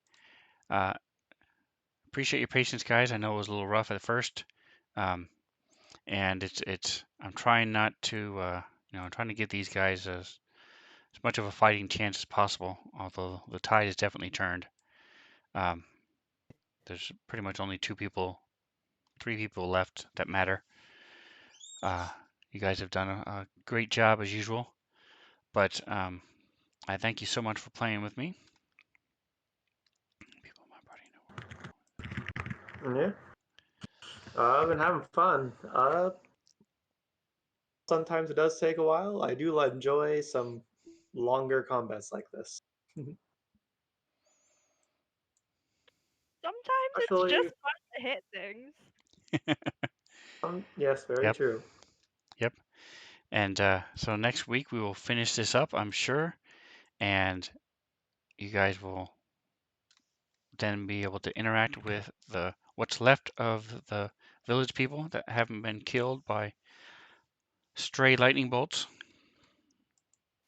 Appreciate your patience, guys. I know it was a little rough at first, and it's. I'm trying not to. I'm trying to give these guys as much of a fighting chance as possible. Although the tide has definitely turned. There's pretty much only 3 people left that matter. You guys have done a great job as usual, but I thank you so much for playing with me. People in my party know. Yeah. I've been having fun. Sometimes it does take a while. I do enjoy some longer combats like this. Sometimes it's Actually, just fun to hit things. yes, very Yep. true. Yep. And so next week we will finish this up, I'm sure, and you guys will then be able to interact with what's left of the village people that haven't been killed by stray lightning bolts.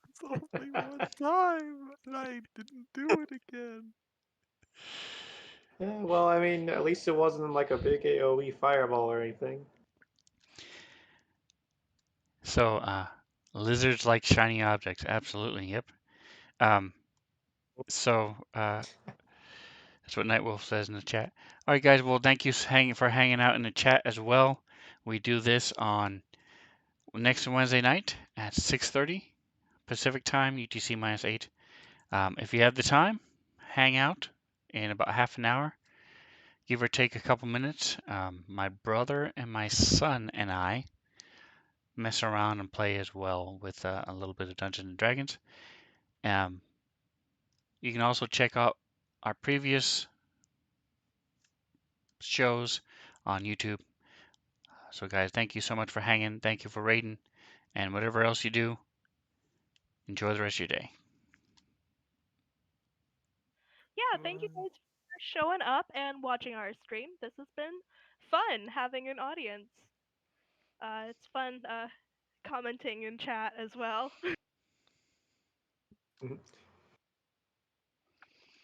It's only one time, and I didn't do it again. Yeah, well, I mean, at least it wasn't like a big AoE fireball or anything. So lizards like shiny objects. Absolutely. Yep. So that's what Nightwolf says in the chat. All right, guys. Well, thank you for hanging out in the chat as well. We do this on next Wednesday night at 6:30 Pacific time, UTC -8. If you have the time, hang out in about half an hour, give or take a couple minutes. My brother and my son and I mess around and play as well with a little bit of Dungeons and Dragons. You can also check out our previous shows on YouTube. So, guys, thank you so much for hanging. Thank you for raiding. And whatever else you do, enjoy the rest of your day. Yeah, thank you guys for showing up and watching our stream. This has been fun having an audience. It's fun commenting in chat as well.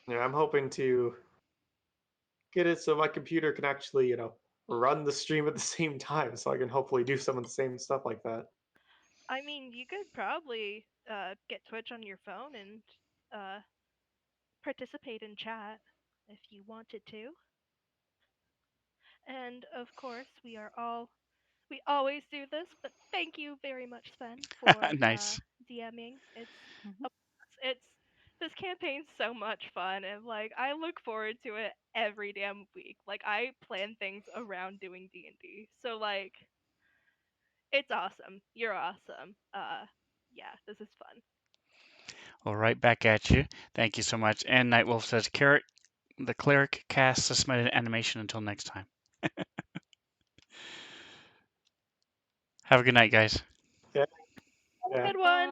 Yeah, I'm hoping to get it so my computer can actually, run the stream at the same time, so I can hopefully do some of the same stuff like that. I mean, you could probably get Twitch on your phone and participate in chat if you wanted to. And of course, we always do this, but thank you very much, Sven, for Nice. DMing. It's this campaign's so much fun, and like I look forward to it every damn week. Like I plan things around doing D&D, so like it's awesome. You're awesome. Yeah, this is fun. Well, right back at you. Thank you so much. And Nightwolf says, the cleric casts suspended animation until next time. Have a good night, guys. Yeah. Have a good one.